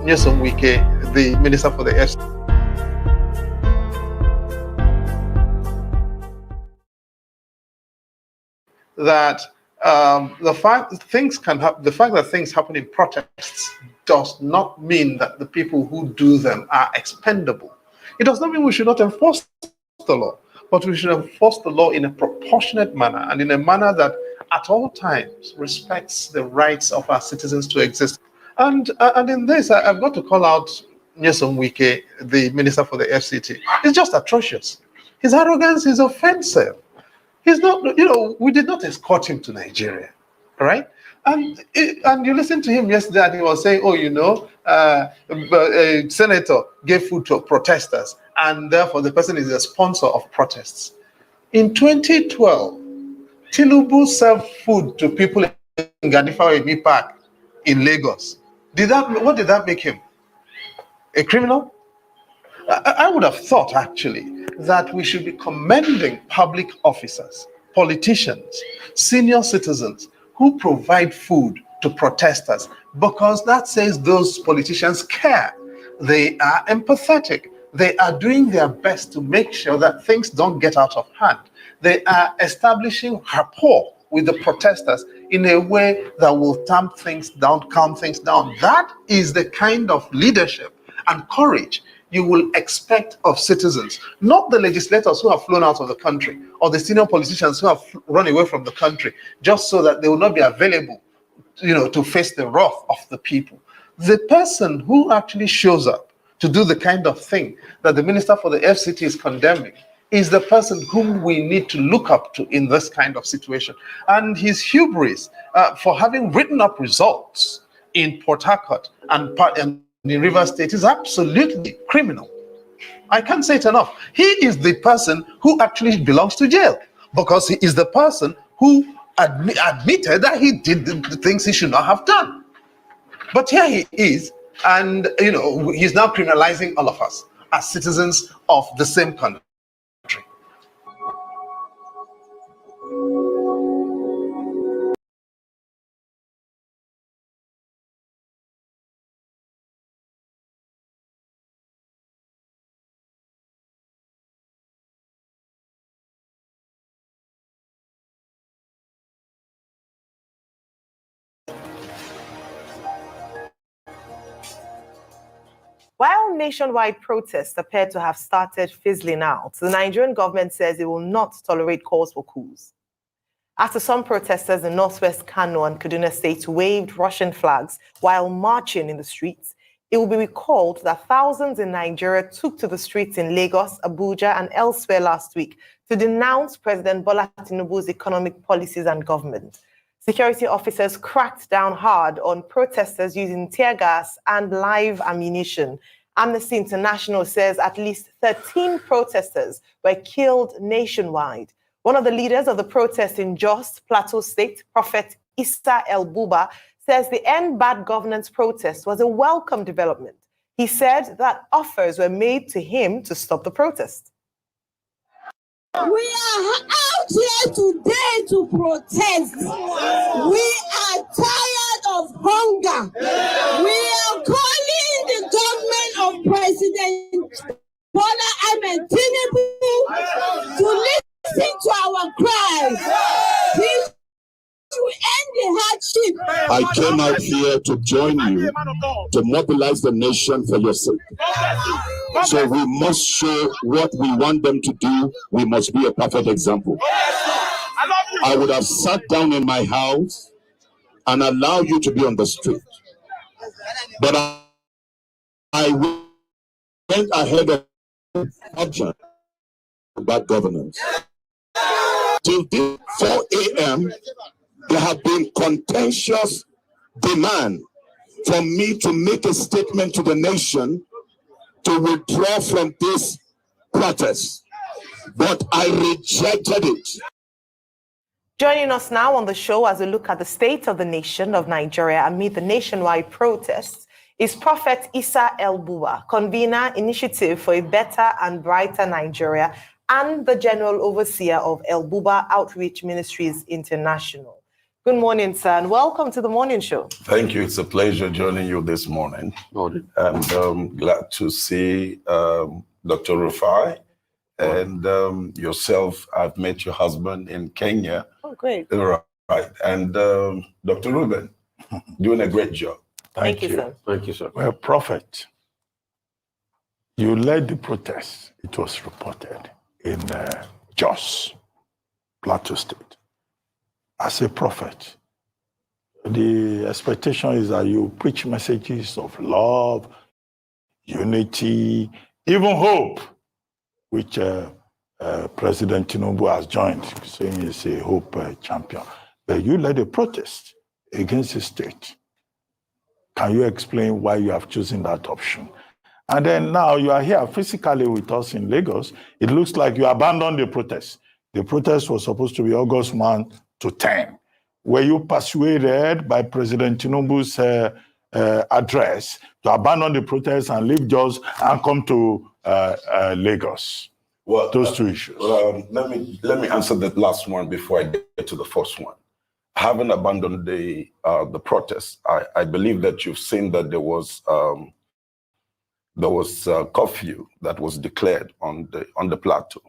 Nyesom Wike, the Minister for the FCT, that the fact that things happen in protests does not mean that the people who do them are expendable. It does not mean we should not enforce the law, but we should enforce the law in a proportionate manner and in a manner that at all times respects the rights of our citizens to exist. And in this, I've got to call out Nyesom Wike, the Minister for the FCT. It's just atrocious. His arrogance is offensive. He's not, we did not escort him to Nigeria, right? And you listened to him yesterday and he was saying, a senator gave food to protesters and therefore the person is a sponsor of protests. In 2012, Tinubu served food to people in Ganifa Park in Lagos. What did that make him? A criminal? I would have thought, actually, that we should be commending public officers, politicians, senior citizens who provide food to protesters, because that says those politicians care. They are empathetic. They are doing their best to make sure that things don't get out of hand. They are establishing rapport with the protesters in a way that will calm things down. That is the kind of leadership and courage you will expect of citizens, not the legislators who have flown out of the country or the senior politicians who have run away from the country just so that they will not be available, to face the wrath of the people. The person who actually shows up to do the kind of thing that the Minister for the FCT is condemning is the person whom we need to look up to in this kind of situation. And his hubris for having written up results in Port Harcourt and in Rivers State is absolutely criminal. I can't say it enough. He is the person who actually belongs to jail because he is the person who admitted that he did the things he should not have done. But here he is, and he's now criminalizing all of us as citizens of the same country. While nationwide protests appear to have started fizzling out, the Nigerian government says it will not tolerate calls for coups. After some protesters in northwest Kano and Kaduna states waved Russian flags while marching in the streets, it will be recalled that thousands in Nigeria took to the streets in Lagos, Abuja, and elsewhere last week to denounce President Bola Tinubu's economic policies and government. Security officers cracked down hard on protesters using tear gas and live ammunition. Amnesty International says at least 13 protesters were killed nationwide. One of the leaders of the protest in Jos, Plateau State, Prophet El-Buba, says the End Bad Governance protest was a welcome development. He said that offers were made to him to stop the protest. We are out here today to protest. We are tired of hunger. We are calling the government of President Bola Ahmed Tinubu to listen to our cries. To end the hardship. I came out here to join you to mobilize the nation for your sake. So we must show what we want them to do. We must be a perfect example. I would have sat down in my house and allow you to be on the street. But I went ahead of option about governance. Till 4 a.m., there have been contentious demand for me to make a statement to the nation to withdraw from this protest, but I rejected it. Joining us now on the show as we look at the state of the nation of Nigeria amid the nationwide protests is Prophet El-Buba, convener Initiative for a Better and Brighter Nigeria and the General Overseer of El-Buba Outreach Ministries International. Good morning, sir, and welcome to the morning show. Thank you. It's a pleasure joining you this morning. And glad to see Dr. Rufai and yourself. I've met your husband in Kenya. Oh, great. Right. And Dr. Ruben, doing a great job. Thank you, sir. Thank you, sir. Well, Prophet, you led the protest, it was reported, in Jos, Plateau State. As a prophet, the expectation is that you preach messages of love, unity, even hope, which President Tinubu has joined, saying he's a hope champion. But you led a protest against the state. Can you explain why you have chosen that option? And then now you are here physically with us in Lagos. It looks like you abandoned the protest. The protest was supposed to be August 1 to 10. Were you persuaded by President Tinubu's address to abandon the protest and leave Jos and come to Lagos? Well, those two issues. Let me answer that last one before I get to the first one. Having abandoned the protest, I believe that you've seen that there was curfew that was declared on the plateau.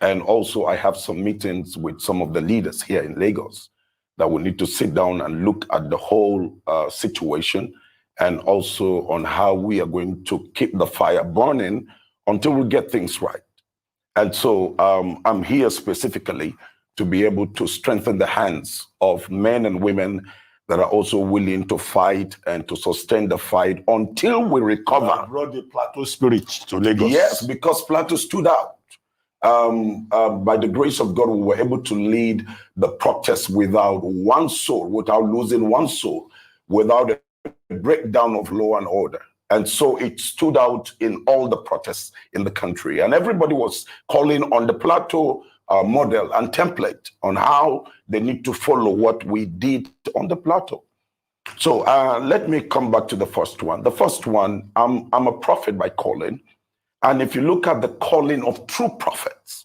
And also I have some meetings with some of the leaders here in Lagos that we need to sit down and look at the whole situation, and also on how we are going to keep the fire burning until we get things right. And so I'm here specifically to be able to strengthen the hands of men and women that are also willing to fight and to sustain the fight until we recover. You brought the Plateau spirit to Lagos. Yes, because Plateau stood out. By the grace of God, we were able to lead the protest without one soul, without losing one soul, without a breakdown of law and order. And so it stood out in all the protests in the country. And everybody was calling on the Plateau model and template on how they need to follow what we did on the Plateau. So let me come back to the first one. The first one, I'm a prophet by calling. And if you look at the calling of true prophets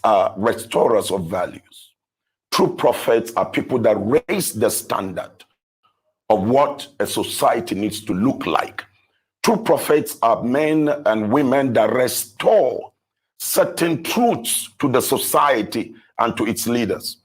are restorers of values. True prophets are people that raise the standard of what a society needs to look like. True prophets are men and women that restore certain truths to the society and to its leaders.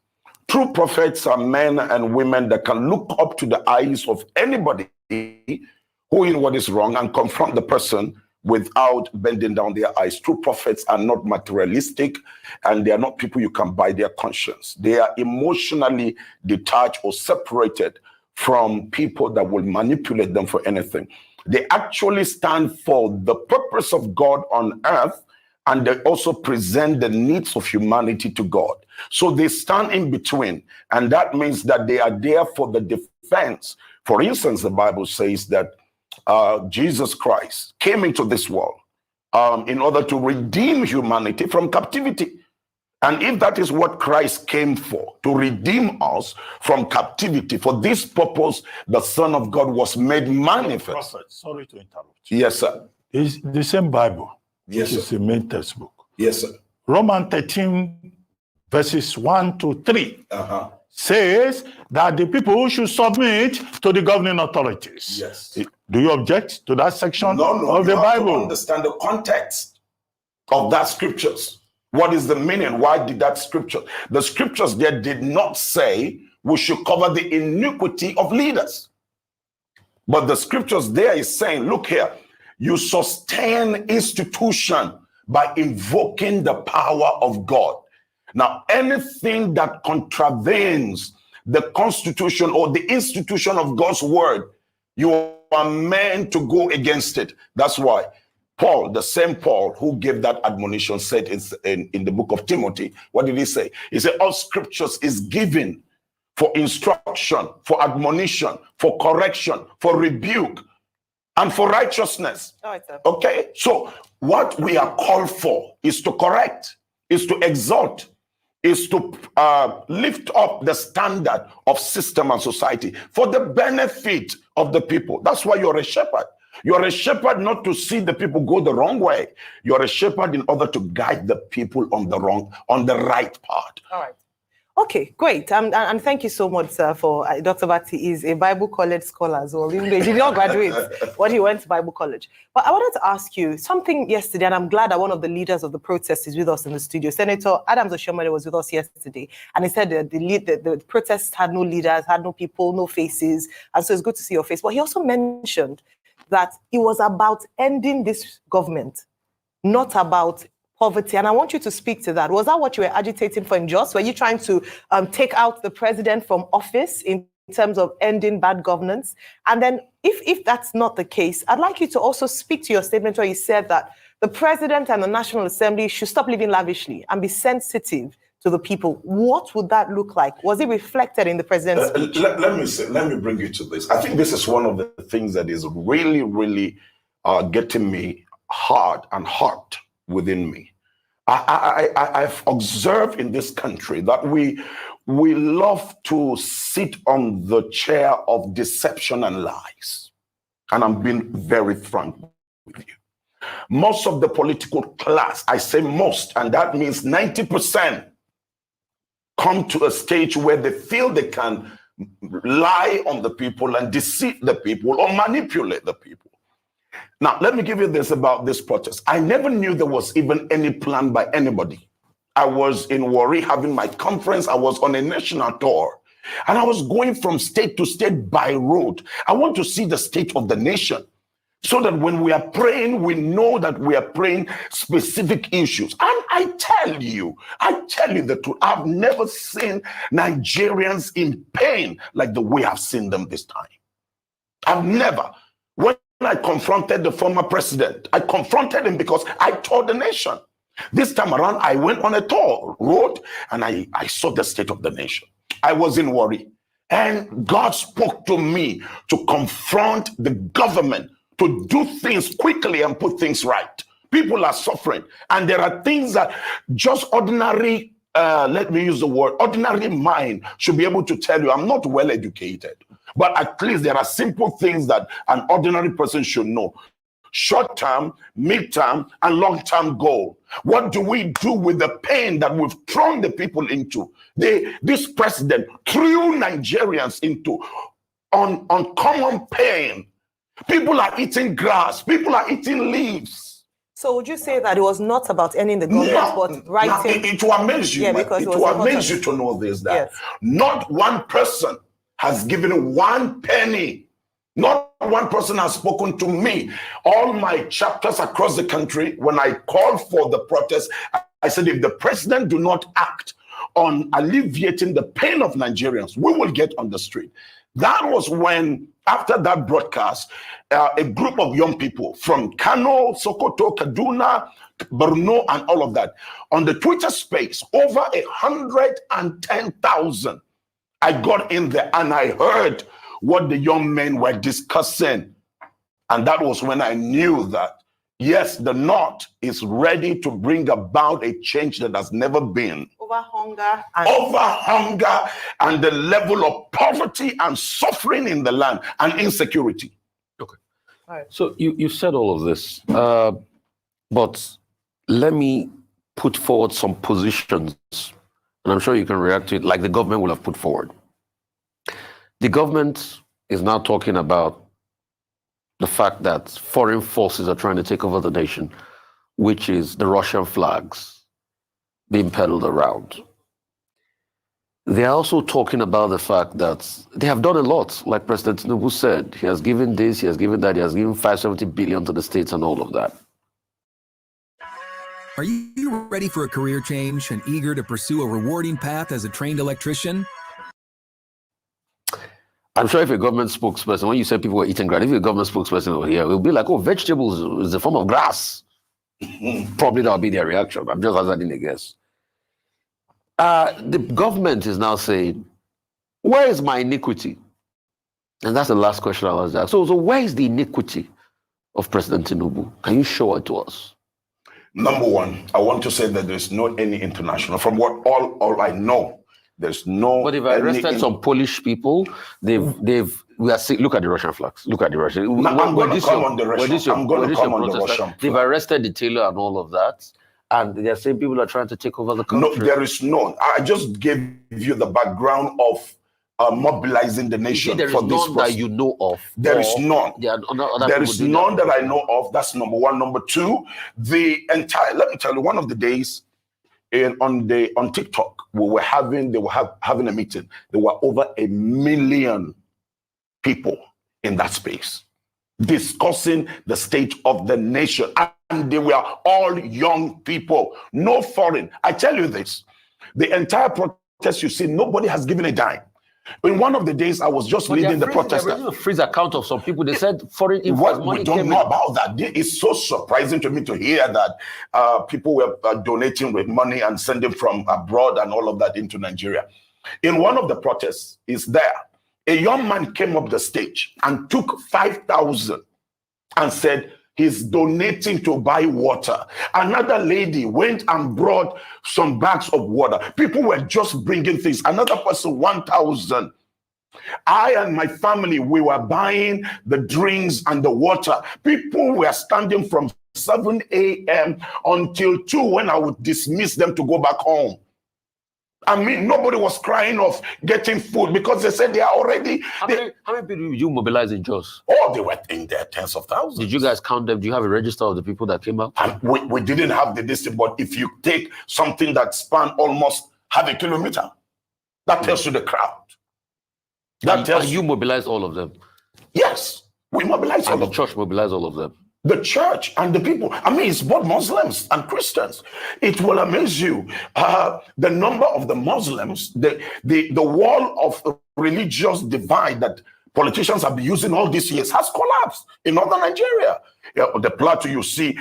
True prophets are men and women that can look up to the eyes of anybody who in what is wrong and confront the person without bending down their eyes. True prophets are not materialistic, and they are not people you can buy their conscience. They are emotionally detached or separated from people that will manipulate them for anything. They actually stand for the purpose of God on earth, and they also present the needs of humanity to God. So they stand in between, and that means that they are there for the defense. For instance, the Bible says that Jesus Christ came into this world in order to redeem humanity from captivity. And if that is what Christ came for, to redeem us from captivity, for this purpose, the Son of God was made manifest. Prophet, sorry to interrupt. Yes, sir. It's the same Bible. Yes, It's sir. the main textbook. Yes, sir. Romans 13, verses 1 to 3. Says that the people should submit to the governing authorities. Yes. Do you object to that section No, of the you have to Bible? understand the context of that scriptures. What is the meaning? Why did that scripture? The scriptures there did not say we should cover the iniquity of leaders. But the scriptures there is saying, look here, you sustain institution by invoking the power of God. Now, anything that contravenes the constitution or the institution of God's word, you are meant to go against it. That's why Paul, the same Paul who gave that admonition, said in the book of Timothy, what did he say? He said, all scriptures is given for instruction, for admonition, for correction, for rebuke, and for righteousness. Okay, so what we are called for is to correct, is to exhort, is to lift up the standard of system and society for the benefit of the people. That's why you're a shepherd. You're a shepherd not to see the people go the wrong way. You're a shepherd in order to guide the people on the right path. All right. Okay, great. And thank you so much, sir, for Dr. Bati is a Bible college scholar as well. Even though he did not graduate, but he went to Bible college. But I wanted to ask you something yesterday, and I'm glad that one of the leaders of the protest is with us in the studio. Senator Adams Oshomole was with us yesterday, and he said that the protests had no leaders, had no people, no faces, and so it's good to see your face. But he also mentioned that it was about ending this government, not about poverty. And I want you to speak to that. Was that what you were agitating for in Jos? Were you trying to take out the president from office in terms of ending bad governance? And then if that's not the case, I'd like you to also speak to your statement where you said that the president and the National Assembly should stop living lavishly and be sensitive to the people. What would that look like? Was it reflected in the president's speech? Let me bring you to this. I think this is one of the things that is really, really getting me hard and hot within me. I've observed in this country that we love to sit on the chair of deception and lies. And I'm being very frank with you. Most of the political class, I say most, and that means 90%, come to a stage where they feel they can lie on the people and deceive the people or manipulate the people. Now, let me give you this about this protest. I never knew there was even any plan by anybody. I was in Warri having my conference. I was on a national tour, and I was going from state to state by road. I want to see the state of the nation so that when we are praying, we know that we are praying specific issues. And I tell you the truth. I've never seen Nigerians in pain like the way I've seen them this time. I've never. When I confronted the former president, I confronted him because I told the nation. This time around, I went on a tour road and I saw the state of the nation. I was in Warri, and God spoke to me to confront the government, to do things quickly and put things right. People are suffering, and there are things that just ordinary, let me use the word, ordinary mind should be able to tell you. I'm not well educated, but at least there are simple things that an ordinary person should know. Short-term, mid-term, and long-term goal. What do we do with the pain that we've thrown the people into? This president threw Nigerians into uncommon pain. People are eating grass. People are eating leaves. So would you say that it was not about ending the government, but writing? It will amaze you. Yeah, because it will amaze you to know this, that not one person has given 1 penny. Not one person has spoken to me. All my chapters across the country, when I called for the protest, I said, if the president do not act on alleviating the pain of Nigerians, we will get on the street. That was when, after that broadcast, a group of young people from Kano, Sokoto, Kaduna, Borno, and all of that, on the Twitter space, over 110,000. I got in there and I heard what the young men were discussing. And that was when I knew that, yes, the North is ready to bring about a change that has never been. Over hunger and the level of poverty and suffering in the land and insecurity. Okay. All right. So you said all of this, but let me put forward some positions, and I'm sure you can react to it like the government will have put forward. The government is now talking about the fact that foreign forces are trying to take over the nation, which is the Russian flags being peddled around. They are also talking about the fact that they have done a lot, like President Tinubu said. He has given this, he has given that, he has given 570 billion to the states and all of that. Are you ready for a career change and eager to pursue a rewarding path as a trained electrician? I'm sure if a government spokesperson, when you said people were eating grass, if a government spokesperson were here, it would be like, oh, vegetables is a form of grass. Probably that would be their reaction. I'm just hazarding a guess. The government is now saying, where is my iniquity? And that's the last question I was asked. So where is the iniquity of President Tinubu? Can you show it to us? Number one, I want to say that there's no any international, from what all I know, there's no. But they've arrested some Polish people. Look at the Russian flags. Look at the Russian. I'm going to come on the Russian. They've arrested the tailor and all of that. and they're saying people are trying to take over the country. No, there is none. I just gave you the background of mobilizing the nation there for is this none process. that you know of. There is none. There is none that I know of. That's number one. Number two, the entire. Let me tell you, one of the days on TikTok, they were having a meeting. There were over 1 million people in that space discussing the state of the nation, and they were all young people, no foreign. I tell you this, the entire protest you see, nobody has given a dime. In one of the days, I was just leading the protest. There was a freeze account of some people. They said foreign influence money. We don't know about that. It's so surprising to me to hear that people were donating with money and sending from abroad and all of that into Nigeria. In one of the protests, a young man came up the stage and took 5,000 and said he's donating to buy water. Another lady went and brought some bags of water. People were just bringing things. Another person, 1,000. I and my family, we were buying the drinks and the water. People were standing from 7 a.m. until 2 when I would dismiss them to go back home. I mean, nobody was crying of getting food because they said they are already... How many people did you mobilize in Jos? Oh, they were in their tens of thousands. Did you guys count them? Do you have a register of the people that came out? And we didn't have the distance, but if you take something that spanned almost half a kilometer, that tells you the crowd. You mobilized all of them? Yes, we mobilized all of them. The church mobilized all of them? The church and the people. I mean, it's both Muslims and Christians. It will amaze you. The number of the Muslims, the wall of religious divide that politicians have been using all these years has collapsed in northern Nigeria. The plateau, you see,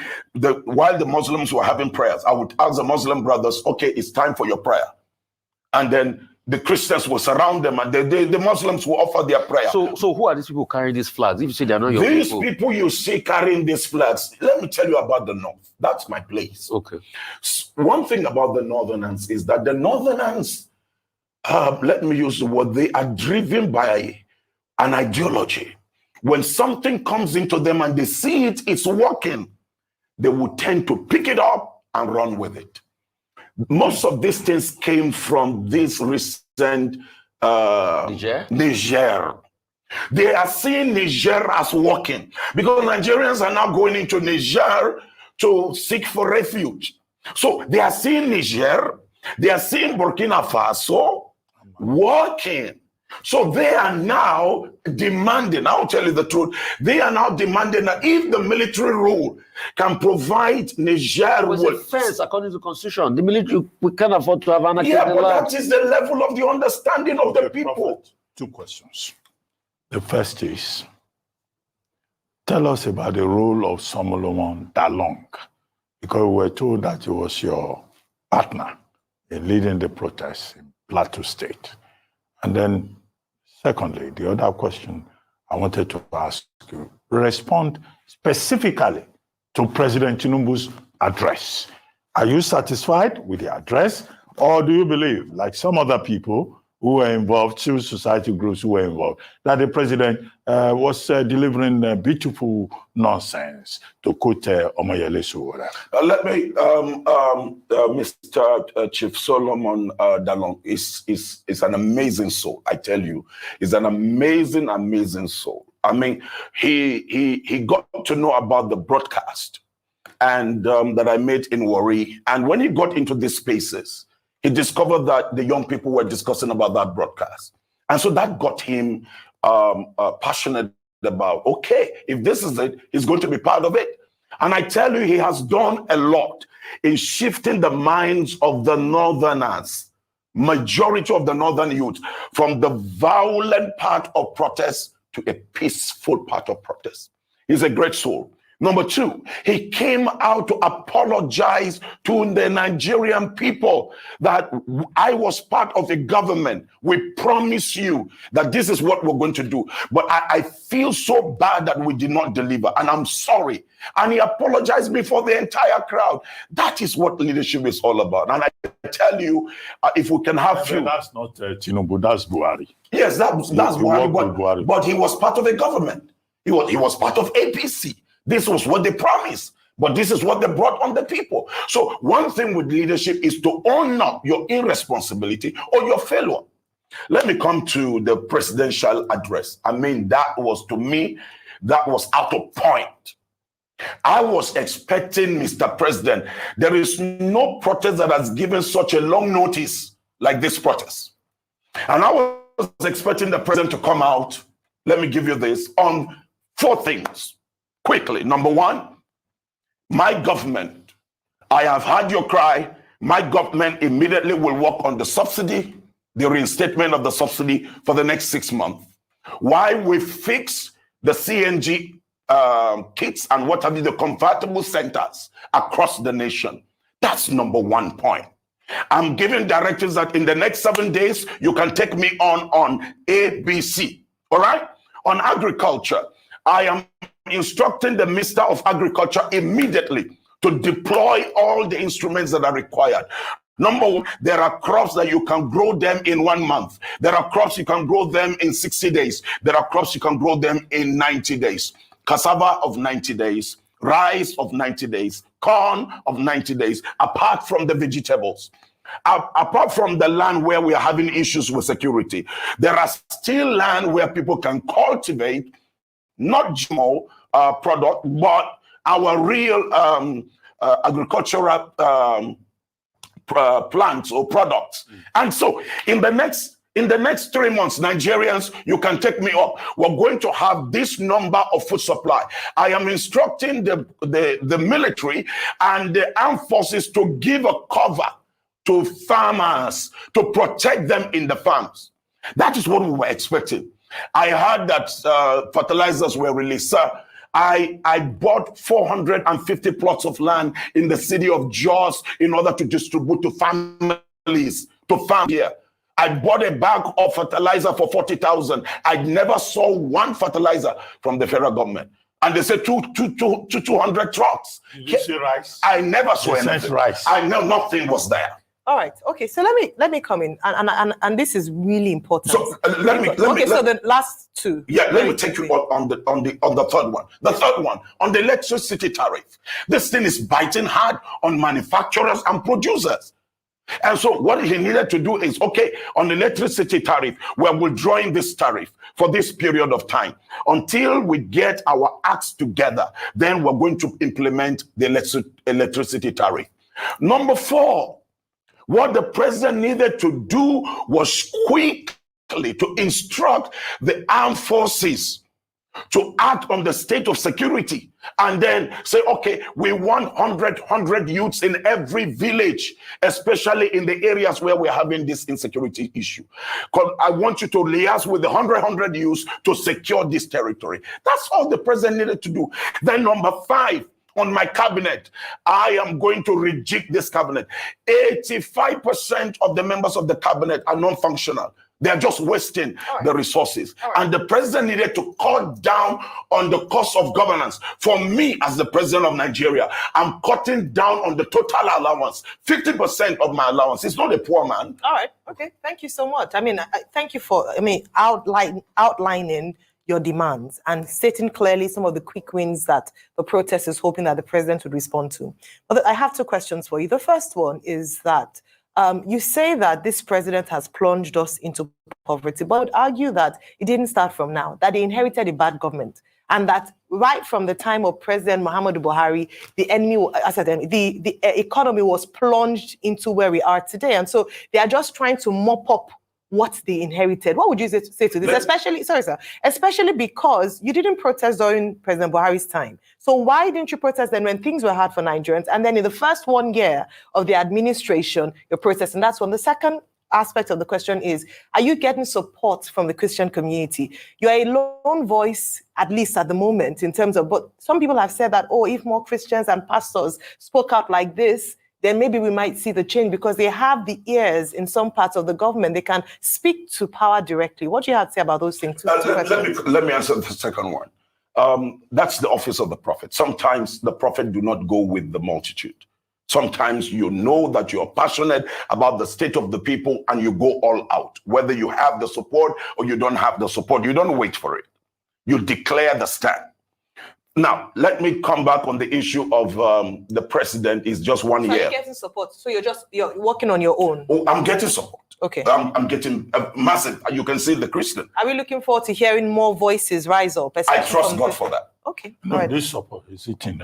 while the Muslims were having prayers, I would ask the Muslim brothers, okay, it's time for your prayer. And then the Christians will surround them and the Muslims will offer their prayer. So who are these people carrying these flags? If you say they're not your people. These people you see carrying these flags, let me tell you about the North. That's my place. Okay. One thing about the Northerners is that the Northerners, let me use the word, they are driven by an ideology. When something comes into them and they see it's working, they will tend to pick it up and run with it. Most of these things came from this recent Niger. They are seeing Niger as working because Nigerians are now going into Niger to seek for refuge. So they are seeing Niger, they are seeing Burkina Faso working. So they are now demanding, I'll tell you the truth, they are now demanding that if the military rule can provide Niger with a fence according to the constitution, the military, we can't afford to have anarchy. Yeah, but that is the level of the understanding of the people. Prophet, 2 questions. The first is, tell us about the role of Solomon Dalong, because we were told that he was your partner in leading the protests in Plateau State. And then, secondly, the other question I wanted to ask you, respond specifically to President Tinubu's address. Are you satisfied with the address, or do you believe, like some other people who were involved, civil society groups who were involved, that the president was delivering beautiful nonsense, to quote Omoyele Sowore? Let me, Mr. Chief Solomon Dalong is an amazing soul, I tell you. He's an amazing, amazing soul. I mean, he got to know about the broadcast and that I made in Warri. And when he got into these spaces, he discovered that the young people were discussing about that broadcast. And so that got him passionate about, okay, if this is it, he's going to be part of it. And I tell you, he has done a lot in shifting the minds of the Northerners, majority of the Northern youth, from the violent part of protest to a peaceful part of protest. He's a great soul. Number 2, he came out to apologize to the Nigerian people that I was part of a government. We promise you that this is what we're going to do. But I feel so bad that we did not deliver, and I'm sorry. And he apologized before the entire crowd. That is what leadership is all about. And I tell you, if we can have few... That's not Tinubu, that's Buhari. Yes, that's Buhari, but he was part of a government. He was part of APC. This was what they promised. But this is what they brought on the people. So one thing with leadership is to own up your irresponsibility or your failure. Let me come to the presidential address. I mean, that was, to me, that was out of point. I was expecting, Mr. President, there is no protest that has given such a long notice like this protest. And I was expecting the president to come out, let me give you this, on 4 things, quickly. Number 1, my government, I have heard your cry, my government immediately will work on the subsidy, the reinstatement of the subsidy for the next 6 months. While we fix the CNG kits and what have you, the convertible centers across the nation. That's number 1 point. I'm giving directives that in the next 7 days, you can take me on ABC, all right? On agriculture, I am instructing the Minister of Agriculture immediately to deploy all the instruments that are required. Number 1, there are crops that you can grow them in 1 month. There are crops you can grow them in 60 days. There are crops you can grow them in 90 days. Cassava of 90 days, rice of 90 days, corn of 90 days, apart from the vegetables. Apart from the land where we are having issues with security, there are still land where people can cultivate not GMO product, but our real agricultural plants or products. And so in the next 3 months, Nigerians, you can take me up. We're going to have this number of food supply. I am instructing the military and the armed forces to give a cover to farmers, to protect them in the farms. That is what we were expecting. I heard that fertilizers were released. Sir, I bought 450 plots of land in the city of Jos in order to distribute to families, to farm here. I bought a bag of fertilizer for 40,000. I never saw one fertilizer from the federal government. And they said 200 trucks. Did you see rice? I never saw anything. Rice. I know nothing was there. All right. Okay. So let me come in, and this is really important. So let me. So the last 2. Yeah. Let me take you on the third one. The third one on the electricity tariff. This thing is biting hard on manufacturers and producers. And so what he needed to do is, okay, on the electricity tariff, we're withdrawing this tariff for this period of time until we get our acts together. Then we're going to implement the electricity tariff. Number 4, what the president needed to do was quickly to instruct the armed forces to act on the state of security and then say, okay, we want 100 youths in every village, especially in the areas where we're having this insecurity issue. Because I want you to liaise with the 100 youths to secure this territory. That's all the president needed to do. Then number 5, on my cabinet, I am going to reject this cabinet. 85% of the members of the cabinet are non-functional. They're just wasting the resources. And the president needed to cut down on the cost of governance. For me, as the president of Nigeria, I'm cutting down on the total allowance. 50% of my allowance. It's not a poor man. All right. Okay. Thank you so much. I mean, thank you for, outlining your demands and stating clearly some of the quick wins that the protest is hoping that the president would respond to. But I have 2 questions for you. The first one is that you say that this president has plunged us into poverty, but I would argue that it didn't start from now, that they inherited a bad government, and that right from the time of President Muhammadu Buhari, the economy was plunged into where we are today. And so they are just trying to mop up what they inherited. What would you say to this? Especially because you didn't protest during President Buhari's time. So why didn't you protest then when things were hard for Nigerians? And then in the first 1 year of the administration, you're protesting. That's one. The second aspect of the question is, are you getting support from the Christian community? You're a lone voice, at least at the moment, in terms of, but some people have said that, if more Christians and pastors spoke out like this, then maybe we might see the change because they have the ears in some parts of the government. They can speak to power directly. What do you have to say about those things? Let me answer the second one. That's the office of the prophet. Sometimes the prophet do not go with the multitude. Sometimes you know that you're passionate about the state of the people and you go all out. Whether you have the support or you don't have the support, you don't wait for it. You declare the stand. Now, let me come back on the issue of the president is just 1 year. You're getting support. So you're working on your own. Oh, I'm getting support. Okay. I'm getting massive. You can see the Christian. Are we looking forward to hearing more voices rise up? I trust God for that. Okay. No, this support is it in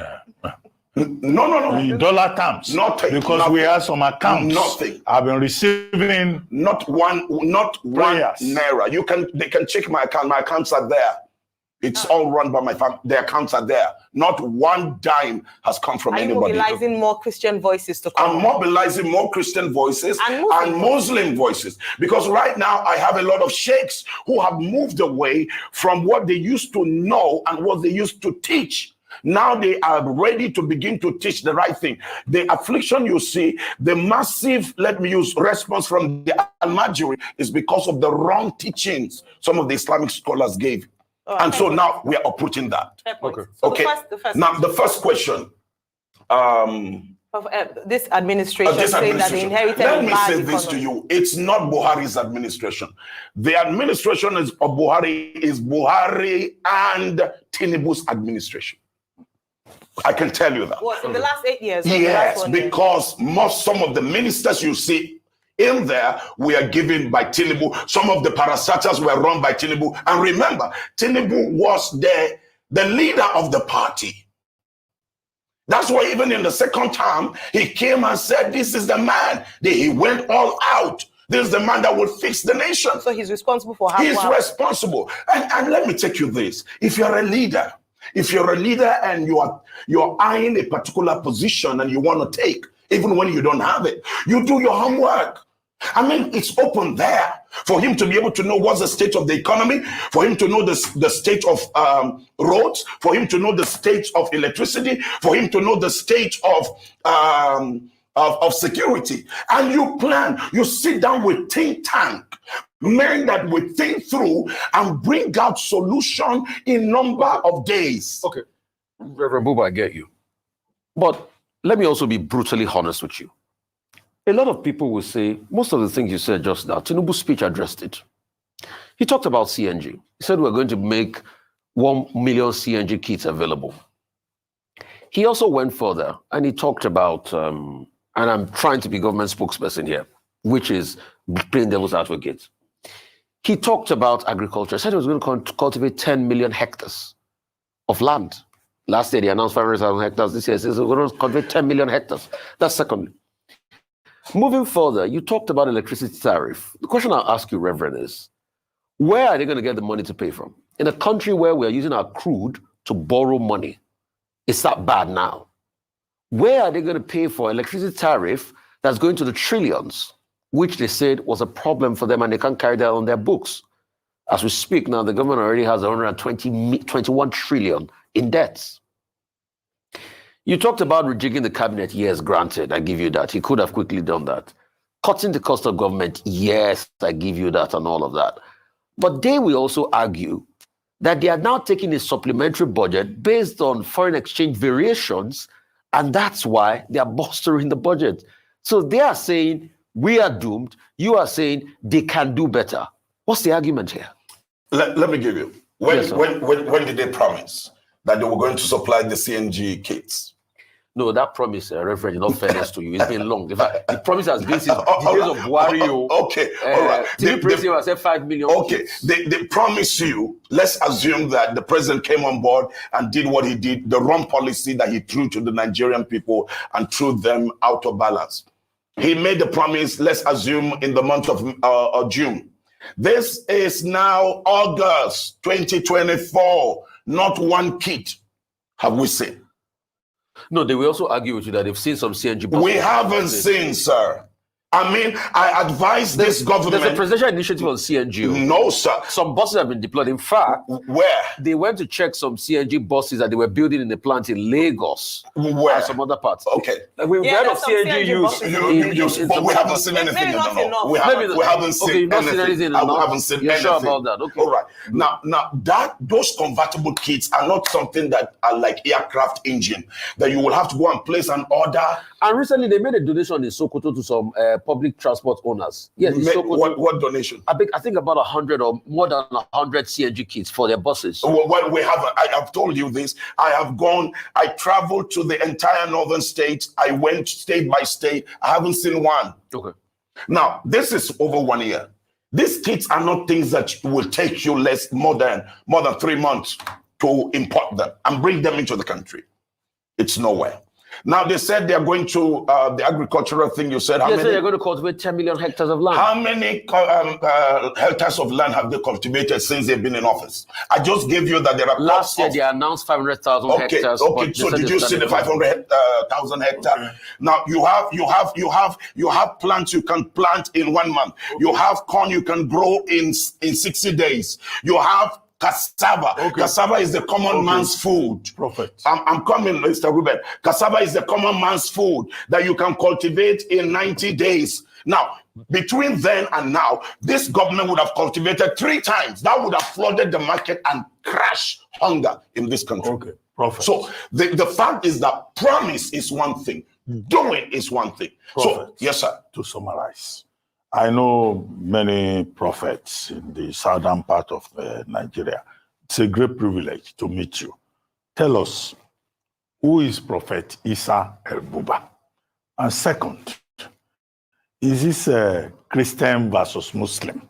No. in dollar terms. Nothing. Because Nothing. we have some accounts. Nothing. I've been receiving not one prayers. naira. They can check my account. My accounts are there. It's all run by my family. The accounts are there. Not one dime has come from anybody. Are you mobilizing more Christian voices to come? I'm mobilizing more Christian voices and Muslim voices. Because right now I have a lot of sheikhs who have moved away from what they used to know and what they used to teach. Now they are ready to begin to teach the right thing. The affliction you see, the massive, let me use, response from the Al-Majri is because of the wrong teachings some of the Islamic scholars gave. Oh, and so now we are uprooting that. Okay. So okay. The first question. This administration saying that they inherited Let me say this to you. It's not Buhari's administration. The administration of Buhari is Buhari and Tinubu's administration. I can tell you that. What, in the last 8 years? Yes, because some of the ministers you see in there were given by Tinubu. Some of the parastatals were run by Tinubu. And remember, Tinubu was the leader of the party. That's why even in the second term, he came and said, this is the man. He went all out. This is the man that will fix the nation. So he's responsible for how? He's responsible. And let me take you this. If you're a leader and you're eyeing a particular position and you want to take, even when you don't have it, you do your homework. I mean, it's open there for him to be able to know what's the state of the economy, for him to know the state of roads, for him to know the state of electricity, for him to know the state of security. And you plan, you sit down with think tank, men that will think through and bring out solution in number of days. Okay, Reverend Buba, I get you. But let me also be brutally honest with you. A lot of people will say, most of the things you said just now, Tinubu's speech addressed it. He talked about CNG. He said we're going to make 1 million CNG kits available. He also went further and he talked about, and I'm trying to be government spokesperson here, which is plain devil's advocate. He talked about agriculture. He said he was going to cultivate 10 million hectares of land. Last year, they announced 500,000 hectares. This year, he says we're going to cultivate 10 million hectares. That's secondly. Moving further, you talked about electricity tariff. The question I'll ask you, Reverend, is where are they going to get the money to pay from? In a country where we are using our crude to borrow money, it's that bad now. Where are they going to pay for electricity tariff that's going to the trillions, which they said was a problem for them and they can't carry that on their books? As we speak now, the government already has 21 trillion in debts. You talked about rejigging the cabinet. Yes, granted, I give you that. He could have quickly done that. Cutting the cost of government. Yes, I give you that and all of that. But they will also argue that they are now taking a supplementary budget based on foreign exchange variations, and that's why they are bolstering the budget. So they are saying, we are doomed. You are saying they can do better. What's the argument here? Let me give you. When did they promise that they were going to supply the CNG kits? No, that promise, Reverend, in all fairness to you, it's been long. In fact, the promise has been since the days of Wario. Okay, all right. They said 5 million. Okay, they promise you, let's assume that the president came on board and did what he did, the wrong policy that he threw to the Nigerian people and threw them out of balance. He made the promise, let's assume in the month of June. This is now August 2024, not one kit have we seen. No, they will also argue with you that they've seen some CNG buses. We haven't seen, sir. I mean, I advise this government. There's a presidential initiative on CNG. No, sir. Some buses have been deployed. In fact, where? They went to check some CNG buses that they were building in the plant in Lagos. Where? And some other parts. Okay. We've heard of CNG use. But we haven't seen anything. We haven't seen anything. We haven't seen anything. You're sure about that? Okay. All right. Now those convertible kits are not something that are like aircraft engine that you will have to go and place an order And recently they made a donation in Sokoto to some public transport owners. Yes, in Sokoto. What donation? I think about 100 or more than 100 CNG kits for their buses. Well, I have told you this. I traveled to the entire northern states. I went state by state. I haven't seen one. Okay. Now, this is over 1 year. These kits are not things that will take you more than 3 months to import them and bring them into the country. It's nowhere. Now, they said they're going to the agricultural thing. You said, Yes, they're going to cultivate 10 million hectares of land. How many hectares of land have they cultivated since they've been in office? I just gave you that there are last year they announced 500,000 hectares. Okay. So did you see the 500,000 hectares? Okay. Now you have plants you can plant in 1 month. Okay. You have corn you can grow in 60 days. You have cassava. Okay. Cassava is the common man's food. Prophet. I'm coming, Mr. Ruben. Cassava is the common man's food that you can cultivate in 90 days. Now, between then and now, this government would have cultivated 3 times. That would have flooded the market and crashed hunger in this country. Okay. Prophet. So the fact is that promise is one thing. Doing is one thing. Prophet. So, yes, sir. To summarize, I know many prophets in the southern part of Nigeria. It's a great privilege to meet you. Tell us, who is Prophet Isa El-Buba? And second, is this Christian versus Muslim?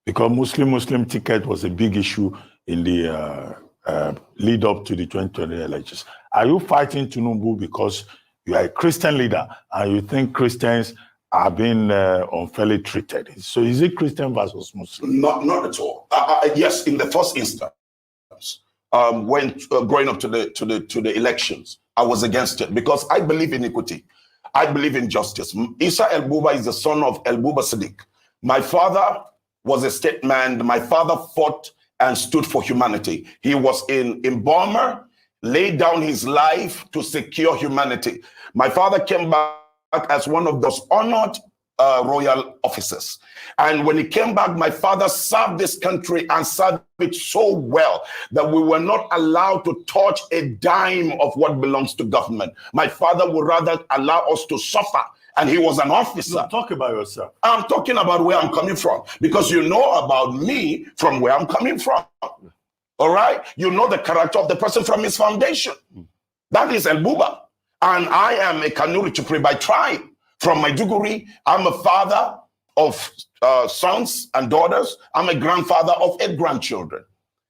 Because Muslim ticket was a big issue in the lead up to the 2020 elections. Are you fighting Tinubu because you are a Christian leader and you think Christians are being unfairly treated? So is it Christian versus Muslim? Not at all. Yes, in the first instance, when growing up to the elections, I was against it because I believe in equity. I believe in justice. Isa El-Buba is the son of El-Buba Sadiq. My father was a statesman. My father fought and stood for humanity. He was in Burma, laid down his life to secure humanity. My father came back as one of those honored royal officers. And when he came back, my father served this country and served it so well that we were not allowed to touch a dime of what belongs to government. My father would rather allow us to suffer. And he was an officer. No, talk about yourself. I'm talking about where I'm coming from, because you know about me from where I'm coming from. All right? You know the character of the person from his foundation. That is El-Buba. And I am a Kanuri Chupri by tribe. From Maiduguri, I'm a father of sons and daughters. I'm a grandfather of 8 grandchildren.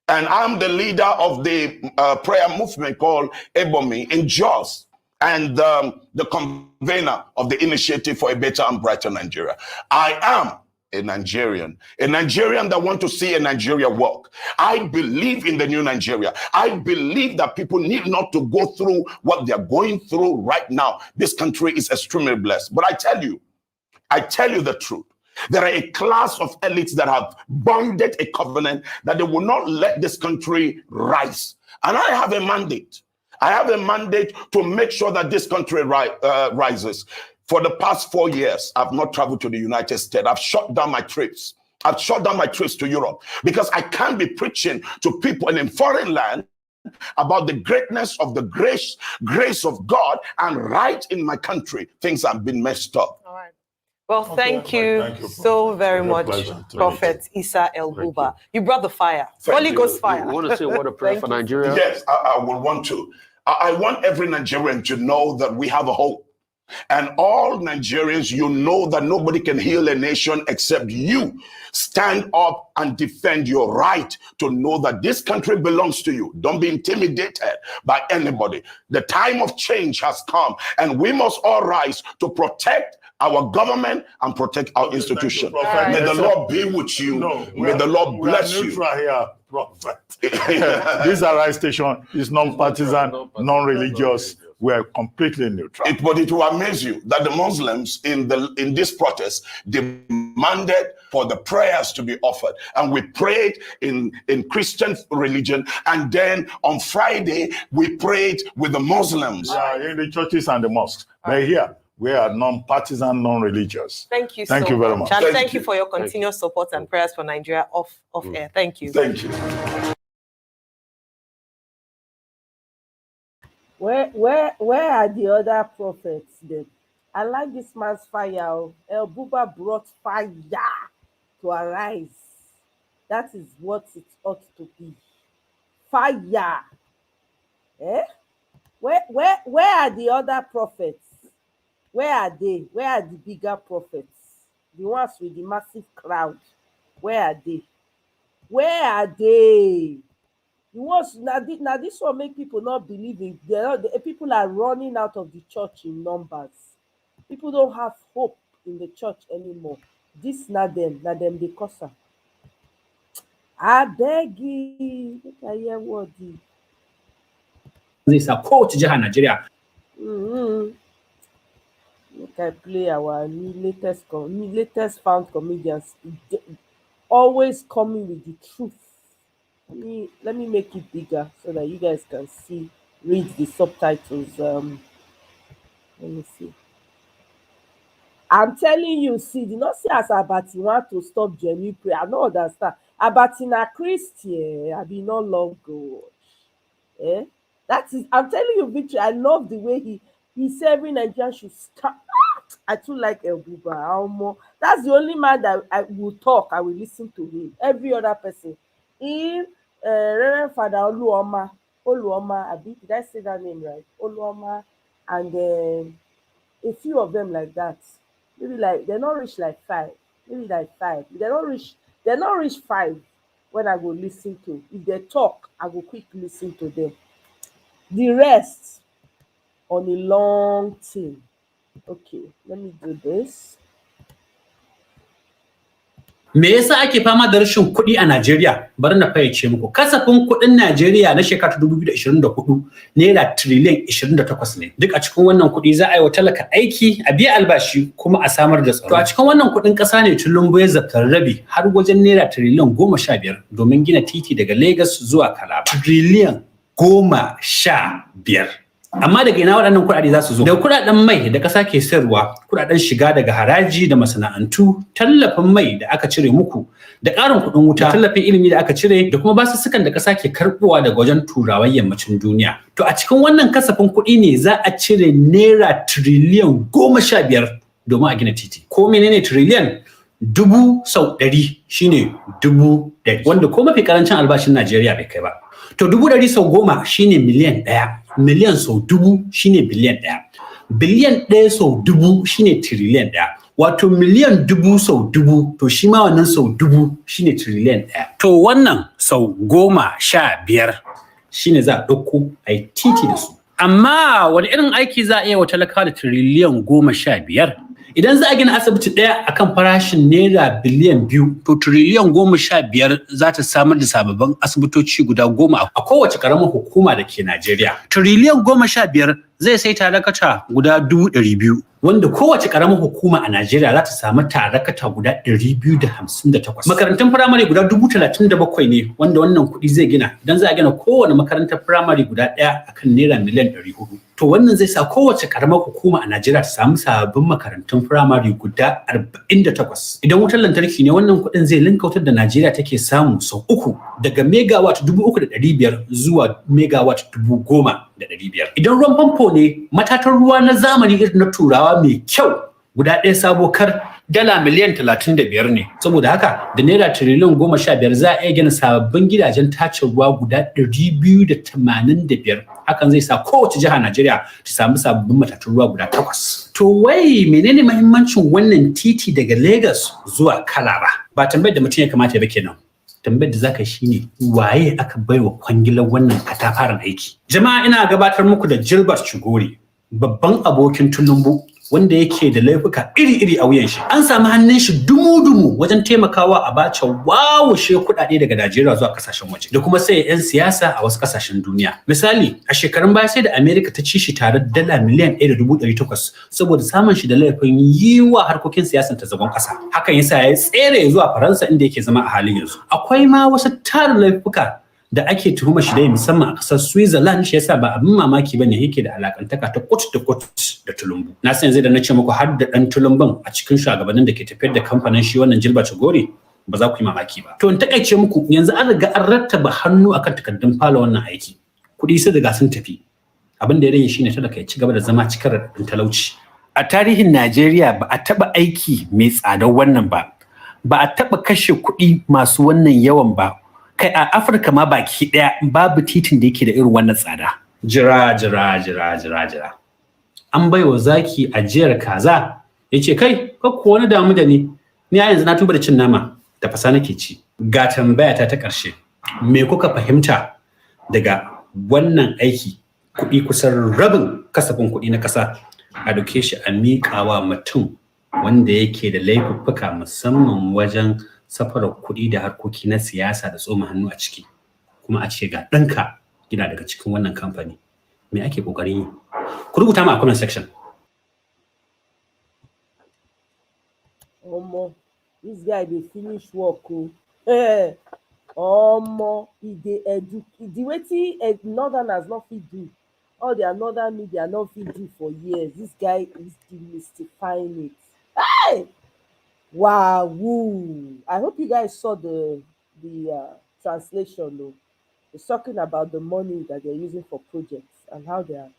And I'm the leader of the prayer movement called Ebomi in Jos, and the convener of the Initiative for a Better and Brighter Nigeria. I am a Nigerian that want to see a Nigeria work. I believe in the new Nigeria. I believe that people need not to go through what they're going through right now. This country is extremely blessed. But I tell you the truth. There are a class of elites that have bonded a covenant that they will not let this country rise. And I have a mandate. I have a mandate to make sure that this country rises. For the past 4 years, I've not traveled to the United States. I've shut down my trips. I've shut down my trips to Europe because I can't be preaching to people in a foreign land about the greatness of the grace of God, and right in my country, things have been messed up. All right. Well, thank you so very much, Prophet Isa El-Buba. You brought the fire. Holy Ghost fire. You want to say what a prayer for Nigeria? Yes, I will want to. I want every Nigerian to know that we have a hope. And all Nigerians, you know that nobody can heal a nation except you. Stand up and defend your right to know that this country belongs to you. Don't be intimidated by anybody. The time of change has come, and we must all rise to protect our government and protect our institution. May the Lord be with you. May the Lord bless you. Here, Prophet. This Arise station is non-partisan, non-religious. We're completely neutral. But it will amaze you that the Muslims in this protest demanded for the prayers to be offered. And we prayed in Christian religion. And then on Friday, we prayed with the Muslims. Yeah, in the churches and the mosques. They're here. We are non-partisan, non-religious. Thank you Thank you very much. And thank you for your continuous support and prayers for Nigeria off air. Thank you. Thank you. Where are the other prophets then? I like this man's fire. El-Buba brought fire to arise. That is what it ought to be. Fire. Eh? Where are the other prophets? Where are they? Where are the bigger prophets? The ones with the massive crowd. Where are they? Where are they? The ones now this one make people not believe in. People are running out of the church in numbers. People don't have hope in the church anymore. This not them they cause am. I beg you, make I hear what the. Zai sa kowace jiha Najeriya. Make I play our latest found comedians. Always coming with the truth. Let me make it bigger so that you guys can see, read the subtitles. Let me see. I'm telling you, see, do not see as Abati want to stop genuine prayer. I don't understand. Abati na Christian, I be not love God. Eh? That is, I'm telling you, Victory, I love the way he said every Nigerian should start. I too like El-Buba. That's the only man that I will talk, I will listen to him. Every other person. If Reverend Father Oluoma, did I say that name right? Oluoma, and a few of them like that. Maybe like they're not reach like 5. Maybe like 5. They're not reach 5 when I go listen to. If they talk, I go quick listen to them. The rest on a long thing. Okay, let me do this. Me yasa ake fama da rashin kuɗi a Najeriya? Bari na fayyace muku. Kasafin kuɗin Najeriya na shekara 2024 naira tiriliyan 28 ne. Duk a cikin wannan kuɗi za a yi wa talaka aiki, a biya albashi kuma a samar da tsaro. To a cikin wannan kuɗin ƙasa ne Tulumbu ya zabtar rabi har wajen naira tiriliyan 15 domin gina titi daga Lagos zuwa Calabar. Tiriliyan 15. Amma daga ina waɗannan kuɗaɗe za su zo? Daga kuɗaɗen mai da ƙasa ke sayarwa, kuɗaɗen shiga daga haraji da masana'antu, tallafin mai da aka cire muku, da ƙarin kuɗin wuta, tallafin ilimi da aka cire, da kuma basussukan da ƙasa ke karɓowa daga wajen turawan yammacin duniya. To a cikin wannan kasafin kuɗi ne za a cire naira tiriliyan 15 domin a gina titi. Ko menene tiriliyan? 1000 sau 100 shine 100,000, wanda ko mafi ƙarancin albashin Najeriya bai kai ba. To 100,000 sau 10 shine miliyan 1. Miliyan sau 1000 shine biliyan 1. Biliyan 1 sau 1000 shine tiriliyan 1. Wato miliyan 1000 sau 1000 to shi ma wannan sau 1000 shine tiriliyan 1. To wannan sau 15 shine za a ɗauko a yi titi da su. Amma wani irin aiki za a iya wa talaka da tiriliyan 15? Idan za a gina asibiti ɗaya akan farashin naira biliyan 2, to tiriliyan 15 za ta samar da sababbin asibitoci guda 10 a kowace ƙaramar hukuma da ke Najeriya. Tiriliyan 15 zai sai tarakata guda 200,000, wanda kowace ƙaramar hukuma a Najeriya za ta samu tarakata guda 258. Makarantun firamare guda 37,000 ne wanda wannan kuɗi zai gina idan za a gina kowane makarantar firamare guda ɗaya akan naira miliyan 400. To wannan zai sa kowace ƙaramar hukuma a Najeriya ta samu sababbin makarantun firamare guda 48. Idan wutar lantarki ne, wannan kuɗin zai linka wutar da Najeriya take samu sau 3 daga megawatt 3,500 zuwa megawatt 10,500. Idan ruwan famfo ne, matatan ruwa na zamani irin na turawa mai kyau guda ɗaya sabo kar dala miliyan 35 ne. Saboda haka da naira tiriliyan 15 za a iya gina sababbin gidajen tace ruwa guda 285. Hakan zai sa kowace jiha Najeriya ta samu sababbin matatun ruwa guda 8. To wai menene muhimmancin wannan titi daga Lagos zuwa Calabar? Ba tambayar da mutum ya kamata ya ba kenan. Tambayar da zaka shine waye aka baiwa kwangilar wannan katafaren aiki? Jama'a, ina gabatar muku da Gilbert Chigori, babban abokin Tulumbu wanda yake da laifuka iri-iri a wuyan shi. An samu hannun shi dumu-dumu wajen taimakawa a bace wawushe kuɗaɗe daga Najeriya zuwa kasashen waje da kuma sai 'yan siyasa a wasu kasashen duniya. Misali, a shekarun baya sai da America ta ci shi tare da dala miliyan 1.800 saboda samun shi da laifin yi wa harkokin siyasan ta zagon ƙasa. Hakan yasa ya tsere zuwa Faransa inda yake zama a halin yanzu. Akwai ma wasu tarin laifuka da ake tuhuma shi dai musamman a ƙasar Switzerland, shi yasa ba abin mamaki bane yake da alakantaka ta kut da Tulumbu. Na san yanzu da na ce muku har da ɗan Tulumbun a cikin shugabannin da ke tafiyar da kamfanin shi wannan Gilbert Chigori, ba za ku yi mamaki ba. To in takaice muku, yanzu an riga an rattaba hannu akan takardun fara wannan aiki. Kuɗi sun riga sun tafi. abin da ya rage shine talaka ya ci gaba da zama cikin raɗaɗin talauci. A tarihin Najeriya ba a taɓa aiki mai tsadar wannan ba, ba a taɓa kashe kuɗi masu wannan yawan ba, kai a Afirka ma baki ɗaya babu titin da yake da irin wannan tsada. Jira. An bai wa zaki ajiyar kaza, ya ce kai, kakko wani damu da ni a yanzu na tuba da cin nama, da fasa nake ci. Ga tambaya ta ƙarshe, me kuka fahimta daga wannan aiki? Kuɗi kusan rabin kasafin kuɗi na ƙasa a dauke shi a miƙawa mutum wanda yake da laifuffuka musamman wajen safarar kuɗi da harkoki na siyasa da tsoma hannu a ciki, kuma a ce ga ɗanka gina daga cikin wannan kamfani. Me ake ƙoƙarin yi? Ku rubuta mu a comment section. Omo, this guy dey finish work o. Omo, he dey educate. The wetin northerners no fit do, all their northern media no fit do for years. This guy is demystifying it. Hey! Wow! Woo. I hope you guys saw the translation though. It's talking about the money that they're using for projects and how they are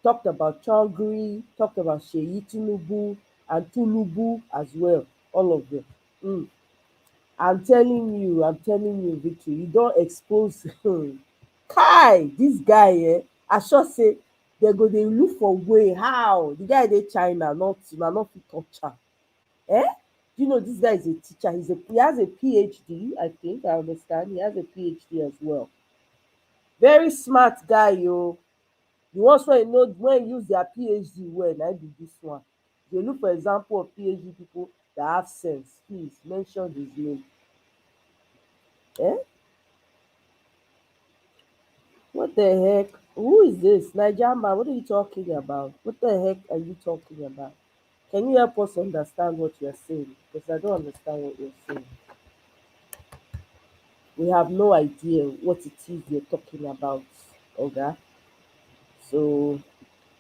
talked about Chongri, talked about Sheyi Tinubu and Tulubu as well. All of them. I'm telling you, Victory, you don't expose Kai, this guy, I sure say they go dey look for way how the guy dey China not fit touch am. You know this guy is a teacher. He has a PhD, I think. I understand. He has a PhD as well. Very smart guy, yo. The ones when use their PhD well, I be this one. They look for example of PhD people that have sense. Please mention his name. What the heck? Who is this? Najama, what are you talking about? What the heck are you talking about? Can you help us understand what you're saying? Because I don't understand what you're saying. We have no idea what it is you're talking about, okay? So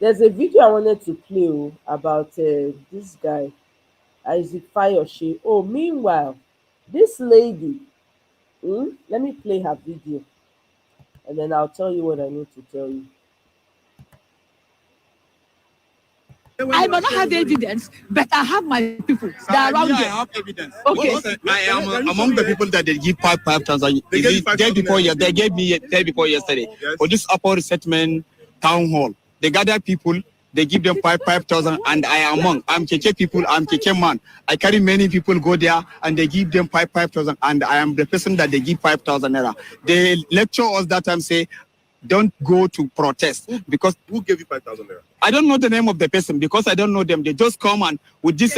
there's a video I wanted to play about this guy, Isaac Fayoshe. Oh, meanwhile, this lady, let me play her video and then I'll tell you what I need to tell you. I might not have evidence, but I have my people that are around I there. have evidence. Okay. I am among the people that they give 5,000. They gave me day before yesterday for this upper resettlement town hall. They gather people, they give them 5,000, and I am among. I'm Keke people, I'm Keke man. I carry many people go there and they give them 5,000, and I am the person that they give 5,000 naira. They lecture us that time, say, don't go to protest because who gave you 5,000 naira? I don't know the name of the person because I don't know them. They just come and with this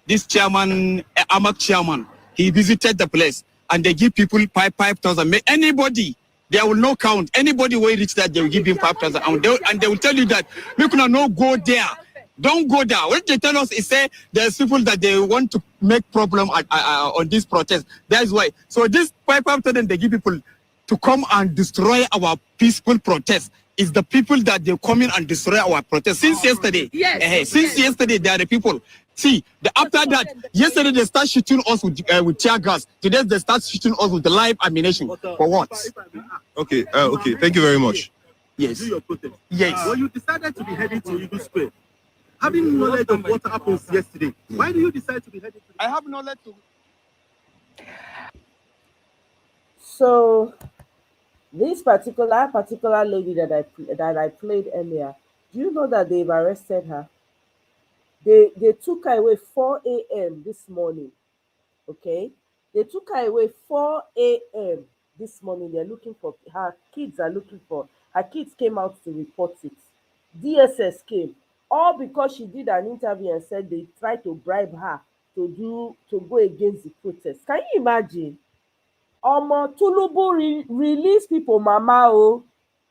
this chairman, Amak chairman, he visited the place and they give people 5,000. Anybody, they will no count. Anybody will reach that, they will give him 5,000 and they will tell you that we cannot no go there. Don't go there. What they tell us is say there's people that they want to make problem on this protest. That's why. So this 5,000 they give people to come and destroy our peaceful protest. It's the people that they come in and destroy our protest. Since yesterday, yesterday, there are the people. See, after that, yesterday they start shooting us with tear gas. Today they start shooting us with the live ammunition. For what? Okay, thank you very much. Yes. Do your protest. Yes. Well, you decided to be heading to Eagle Square. Having knowledge of what happened yesterday, why do you decide to be heading to I have knowledge to... So this particular lady that I played earlier, do you know that they've arrested her? They took her away 4 a.m. this morning. Okay, they took her away 4 a.m. this morning. They're looking for her. Kids are looking for her. Kids came out to report it. DSS came, all because she did an interview and said they tried to bribe her to go against the protest. Can you imagine? Tulubu release people, mama. Oh,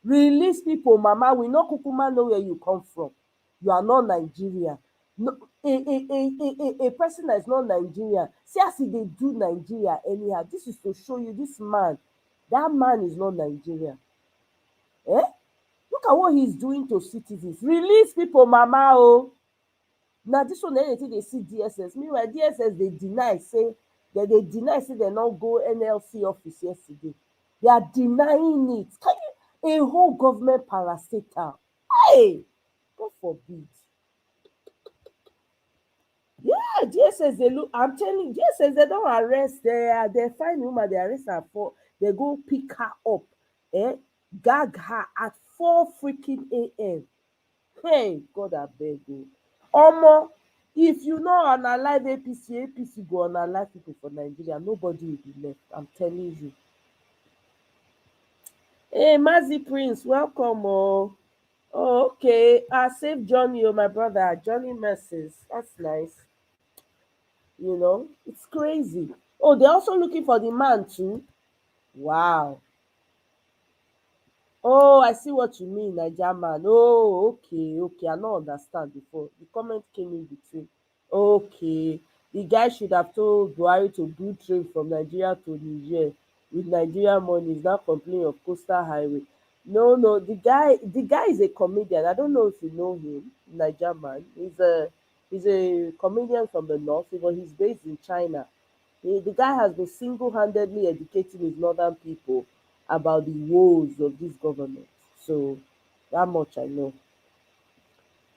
release people, mama. We no kukuma know where you come from. You are not Nigerian. No, a person that is not Nigerian. See as they do Nigeria anyhow. This is to show you this man. That man is not Nigerian. Look at what he's doing to citizens. Release people, mama. Oh, now this one anything they see DSS. Meanwhile, DSS they deny say they not go NLC office yesterday. They are denying it. A whole government parastatal. Hey, God forbid. Yeah, DSS, they look, I'm telling you, DSS, they don't arrest, they find woman, they arrest her for, they go pick her up, gag her at 4 freaking a.m. Hey, God, I beg you. Omo, if you know analyze APC go analyze people for Nigeria, nobody will be left. I'm telling you. Hey, Mazi Prince, welcome. Oh, okay. Save Johnny, my brother. Johnny Messes. That's nice. You know, it's crazy. Oh, they're also looking for the man too. Wow. Oh, I see what you mean, Niger man. Oh, okay. I don't understand before. The comment came in between. Okay. The guy should have told Buhari to do train from Nigeria to Niger with Nigeria money. He's now complaining of coastal highway. No. The guy is a comedian. I don't know if you know him, Niger man. He's a comedian from the north, but he's based in China. The guy has been single-handedly educating his northern people about the woes of this government. So that much I know.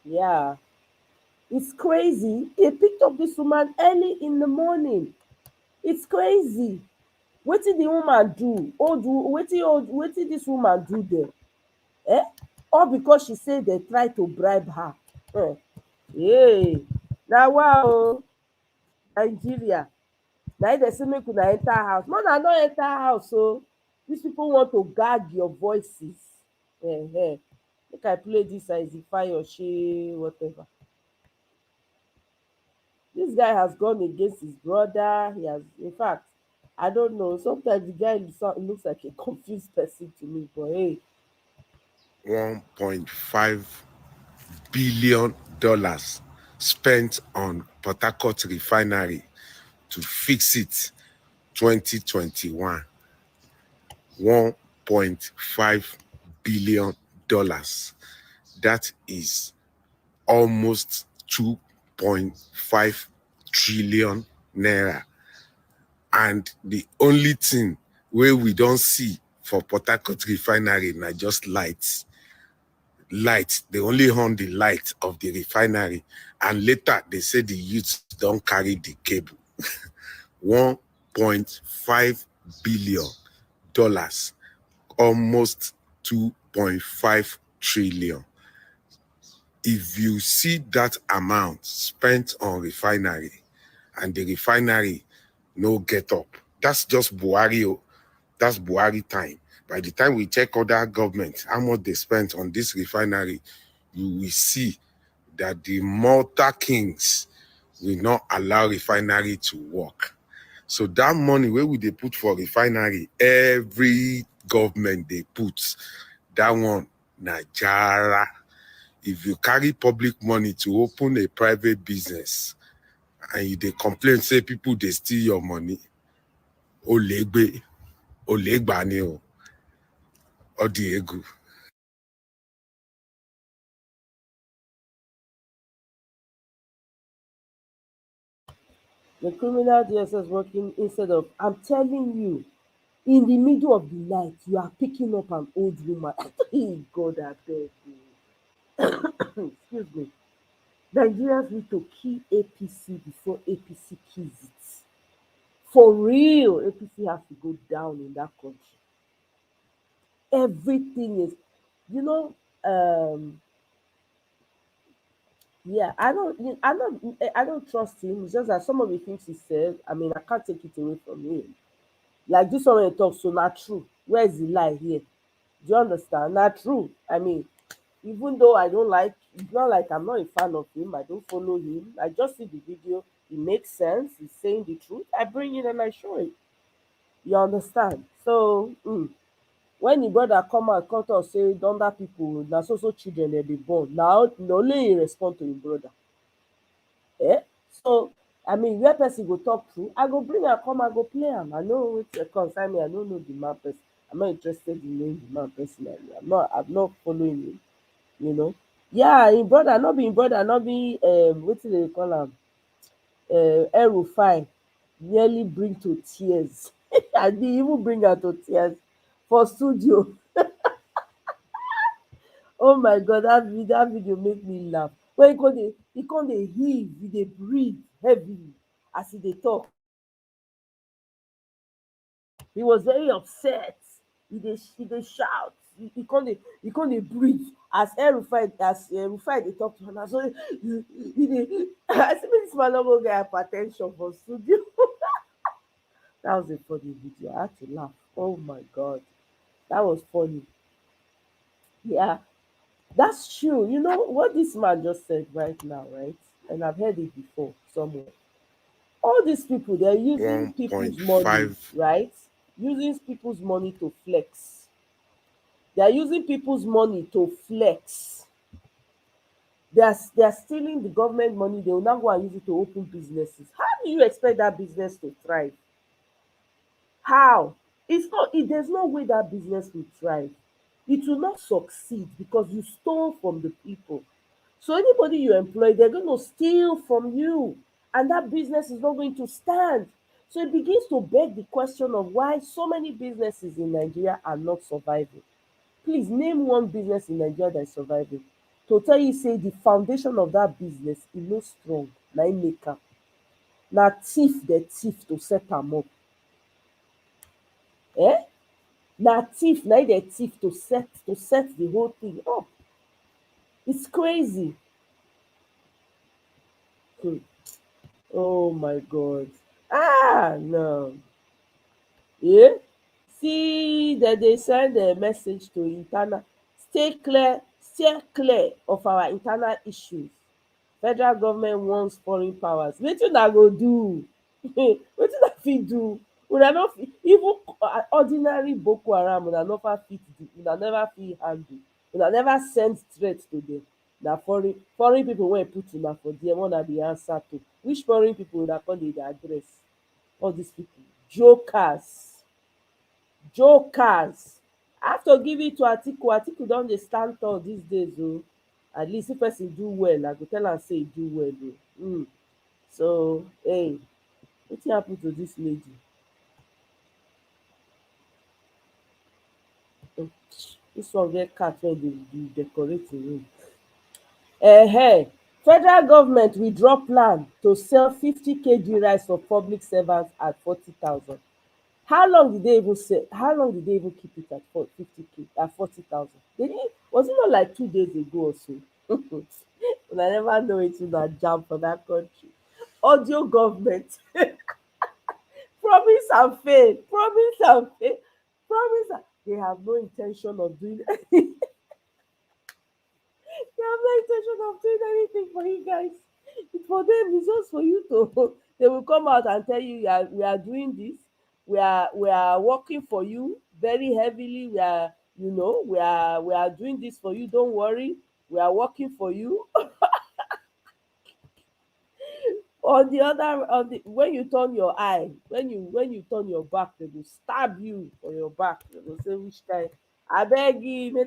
Yeah. It's crazy. They picked up this woman early in the morning. It's crazy. What did the woman do? What did this woman do there? All because she said they tried to bribe her. Hey. Now wow, Nigeria. Now they say make una enter house. No, na no enter house. So these people want to gag your voices. Make I play this as if fire she whatever. This guy has gone against his brother. He has, in fact, I don't know. Sometimes the guy looks like a confused person to me. But hey, $1.5 billion spent on Port Harcourt refinery to fix it 2021. $1.5 billion. That is almost 2.5 trillion naira. And the only thing where we don't see for Port Harcourt refinery na just lights. They only on the light of the refinery, and later they say the youths don't carry the cable. $1.5 billion, almost 2.5 trillion. If you see that amount spent on refinery and the refinery no get up, that's just Buhari. That's Buhari time. By the time we check other governments, how much they spent on this refinery, you will see that the Malta Kings will not allow refinery to work. So that money where would they put for refinery, every government they put, that one, Najara. If you carry public money to open a private business and they complain, say people, they steal your money, Olegbe, Olegbani, or Diego. the criminal DSS working instead of, I'm telling you, in the middle of the night, you are picking up an old woman. Hey, God, I beg you. Excuse me. Nigerians need to kill APC before APC kills it. For real, APC has to go down in that country. Everything is, you know, yeah, I don't trust him. It's just that some of the things he said, I mean, I can't take it away from him. Like this one when he talks, so not true. Where is the lie here? Do you understand? Not true. I mean, even though I don't like, it's not like I'm not a fan of him. I don't follow him. I just see the video. It makes sense. He's saying the truth. I bring it and I show it. You understand? So when the brother come out, come talk say Donda people, na so children they be born. Now, only he respond to his brother. So I mean, where person go talk to, I go bring am come, I go play am. I know what concern me. I don't know the man person. I'm not interested in knowing the man personally. I'm not following him. You know. Yeah, him brother, not be him brother, not be what do they call him? El-Rufai nearly bring to tears. I didn't even bring her to tears for studio. Oh my God, that video make me laugh. When he come dey heave, he dey breathe heavily as he dey talk. He was very upset. He dey shout. He come dey breathe as Rufai dey talk to him. So he dey. I see this man no go get hypertension for studio. That was a funny video. I had to laugh. Oh my God, that was funny. Yeah, that's true. You know what this man just said right now, right? And I've heard it before somewhere. All these people, they're using people's money, 1.5 right? Using people's money to flex. They're using people's money to flex. They're stealing the government money. They will now go and use it to open businesses. How do you expect that business to thrive? How? It's not. There's no way that business will thrive. It will not succeed because you stole from the people. So anybody you employ, they're going to steal from you, and that business is not going to stand. So it begins to beg the question of why so many businesses in Nigeria are not surviving. Please name one business in Nigeria that is surviving. To tell you, say the foundation of that business is no strong. Na im make am. Na thief dey thief to set am up. Na thief na im dey thief to set the whole thing up. It's crazy. Oh my God. No. Yeah. See that they send a message to internal. Steer clear of our internal issues. Federal government wants foreign powers. Wetin una go do? Wetin una fit do? Una no fit even ordinary Boko Haram. Una never fit handle. Una never send threat to them. Na foreign people wey put una for there, una be answer to. Which foreign people una come dey address? All these people, jokers. I have to give it to Atiku. Atiku don dey stand tall these days o. At least if person do well, I go tell am say e do well o. So hey, wetin happen to dis lady? Dis one get cat wey dey decorate im room. Federal government withdraw plan to sell 50 kg rice for public servants at 40,000. How long did they even keep it at 50K at 40,000? Was it not like 2 days ago or so? I never know it in a jam for that country. Audio government. Promise and fail. They have no intention of doing anything. They have no intention of doing anything for you guys. For them, it's just for you to. They will come out and tell you, we are doing this. We are working for you very heavily. We are doing this for you. Don't worry. We are working for you. When you turn your eye, when you turn your back, they will stab you on your back. They will say, which kind? I beg you, may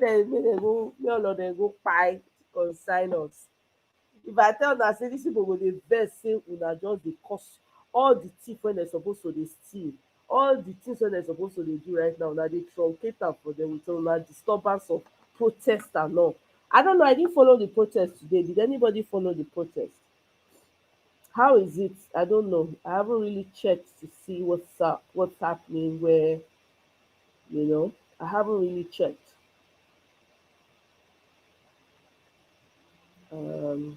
all of them go pie consign us. If I tell una say these people go dey vex say una just dey cause all the thief wey dem suppose to dey steal, all the things wey dem suppose to dey do right now, una dey truncate am for them with una disturbance of protest and all. I don't know, I didn't follow the protest today. Did anybody follow the protest? How is it? I don't know. I haven't really checked to see what's happening where, I haven't really checked. Oh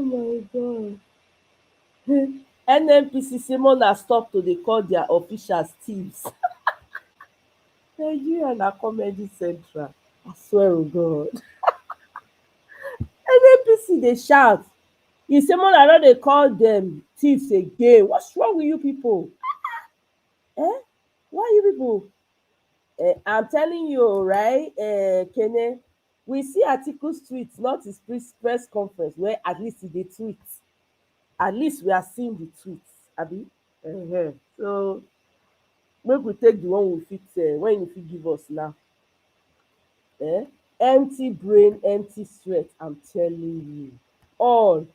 my God. NNPC say una stop to dey call their officials thieves. Nigeria na comedy central. I swear to God. NNPC dey shout. E say una no dey call them thieves again. What's wrong with you people? Why you people? I'm telling you, right, Kene, we see Atiku's tweets, not his press conference, where at least he did tweet. At least we are seeing the tweets, abi. So make we take the one we fit when you fit give us now. Empty brain, empty sweat, I'm telling you. All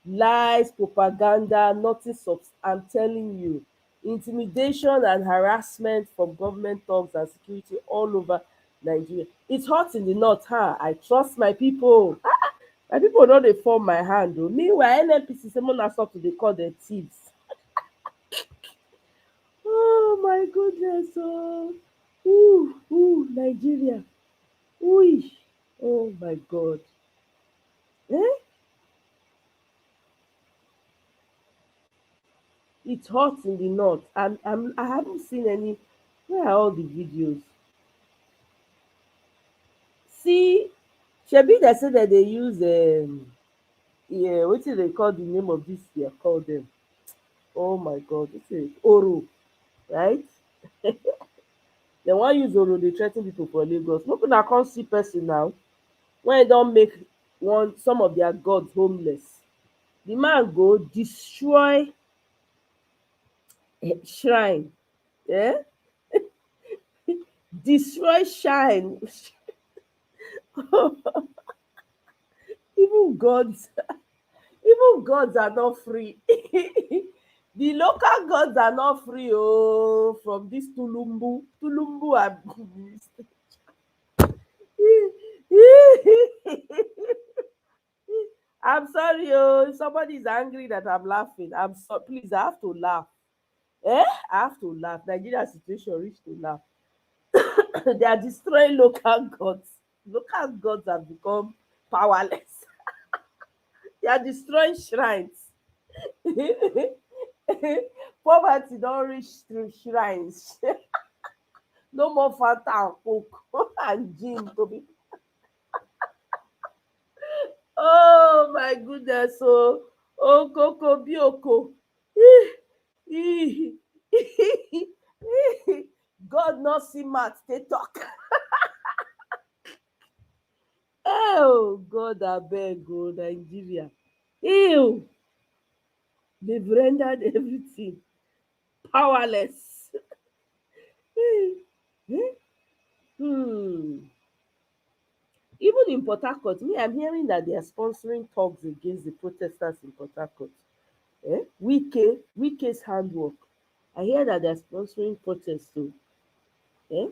lies, propaganda, nothing I'm telling you. Intimidation and harassment from government thugs and security all over Nigeria. It's hot in the north, huh? I trust my people. My people no dey fall my hand o. Meanwhile, NNPC say make una stop to dey call them thieves. Oh my goodness, oh. Nigeria. Ooh. Oh my God. Eh? It's hot in the north. I haven't seen any. Where are all the videos? See, shebi they say that they use yeah, what do they call the name of this year? Call them. Oh my God, this is Oro, right? They want use Oro, they threaten people for Lagos. Look, I can't see person now. When they don't make some of their gods homeless, the man go destroy shrine. Yeah, destroy shrine. Even gods, even gods are not free. The local gods are not free. Oh, from this Tulumbu, and I'm sorry, oh, if somebody is angry that I'm laughing. I'm so please, I have to laugh. I have to laugh. Nigeria situation reach to laugh. They are destroying local gods. Local gods have become powerless. They are destroying shrines. Poverty don't reach through shrines. No more Fanta and Coke and gin to be. Oh my goodness! Oh, Coco Bioko. God not see mouth, they talk. Oh God, abeg o, Nigeria. Ew, they've rendered everything powerless. Hmm. Even in Port Harcourt, me, I'm hearing that they are sponsoring talks against the protesters in Port Harcourt. Wike's handwork. I hear that they're sponsoring protests too. Eh?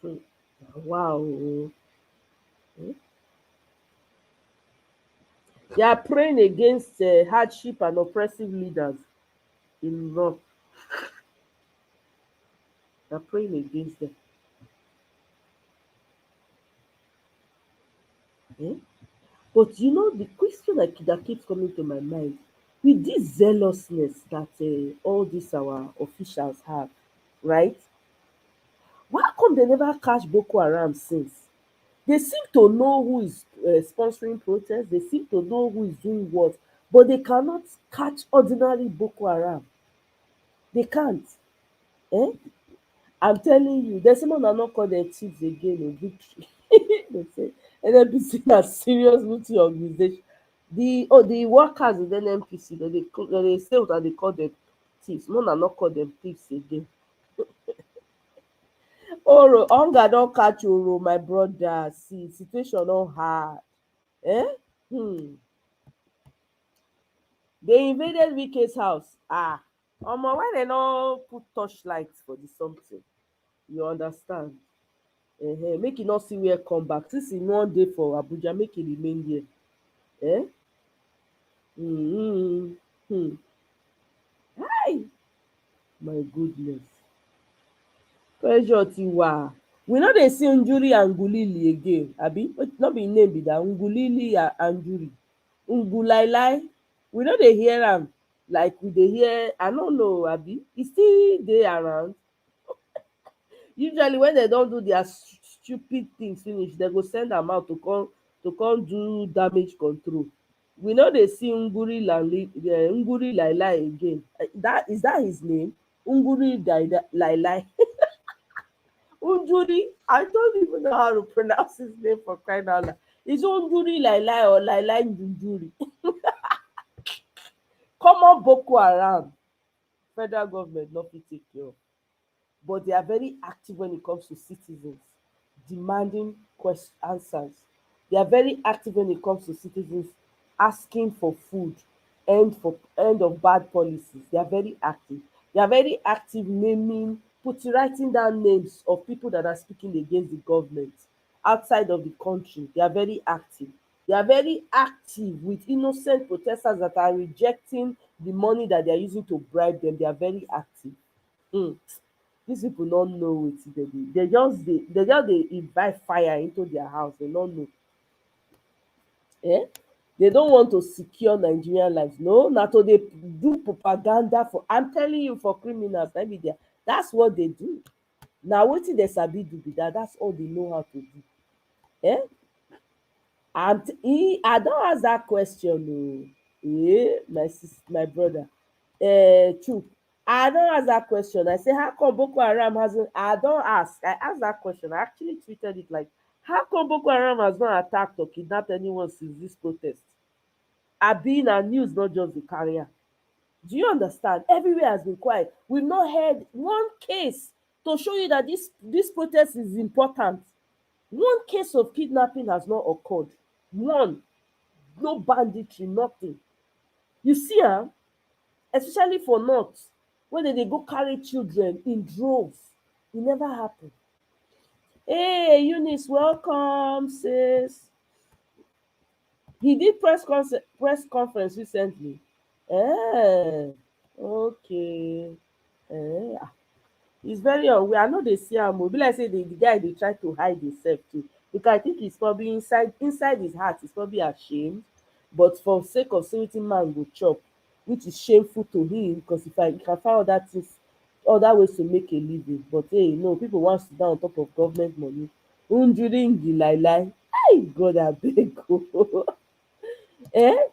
Hmm. Wow. Eh? They are praying against hardship and oppressive leaders in North. They are praying against them. Eh? But you know, the question that keeps coming to my mind, with this zealousness that all these our officials have, right? Why come they never catch Boko Haram since? They seem to know who is sponsoring protests. They seem to know who is doing what, but they cannot catch ordinary Boko Haram. They can't. Eh? I'm telling you, there's someone that not call them thieves again or victory. They say NNPC na serious multi organization. The workers in NNPC, they say what they call them thieves. No, not call them thieves again. Oro, hunger don catch Oro, my brother. See, situation no hard. Eh? They invaded Wike's house. Why they no put torchlights for the something? You understand? Make e not see where come back. Since e one day for Abuja, make e remain there. Eh? Hi, my goodness. Pressure ti wà. We no dey see Njuri and Ngulili again, abi? No be im name be that, Ngulili and Njuri. Ngulailai, we no dey hear am like we dey hear, I no know, abi? E still dey around? Usually when they don do their stupid things finish, they go send am out to come do damage control. We no dey see Nguri Lailai again. Is that his name? Nguri Lailai. Unjuri, I don't even know how to pronounce his name, for crying out loud. Is Unjuri Lailai or Lailai Njuri? Common Boko Haram, federal government not fit take care of, but they are very active when it comes to citizens. demanding answers. They are very active when it comes to citizens asking for food, end of bad policies. They are very active. They are very active writing down names of people that are speaking against the government outside of the country. They are very active. They are very active with innocent protesters that are rejecting the money that they are using to bribe them. They are very active. These people don't know wetin dem dey. They just dey invite fire into their house. They don't know. They don't want to secure Nigerian lives. No, na to dey do propaganda for. I'm telling you, for criminals, maybe that's what they do. Na wetin dem sabi do be that. That's all they know how to do. I don ask that question my brother Chuck. I don ask that question. I say, how come Boko Haram hasn't? I asked that question. I actually tweeted it like, how come Boko Haram has not attacked or kidnapped anyone since this protest? Abi na news not just the carrier. Do you understand? Everywhere has been quiet. We've not heard one case to show you that this protest is important. One case of kidnapping has not occurred. One. No banditry, nothing. You see, especially for north, when they go carry children in droves, it never happened. Hey, Eunice, welcome, sis. He did press conference recently. Okay. He's very unaware. I know they see him. Be like say the guy they try to hide himself too, because I think he's probably inside his heart. He's probably ashamed, but for sake of saying man go chop, which is shameful to him, because if I can find other ways to make a living. But hey, no, people want to sit down on top of government money. Unjuringi lie. Hey, God, I beg.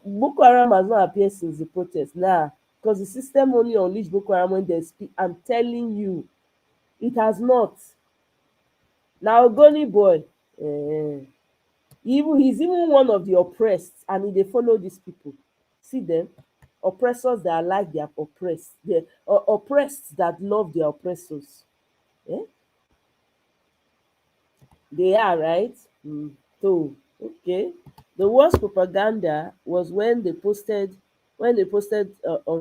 Boko Haram has not appeared since the protest. Nah, because the system only unleashed Boko Haram when they speak. I'm telling you, it has not. Now, Ogoni boy, he's even one of the oppressed, and they follow these people. See them, oppressors that are like their oppressed, the oppressed that love their oppressors. They are right. So okay, the worst propaganda was when they posted on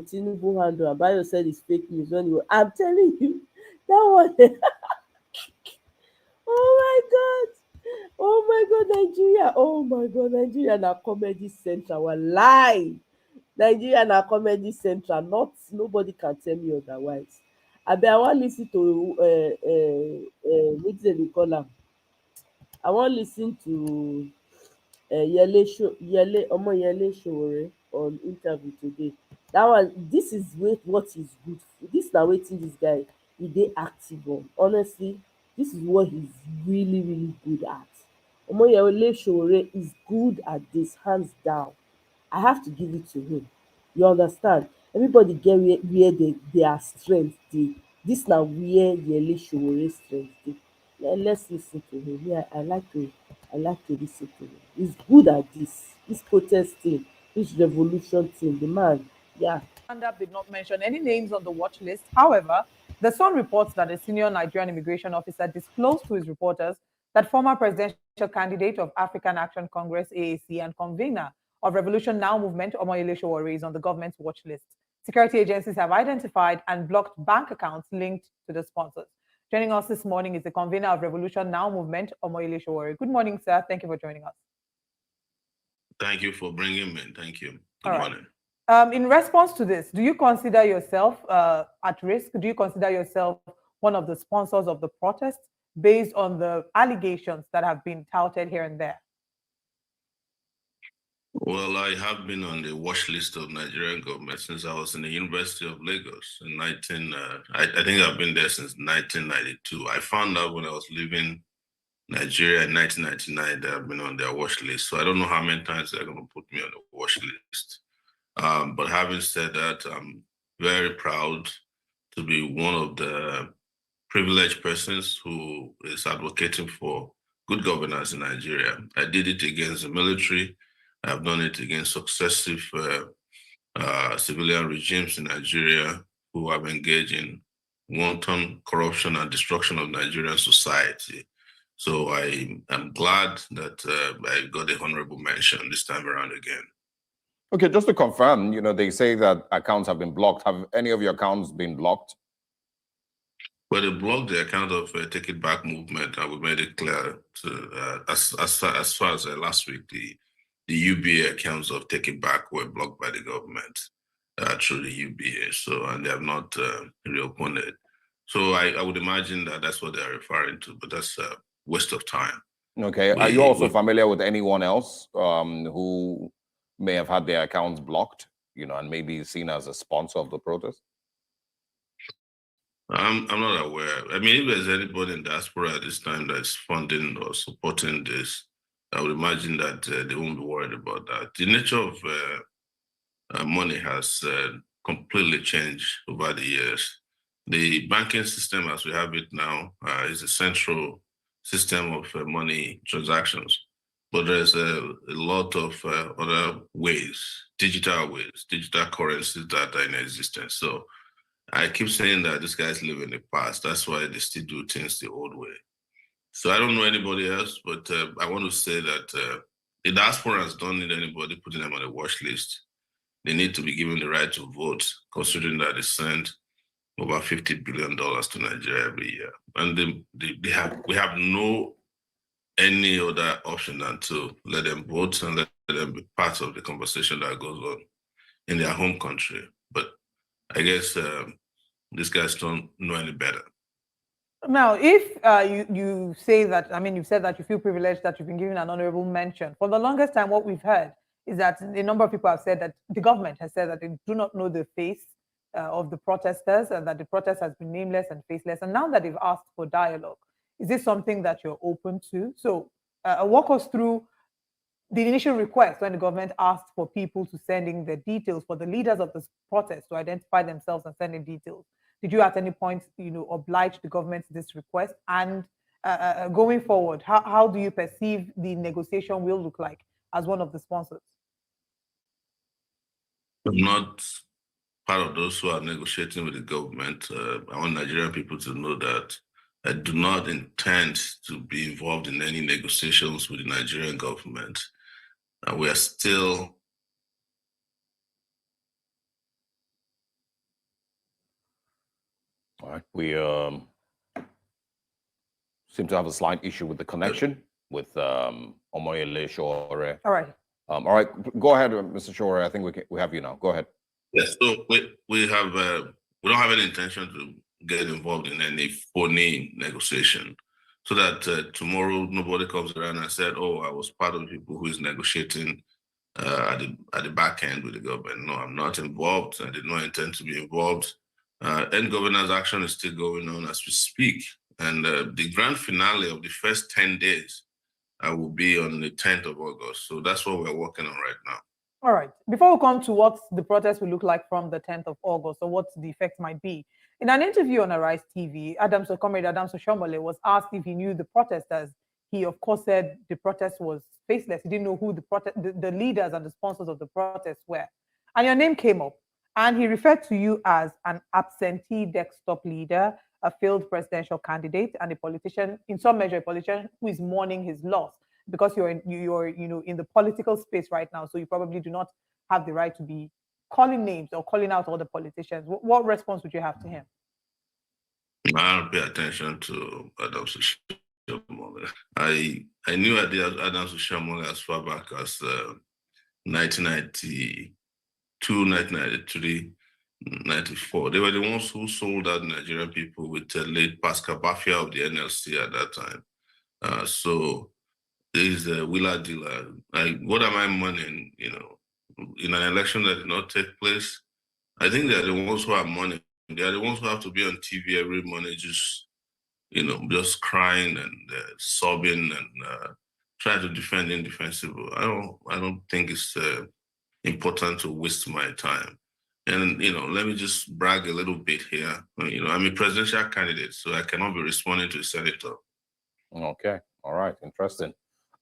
Tinubu handle, and Bayo said it's fake news. I'm telling you, that one. Oh my god, Nigeria. Oh my god, Nigeria na comedy central. Lie. Nigeria na comedy central. Nobody can tell me otherwise. I want listen to wetin they call am. I want listen to Yele Sowore on interview today. That one, this is what is good. This na wetin this guy dey active on. Honestly, this is what he's really, really good at. Omoyele Sowore is good at this, hands down. I have to give it to him. You understand? Everybody get where their strength dey. This na where Yele Sowore strength dey. Let's listen to him. Yeah, I like to listen to him. He's good at this protest thing, this revolution thing. The man, yeah. Stand-up did not mention any names on the watch list. However, the Sun reports that a senior Nigerian immigration officer disclosed to his reporters that former presidential candidate of African Action Congress, AAC, and convener of Revolution Now movement, Omoyele Sowore, is on the government's watch list. Security agencies have identified and blocked bank accounts linked to the sponsors. Joining us this morning is the convener of Revolution Now movement, Omoyele Sowore. Good morning, sir. Thank you for joining us. Thank you for bringing me. Thank you. Good morning. In response to this, do you consider yourself at risk? Do you consider yourself one of the sponsors of the protest based on the allegations that have been touted here and there? Well, I have been on the watch list of Nigerian government since I was in the University of Lagos in I think I've been there since 1992. I found out when I was leaving Nigeria in 1999 that I've been on their watch list. So I don't know how many times they're going to put me on the watch list. But having said that, I'm very proud to be one of the privileged persons who is advocating for good governance in Nigeria. I did it against the military. I've done it against successive civilian regimes in Nigeria who have engaged in wanton corruption and destruction of Nigerian society. So I am glad that I got a honorable mention this time around again. Okay, just to confirm, they say that accounts have been blocked. Have any of your accounts been blocked? Well, they blocked the account of Take It Back movement, and we made it clear to as far as last week, the UBA accounts of Take It Back were blocked by the government through the UBA. So, and they have not reopened it. So I would imagine that that's what they're referring to, but that's a waste of time. Okay. Are you also familiar with anyone else who may have had their accounts blocked, and maybe seen as a sponsor of the protest? I'm not aware. I mean, if there's anybody in diaspora at this time that's funding or supporting this, I would imagine that they won't be worried about that. The nature of money has completely changed over the years. The banking system as we have it now is a central system of money transactions, but there's a lot of other ways, digital currencies that are in existence. So I keep saying that these guys live in the past. That's why they still do things the old way. So I don't know anybody else, but I want to say that the diaspora don't need anybody putting them on a watch list. They need to be given the right to vote, considering that they send over $50 billion to Nigeria every year. And we have no any other option than to let them vote and let them be part of the conversation that goes on in their home country. But I guess these guys don't know any better. Now, if you say that, I mean, you've said that you feel privileged that you've been given an honorable mention. For the longest time, what we've heard is that a number of people have said that the government has said that they do not know the face of the protesters and that the protest has been nameless and faceless. And now that they've asked for dialogue, is this something that you're open to? So walk us through the initial request when the government asked for people to send in the details for the leaders of this protest to identify themselves and send in details. Did you at any point, oblige the government to this request? And going forward, how do you perceive the negotiation will look like as one of the sponsors? I'm not part of those who are negotiating with the government. I want Nigerian people to know that I do not intend to be involved in any negotiations with the Nigerian government. We are still all right. We seem to have a slight issue with the connection with Omoyele Shore. All right. All right. Go ahead, Mr. Shore. I think we have you now. Go ahead. Yes. So we don't have any intention to get involved in any phony negotiation, so that tomorrow nobody comes around and said, "Oh, I was part of the people who is negotiating at the back end with the government." No, I'm not involved. I did not intend to be involved. End governor's action is still going on as we speak, and the grand finale of the first 10 days will be on the 10th of August. So that's what we're working on right now. All right. Before we come to what the protest will look like from the 10th of August or what the effect might be, in an interview on Arise TV, Comrade Adams Oshiomhole was asked if he knew the protesters. He, of course, said the protest was faceless. He didn't know who the leaders and the sponsors of the protest were. And your name came up. And he referred to you as an absentee desktop leader, a failed presidential candidate, and a politician, in some measure, a politician who is mourning his loss because you're in the political space right now. So you probably do not have the right to be calling names or calling out other politicians. What response would you have to him? I don't pay attention to Adams Oshiomhole. I knew Adams Oshiomhole as far back as 1992, 1993, 94. They were the ones who sold out Nigerian people with late Pascal Bafia of the NLC at that time. So there's a wheeler dealer. What am I mourning? In an election that did not take place? I think they're the ones who are mourning. They are the ones who have to be on TV every morning, just crying and sobbing and trying to defend the indefensible. I don't think it's important to waste my time. And let me just brag a little bit here. I'm a presidential candidate, so I cannot be responding to a senator. Okay. All right. Interesting.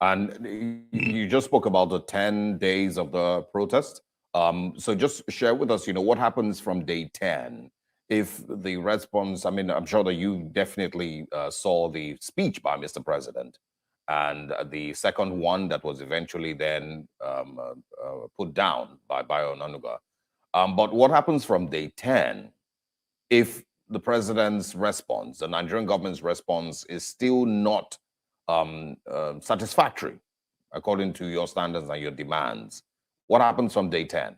And you just spoke about the 10 days of the protest. So just share with us, what happens from day 10? if the response, I mean, I'm sure that you definitely saw the speech by Mr. President, and the second one that was eventually then put down by Bayo Onanuga. But what happens from day 10 if the president's response, the Nigerian government's response, is still not satisfactory according to your standards and your demands? What happens from day 10?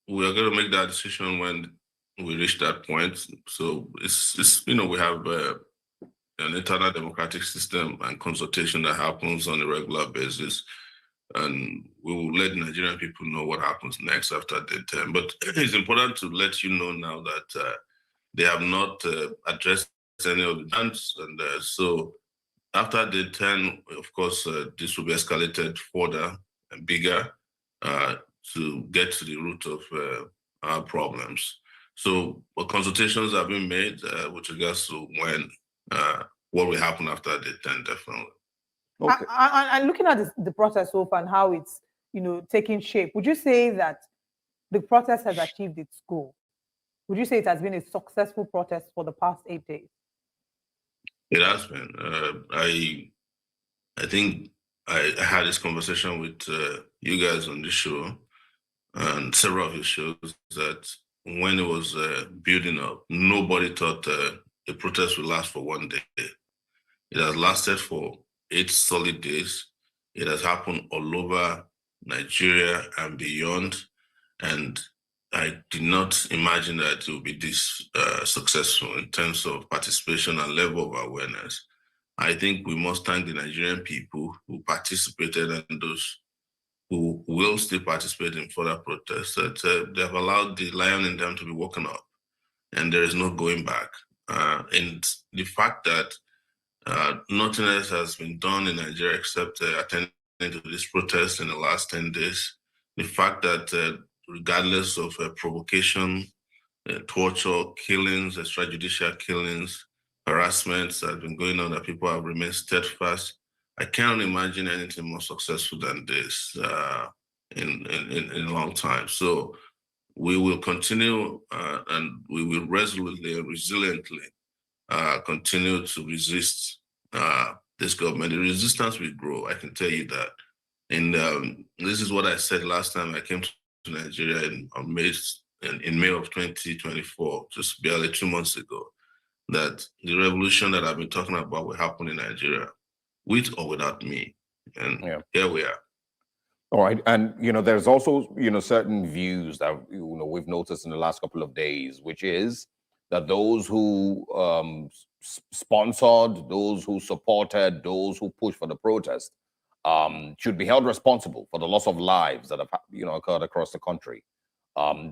We are going to make that decision when we reach that point. So it's you know, we have an internal democratic system and consultation that happens on a regular basis, and we will let Nigerian people know what happens next after day 10. But it's important to let you know now that they have not addressed any of the demands, and so after day 10, of course, this will be escalated further and bigger to get to the root of our problems. So consultations have been made with regards to when, what will happen after day 10, definitely. Okay. And looking at the protest so far and how it's, you know, taking shape, would you say that the protest has achieved its goal? Would you say it has been a successful protest for the past 8 days? It has been. I think I had this conversation with you guys on this show and several of your shows that when it was building up, nobody thought the protest would last for 1 day. It has lasted for 8 solid days. It has happened all over Nigeria and beyond. And I did not imagine that it would be this successful in terms of participation and level of awareness. I think we must thank the Nigerian people who participated and those who will still participate in further protests, that they have allowed the lion in them to be woken up, and there is no going back. And the fact that nothing else has been done in Nigeria except attending to this protest in the last 10 days, the fact that regardless of provocation, torture, killings, extrajudicial killings, harassments that have been going on, that people have remained steadfast. I can't imagine anything more successful than this in a long time. So we will continue and we will resolutely and resiliently continue to resist this government. The resistance will grow, I can tell you that. And this is what I said last time I came to Nigeria in May of 2024, just barely 2 months ago, that the revolution that I've been talking about will happen in Nigeria, with or without me. And here we are. All right. And, you know, there's also, you know, certain views that, you know, we've noticed in the last couple of days, which is that those who sponsored, those who supported, those who pushed for the protest should be held responsible for the loss of lives that have, you know, occurred across the country.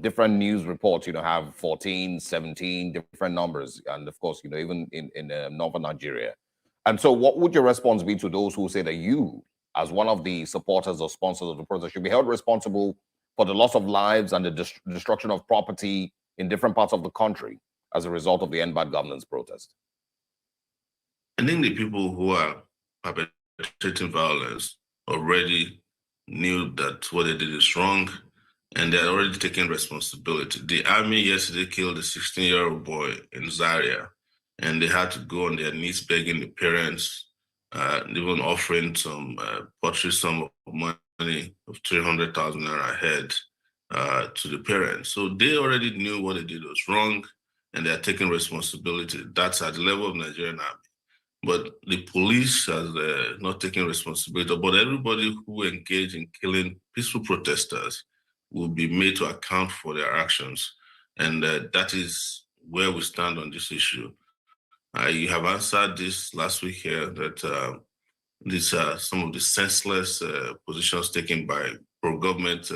Different news reports, you know, have 14, 17 different numbers. And of course, you know, even in northern Nigeria. And so what would your response be to those who say that you, as one of the supporters or sponsors of the protest, should be held responsible for the loss of lives and the destruction of property in different parts of the country as a result of the End Bad Governance protest? I think the people who are perpetrating violence already knew that what they did is wrong, and they're already taking responsibility. The army yesterday killed a 16-year-old boy in Zaria, and they had to go on their knees begging the parents, even offering some paltry sum of money of 300,000 naira ahead to the parents. So they already knew what they did was wrong, and they're taking responsibility. That's at the level of Nigerian army. But the police has not taken responsibility. But everybody who engaged in killing peaceful protesters will be made to account for their actions. And that is where we stand on this issue. You have answered this last week here that these are some of the senseless positions taken by pro-government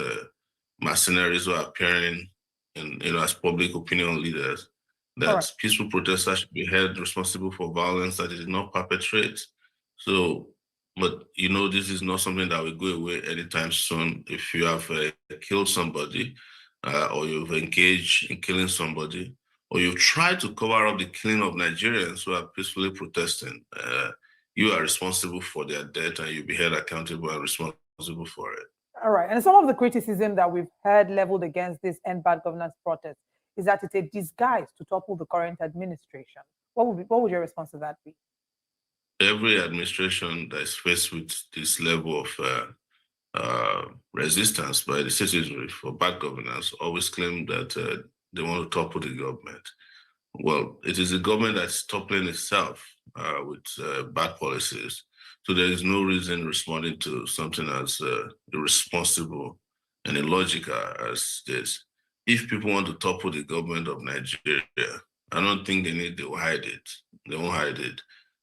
mercenaries who are appearing in, you know, as public opinion leaders, that peaceful protesters should be held responsible for violence that they did not perpetrate. So, but you know, this is not something that will go away anytime soon. If you have killed somebody, or you've engaged in killing somebody, or you've tried to cover up the killing of Nigerians who are peacefully protesting, you are responsible for their death, and you'll be held accountable and responsible for it. All right. And some of the criticism that we've heard leveled against this End Bad Governance protest is that it's a disguise to topple the current administration. What would your response to that be? Every administration that is faced with this level of resistance by the citizenry for bad governance always claim that they want to topple the government. Well, it is the government that's toppling itself with bad policies. So there is no reason responding to something as irresponsible and illogical as this. If people want to topple the government of Nigeria, I don't think they will hide it. They won't hide it.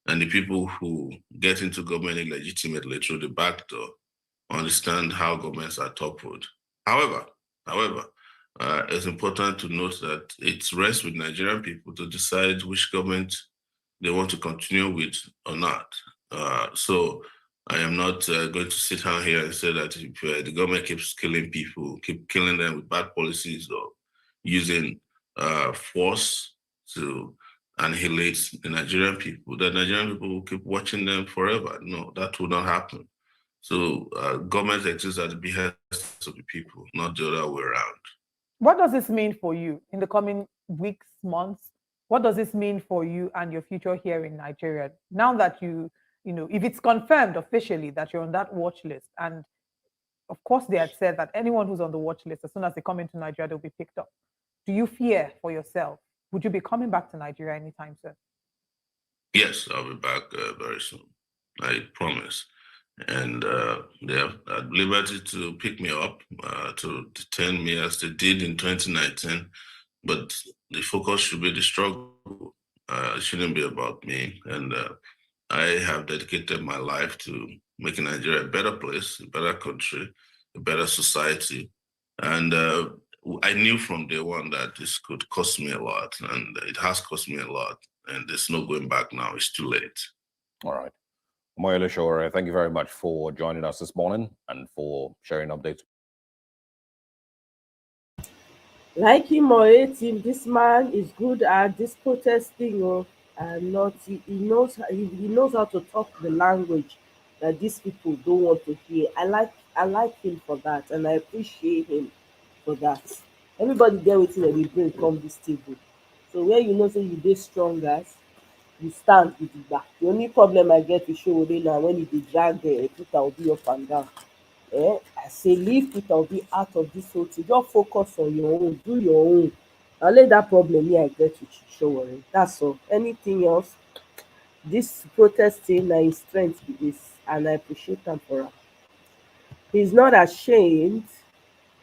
And the people who get into government illegitimately through the back door understand how governments are toppled. However, it's important to note that it rests with Nigerian people to decide which government they want to continue with or not. So I am not going to sit down here and say that if the government keeps killing people, keep killing them with bad policies or using force to annihilate the Nigerian people, that Nigerian people will keep watching them forever. No, that will not happen. So government exists at the behest of the people, not the other way around. What does this mean for you in the coming weeks, months? What does this mean for you and your future here in Nigeria? Now that you know, if it's confirmed officially that you're on that watch list, and of course they had said that anyone who's on the watch list, as soon as they come into Nigeria, they'll be picked up. Do you fear for yourself? Would you be coming back to Nigeria anytime soon? Yes, I'll be back very soon. I promise. And they have at liberty to pick me up, to detain me as they did in 2019. But the focus should be the struggle. It shouldn't be about me. And I have dedicated my life to making Nigeria a better place, a better country, a better society. And I knew from day one that this could cost me a lot, and it has cost me a lot. And there's no going back now. It's too late. All right. Moyele Shore, thank you very much for joining us this morning and for sharing updates. Like him or hate him, this man is good at this protesting, and not he knows how to talk the language that these people don't want to hear. I like him for that, and I appreciate him for that. Everybody get wetin dem dey bring come this table. So where you know say you dey strong guys, you stand gidigba. The only problem I get with Showore na when e dey drag Peter Obi up and down. I say leave Peter Obi out of this whole thing. Just focus on your own, do your own. Only that problem me I get with Showore. That's all. Anything else? This protesting na his strength be this, and I appreciate am for am. He's not ashamed.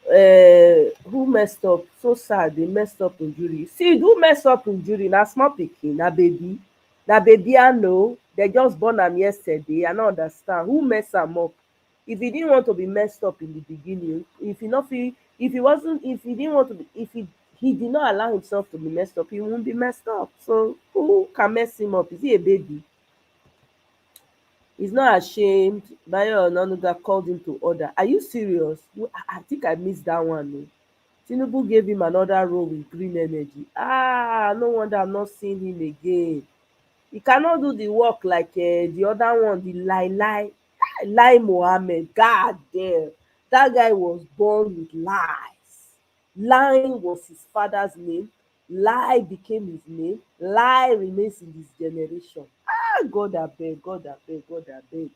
Who messed up? So sad. They messed up Ujuri. See, who messed up Ujuri? Na small pikin, na baby. Na baby I know. They just born am yesterday. I don't understand. Who messed am up? If he didn't want to be messed up in the beginning, if he didn't want to be, if he did not allow himself to be messed up, he won't be messed up. So who can mess him up? Is he a baby? He's not ashamed. Bayo Onanuga called him to order. Are you serious? I think I missed that one. No? Tinubu gave him another role with green energy. No wonder I'm not seeing him again. He cannot do the work like the other one, the Lai Mohammed. God damn. That guy was born with lies. Lying was his father's name. Lie became his name. Lie remains in this generation. God abeg, God abeg, God abeg.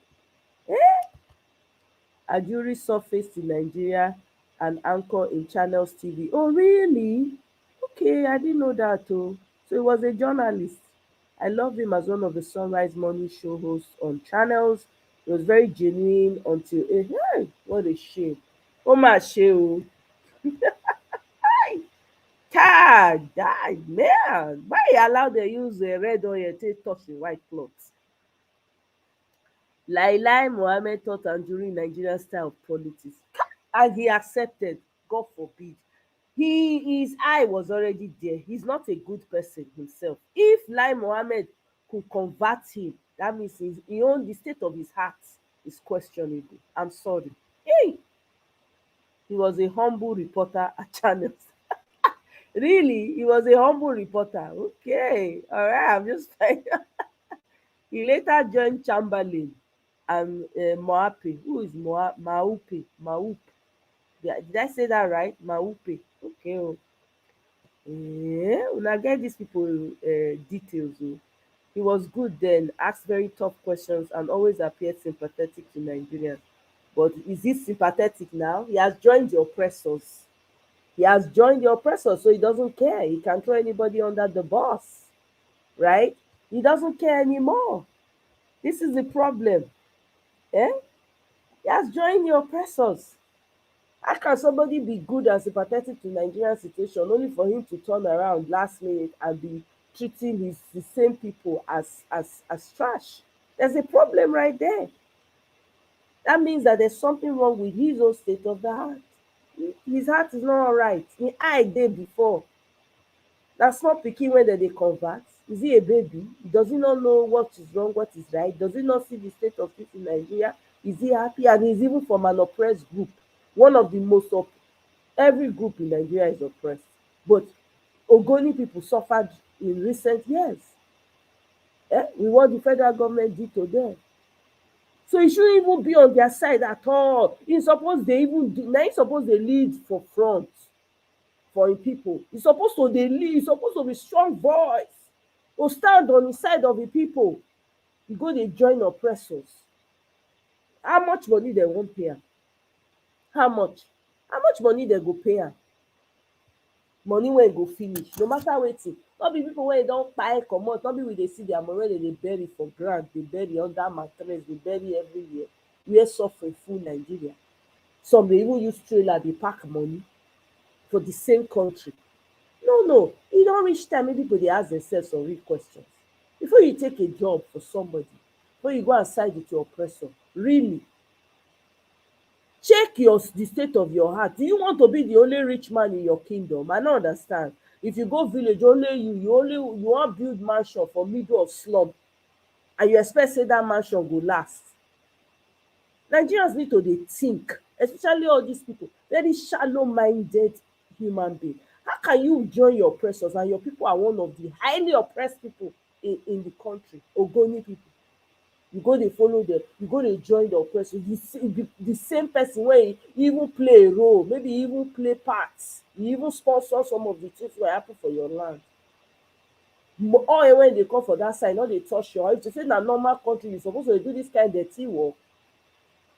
Ajuri surfaced in Nigeria and anchor in Channels TV. Oh, really? Okay, I didn't know that. So he was a journalist. I love him as one of the Sunrise Morning Show hosts on Channels. He was very genuine until, hey, what a shame. Oh, my shame. God, man. Why you allow them use red oil to touch the white cloth? Lai Mohammed taught Anjuri Nigerian style of politics, and he accepted. God forbid. His eye was already there. He's not a good person himself. If Lai Mohammed could convert him, that means the state of his heart is questionable. I'm sorry. Hey, he was a humble reporter at Channels. Really, he was a humble reporter. Okay, all right. I'm just like he later joined Chamberlain and Moape. Who is Maupe? Maupe. Did I say that right? Maupe. Okay. Oh. When I get these people details, oh. He was good then, asked very tough questions, and always appeared sympathetic to Nigerians. But is he sympathetic now? He has joined the oppressors. He has joined the oppressors, so he doesn't care. He can throw anybody under the bus, right? He doesn't care anymore. This is the problem. Eh? He has joined the oppressors. How can somebody be good and sympathetic to Nigerian situation only for him to turn around last minute and be treating the same people as trash? There's a problem right there. That means that there's something wrong with his own state of the heart. His heart is not all right. He eyed there before. That small pikin when they convert, is he a baby? Does he not know what is wrong, what is right? Does he not see the state of things in Nigeria? Is he happy? And he's even from an oppressed group. One of the most every group in Nigeria is oppressed. But Ogoni people suffered in recent years. With what the federal government did to them. So he shouldn't even be on their side at all. He's supposed they even do, now he's supposed they lead for front for him people. He's supposed to they lead, he's supposed to be strong voice. Or stand on the side of the people. You go they join oppressors. How much money they won't pay him? How much? How much money they go pay him? Money when go finish. No matter wetin. Not be people when don't buy comot, not be when they see their money when they bury for ground, they bury under mattress, they bury everywhere. Where suffering full Nigeria. Some they even use trailer, they pack money for the same country. No, e don reach time make people dey ask themselves some real questions. Before you take a job for somebody, before you go and side with your oppressor, really check the state of your heart. Do you want to be the only rich man in your kingdom? I no understand. If you go village, only you wan build mansion for middle of slum, and you expect say that mansion go last. Nigerians need to dey think, especially all these people, very shallow-minded human beings. How can you join your oppressors and your people are one of the highly oppressed people in the country, Ogoni people? You go dey follow them, you go dey join the oppressors, the same person wey e even play a role, maybe even play parts, e even sponsor some of the things wey happen for your land. Oil when they come for that side, no dey touch your oil. If you say na normal country, you suppose to do this kind dirty work.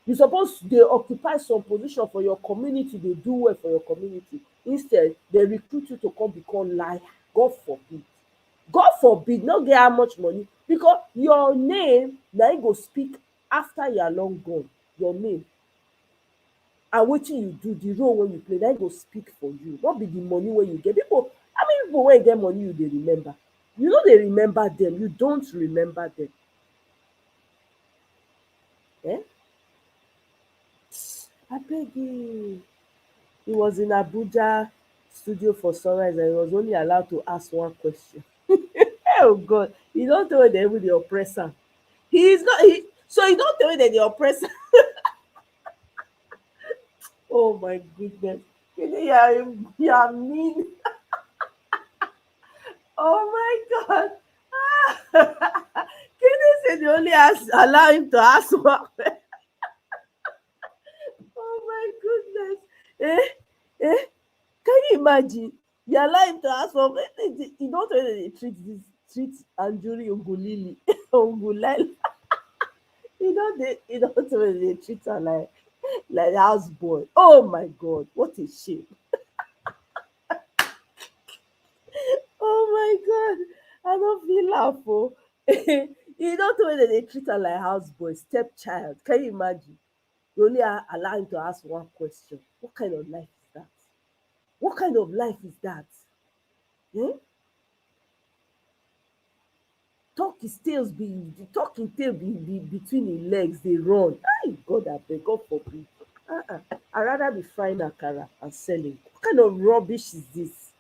You suppose dey occupy some position for your community, dey do well for your community. Instead, they recruit you to come become liar. God forbid. God forbid, no get how much money, because your name na im go speak after you are long gone. Your name and wetin you do, the role wey you play, na im go speak for you. No be the money wey you get. People, how many people wey get money you dey remember? You no dey remember them. You don't remember them. Abeg, he was in Abuja studio for Sunrise and he was only allowed to ask one question. Oh God, you don't tell them with the oppressor. He is not. So you don't tell them the oppressor. Oh my goodness, you are mean. Oh my God. Can you say they only allow him to ask one? Oh my goodness. Can you imagine? You allow him to ask one. You don't really treat Anjuri Ungulili. Ungulali. You don't really treat her like houseboy. Oh my God, what a shame. Oh my God, I don't feel laugh. Oh. You don't really they treat her like houseboy, stepchild. Can you imagine? You only allow him to ask one question. What kind of life is that? What kind of life is that? Talking tail be between his legs, they run. Ay, God, I beg, God forbid. I'd rather be frying akara and selling. What kind of rubbish is this?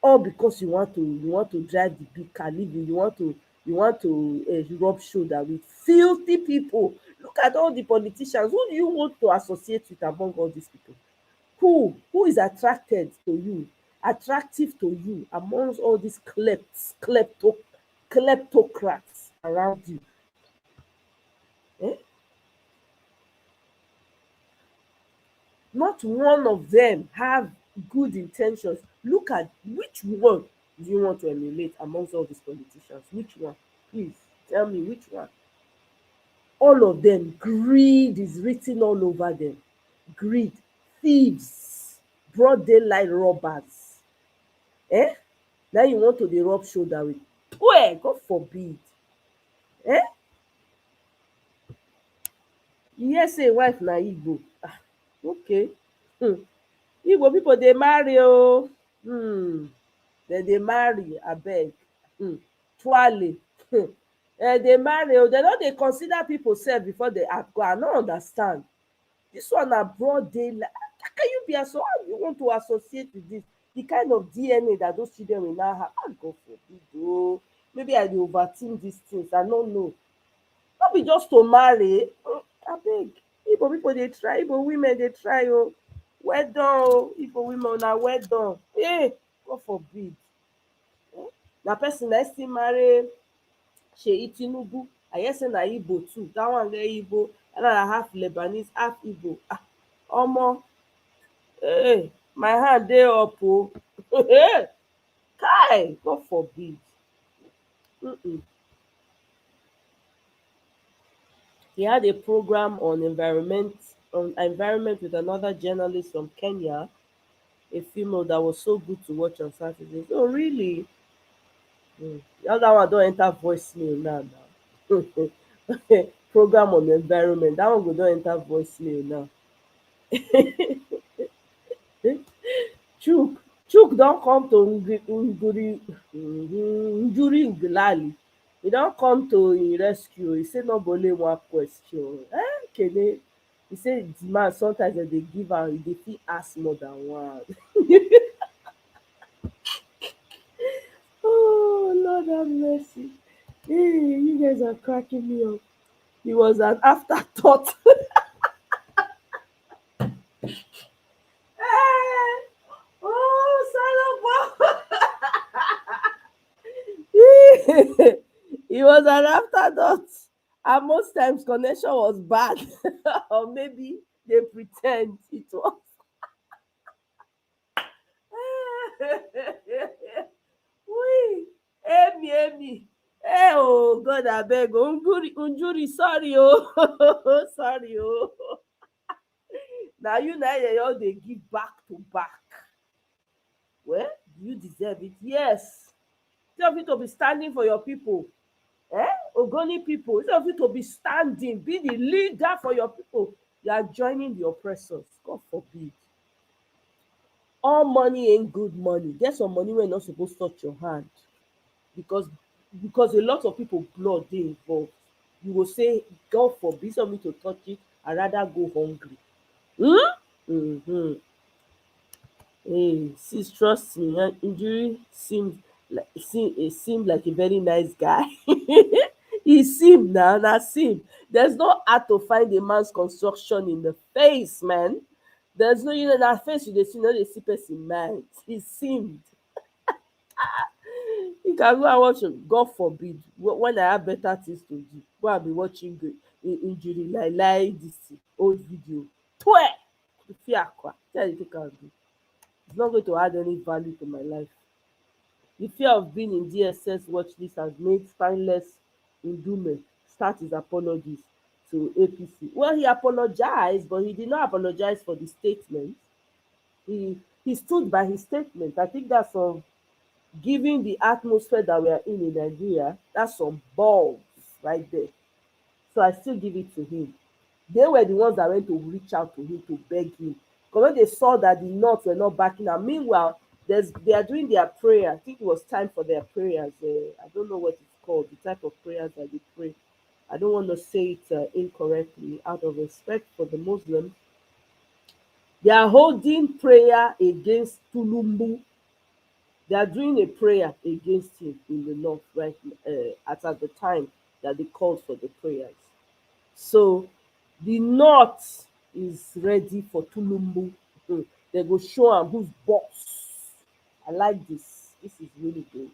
All because you want to drive the big car, you want to rub shoulder with filthy people. Look at all the politicians. Who do you want to associate with among all these people? Who is attractive to you amongst all these kleptocrats around you? Eh? Not one of them have good intentions. Look at which one do you want to emulate amongst all these politicians? Which one? Please tell me which one. All of them, greed is written all over them. Greed, thieves, broad daylight robbers. Eh? Now you want to dey rub shoulder with. Where? God forbid. Eh? You hear say wife na Igbo. Ah, okay. Igbo people dey marry oo. Dem dey marry abeg. Twale. Dey marry oo. Dem no dey consider people sef before they act. I no understand. This one na broad daylight. How can you be how you want to associate with this? The kind of DNA that those children will now have. Ah, God forbid oo. Maybe I dey overthink these things. I no know. No be just to marry. Abeg. Igbo people dey try. Igbo women dey try oo. Well done oo. Igbo women una well done. Hey, God forbid. Na person na still marry Sheyi Tinubu. I hear say na Igbo too. That one get Igbo. Another half Lebanese, half Igbo. Ah, omo. Hey, my hand dey up oo. Kai, God forbid. He had a program on environment with another journalist from Kenya, a female that was so good to watch on Saturdays. Oh, really? The other one don't enter voicemail now. Program on environment. That one go don't enter voicemail now. Chuk don't come to Njuri Nglali. He don't come to rescue. He say no only one question. Kene. He say the man sometimes they give am, they fit ask more than one. Oh, Lord have mercy. Hey, you guys are cracking me up. He was an afterthought. He was an afterthought, and most times connection was bad, or maybe they pretend it was. Amy. Hey, oh God, I beg. Unjuri, sorry, oh, sorry, oh. Now you all they give back to back. Well, you deserve it. Yes. Instead of you to be standing for your people, Ogoni people, instead of you to be standing, be the leader for your people, you are joining the oppressors. God forbid. All money ain't good money. Get some money when not supposed to touch your hand. Because a lot of people blood dey involved. You will say, God forbid for me to touch it, I rather go hungry. Hey, sis, trust me, Injury seemed like a very nice guy. He seemed now seemed. There's no art to find a man's construction in the face, man. There's no, that face you see, no, they see person mind. He seemed. You can go and watch it. God forbid. When I have better things to do, go and be watching Injury like this old video. Tell you think I'll do. It's not going to add any value to my life. The fear of being in DSS watch list has made spineless Ndume start his apologies to APC. Well, he apologized, but he did not apologize for the statement. He stood by his statement. I think that's some, given the atmosphere that we are in Nigeria, that's some balls right there. So I still give it to him. They were the ones that went to reach out to him to beg him. Because when they saw that the North were not backing up, meanwhile, they are doing their prayer. I think it was time for their prayers. I don't know what it's called, the type of prayers that they pray. I don't want to say it incorrectly out of respect for the Muslims. They are holding prayer against Tulumbu. They are doing a prayer against him in the North, right? At the time that they called for the prayers. So the North is ready for Tulumbu. They go show him who's boss. I like this. This is really good.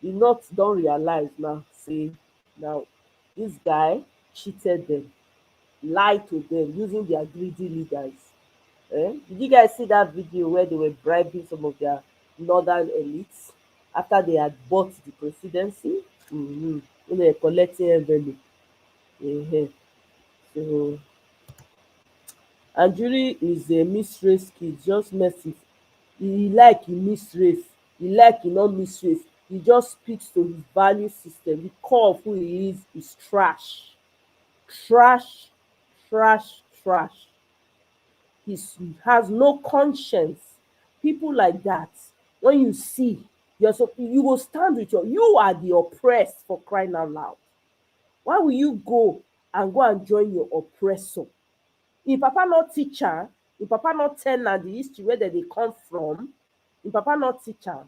The North don't realize now. See, now this guy cheated them, lied to them using their greedy leaders. Did you guys see that video where they were bribing some of their northern elites after they had bought the presidency? When they were collecting envelope. So Anjuri is a misrace kid, just messy. He like he misrace, he like he not misrace. He just speaks to his value system. The core of who he is trash. Trash, trash, trash. He has no conscience. People like that, when you see, you will stand with you are the oppressed, for crying out loud. Why will you go and join your oppressor? If papa not teacher, if papa not tell na the history where they come from, if papa not teacher,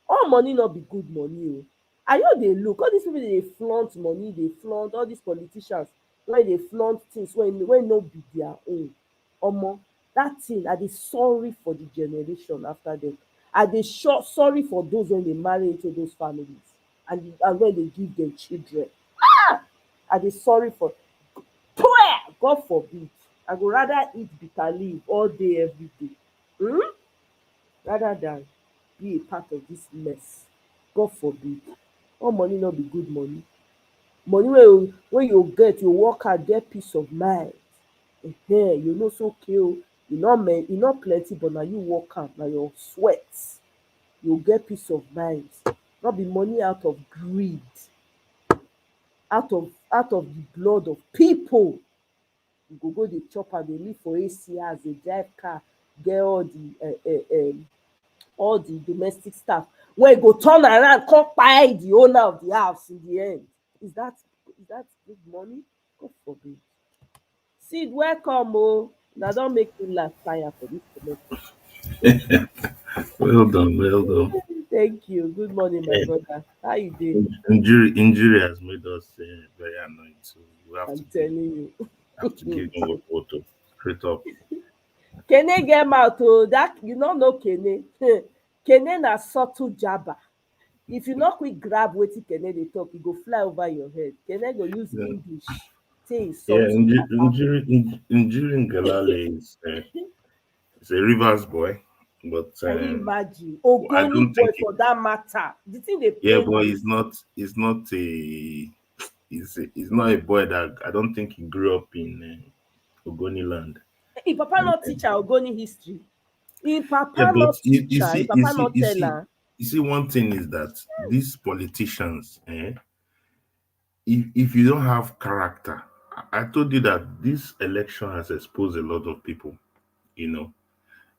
all money not be good money. I know they look, all these people they flaunt money, they flaunt all these politicians, when they flaunt things when no be their own. Omo, that thing, are they sorry for the generation after them? Are they sorry for those when they marry into those families and when they give them children? Are they sorry for? God forbid. I go rather eat bitter leaf all day, every day. Rather than be a part of this mess. God forbid. All money not be good money. Money when you get, you work hard, get peace of mind. You know so okay. You not plenty, but now you work hard, now your sweat. You get peace of mind. Not be money out of greed. Out of the blood of people. You go the chop and they live for ACRs, they drive car, get all the domestic staff. When you go turn around, come buy the owner of the house in the end. Is that good money? God forbid. Sid, welcome. Now don't make me laugh fire for this comment. Well done. Thank you. Good morning, my brother. How you doing? Injury has made us very annoying, so I'm telling you. have to give them a photo straight up. Kene get mouth that you don't know Kene. Kene na subtle jabber. If you not quick grab wetin Kene dey talk, e go fly over your head. Kene go use English say insult. Injury Galale is a Rivers boy, but Can you imagine? I Ogoni don't boy think for that matter. The thing they yeah, pain but me. he's not a boy that I don't think he grew up in Ogoni land. If papa not teach her Ogoni history, if Yeah, papa but not teach her, if papa not tell her. you see, one thing is that these politicians, if you don't have character, I told you that this election has exposed a lot of people. You know,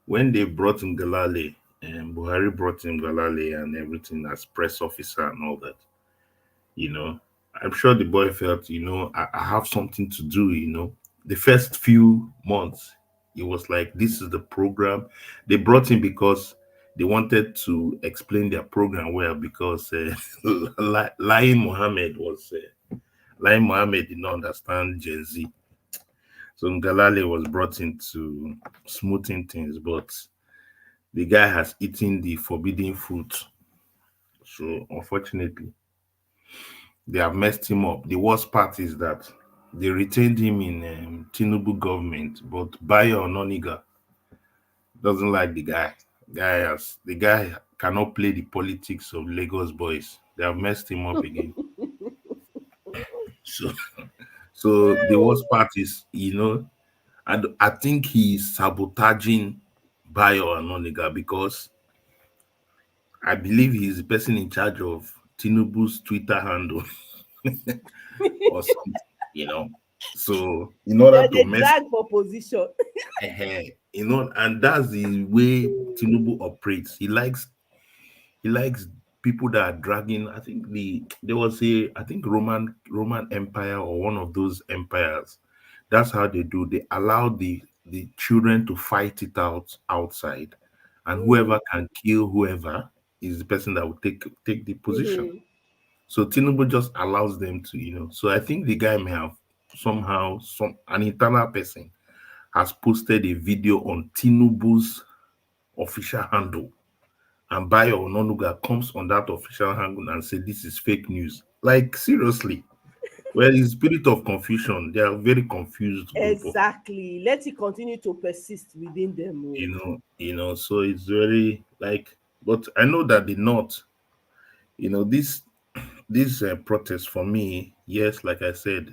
when they brought in Galale, and Buhari brought in Galale and everything as press officer and all that, you know, I'm sure the boy felt, I have something to do, The first few months, it was like, this is the program. They brought him because they wanted to explain their program well, because Lying Mohammed did not understand Gen Z. So Ngalale was brought in to smoothing things, but the guy has eaten the forbidden fruit. So unfortunately, they have messed him up. The worst part is that they retained him in Tinubu government, but Bayo Ononiga doesn't like the guy. The guy cannot play the politics of Lagos boys. They have messed him up again. So the worst part is, I think he's sabotaging Bayo Ononiga because I believe he's the person in charge of Tinubu's Twitter handle or something. So in order to They mess, drag for position. and that's the way Tinubu operates. He likes people that are dragging. I think there was I think Roman Empire or one of those empires. That's how they do. They allow the children to fight it out outside, and whoever can kill whoever is the person that will take the position. So Tinubu just allows them to, So I think the guy may have somehow an internal person has posted a video on Tinubu's official handle, and Bayo Ononuga comes on that official handle and said this is fake news. Like seriously, Well, in spirit of confusion, they are very confused group of, Exactly. Let it continue to persist within them. so it's very like, but I know that the North, this protest for me, yes, like I said,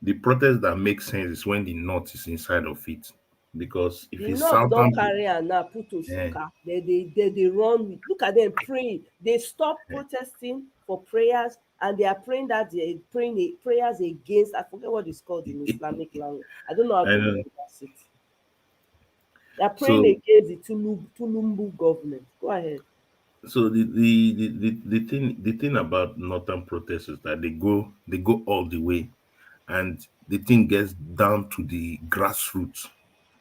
the protest that makes sense is when the North is inside of it, because if The it's North don southern, carry am now put to eh, suka. They run with. Look at them praying. They stop protesting for prayers, and they are praying that they praying prayers against. I forget what it's called in Islamic language. I don't know how I to know. pronounce it. They are praying So against the Tulumbu government. Go ahead. so the thing about northern protests is that they go all the way, and the thing gets down to the grassroots,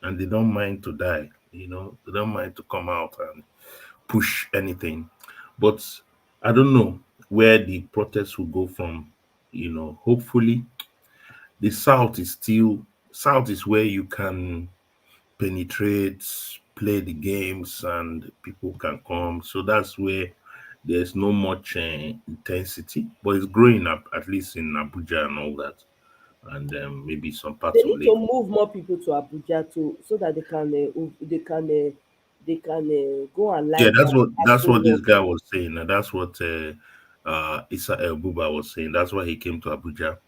and they don't mind to die. They don't mind to come out and push anything. But I don't know where the protests will go from. Hopefully the south is where you can penetrate, play the games, and people can come. So that's where there's no much intensity, but it's growing up, at least in Abuja and all that, and maybe some They parts of need to Lagos. move more people to Abuja to so that they can go and Yeah, light that's their what Aso this Rock. guy was saying, and that's what El-Buba was saying. That's why he came to Abuja,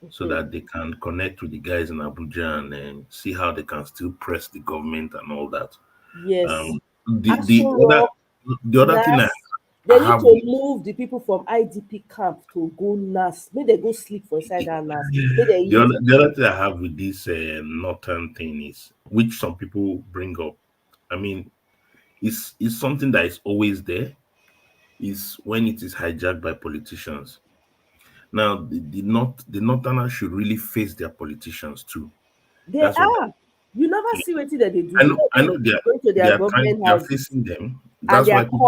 so Mhm. that they can connect with the guys in Abuja and see how they can still press the government and all that. Yes. Um, the the Aso other Rock, the other thing I, NAS. I They need have to move the people from IDP camp to go NAS. Make they go sleep for inside that NAS. Make they the eat. other, the other thing I have with this northern thing is, which some people bring up. I mean, it's something that is always there. Is when it is hijacked by politicians. Now, the northerners should really face their politicians too. They That's what are. You never see what they do. I You know. know I them know dey they are going to they their are trying. government They are houses facing them. and That's why people.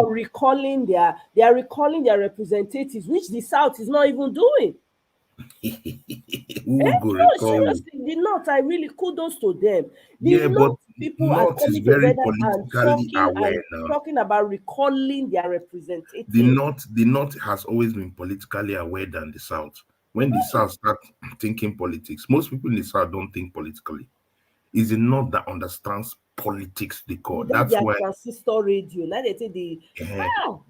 they are recalling their representatives, which the South is not even doing. Who go No, recall? seriously, the North, I really kudos to them. The Yeah, but North people are North is coming very together politically aware and now. talking about recalling their The representatives. North has always been politically aware than the South. When the South start thinking politics, most people in the South don't think politically. It's the North that understands politics, the core. With that That's their why transistor radio, now they take the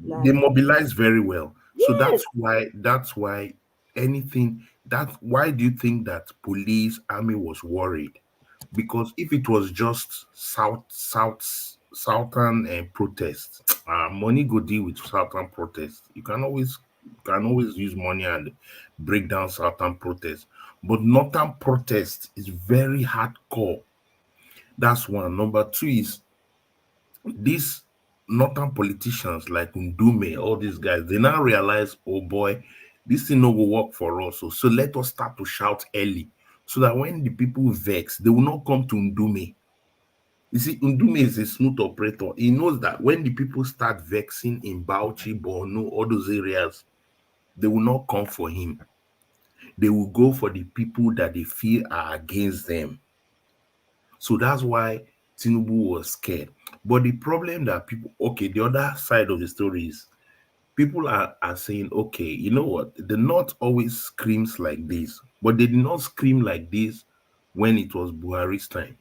nah, they mobilize very well. So yes. that's why anything that why do you think that police army was worried? Because if it was just southern protests, money go deal with southern protests. You can always use money and break down southern protests. But northern protest is very hardcore. That's one. Number two is these northern politicians like Ndume, all these guys, they now realize, oh boy, this thing no go work for us. So let us start to shout early so that when the people vex, they will not come to Ndume. You see, Ndume is a smooth operator. He knows that when the people start vexing in Bauchi, Borno, all those areas, they will not come for him. They will go for the people that they feel are against them. So that's why Tinubu was scared. But the problem that people, okay, the other side of the story is people are saying, okay, you know what? The North always screams like this, but they did not scream like this when it was Buhari's time.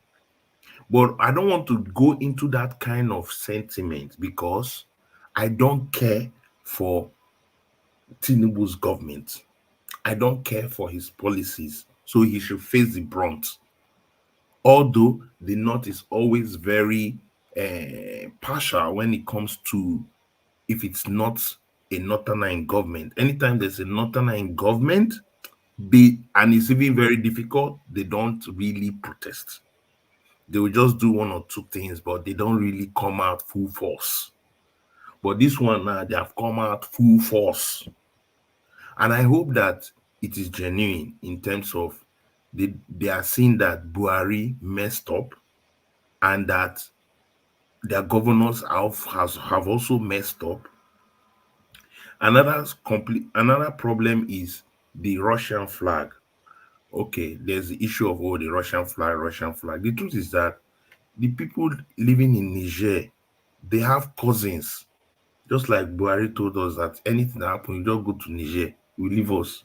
But I don't want to go into that kind of sentiment because I don't care for Tinubu's government. I don't care for his policies. So he should face the brunt. Although the North is always very partial when it comes to if it's not a northerner in government. Anytime there's a northerner in government, and it's even very difficult, they don't really protest. They will just do one or two things, but they don't really come out full force. But this one now, they have come out full force. And I hope that it is genuine in terms of they are seeing that Buhari messed up and that their governors have also messed up. Another problem is the Russian flag. Okay, there's the issue of the Russian flag, Russian flag. The truth is that the people living in Niger, they have cousins. Just like Buhari told us that anything that happens, you just go to Niger, you leave us.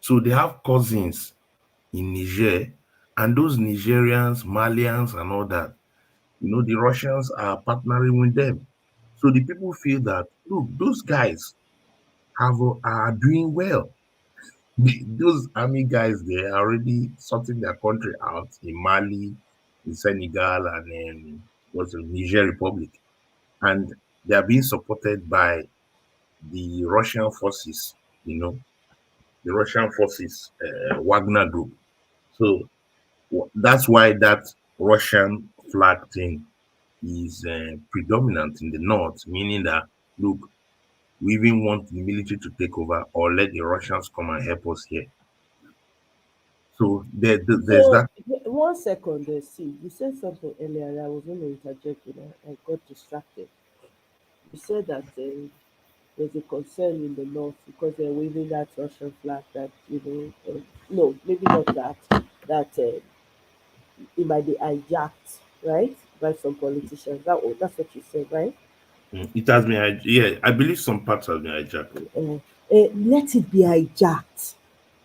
So they have cousins in Niger, and those Nigerians, Malians, and all that, the Russians are partnering with them. So the people feel that, look, those guys are doing well. Those army guys, they are already sorting their country out in Mali, in Senegal, and in what's it, Niger Republic. And they are being supported by the Russian forces, the Russian forces, Wagner Group. So that's why that Russian flag thing is predominant in the north, meaning that, look, we even want the military to take over or let the Russians come and help us here. So there's that. One second there, see, you said something earlier and I was going to interject, I got distracted. You said that there's a concern in the north because they're waving that Russian flag that, no, maybe not that it might be hijacked, right, by some politicians. That's what you said, right? It has been, yeah, I believe some parts have been hijacked. Let it be hijacked.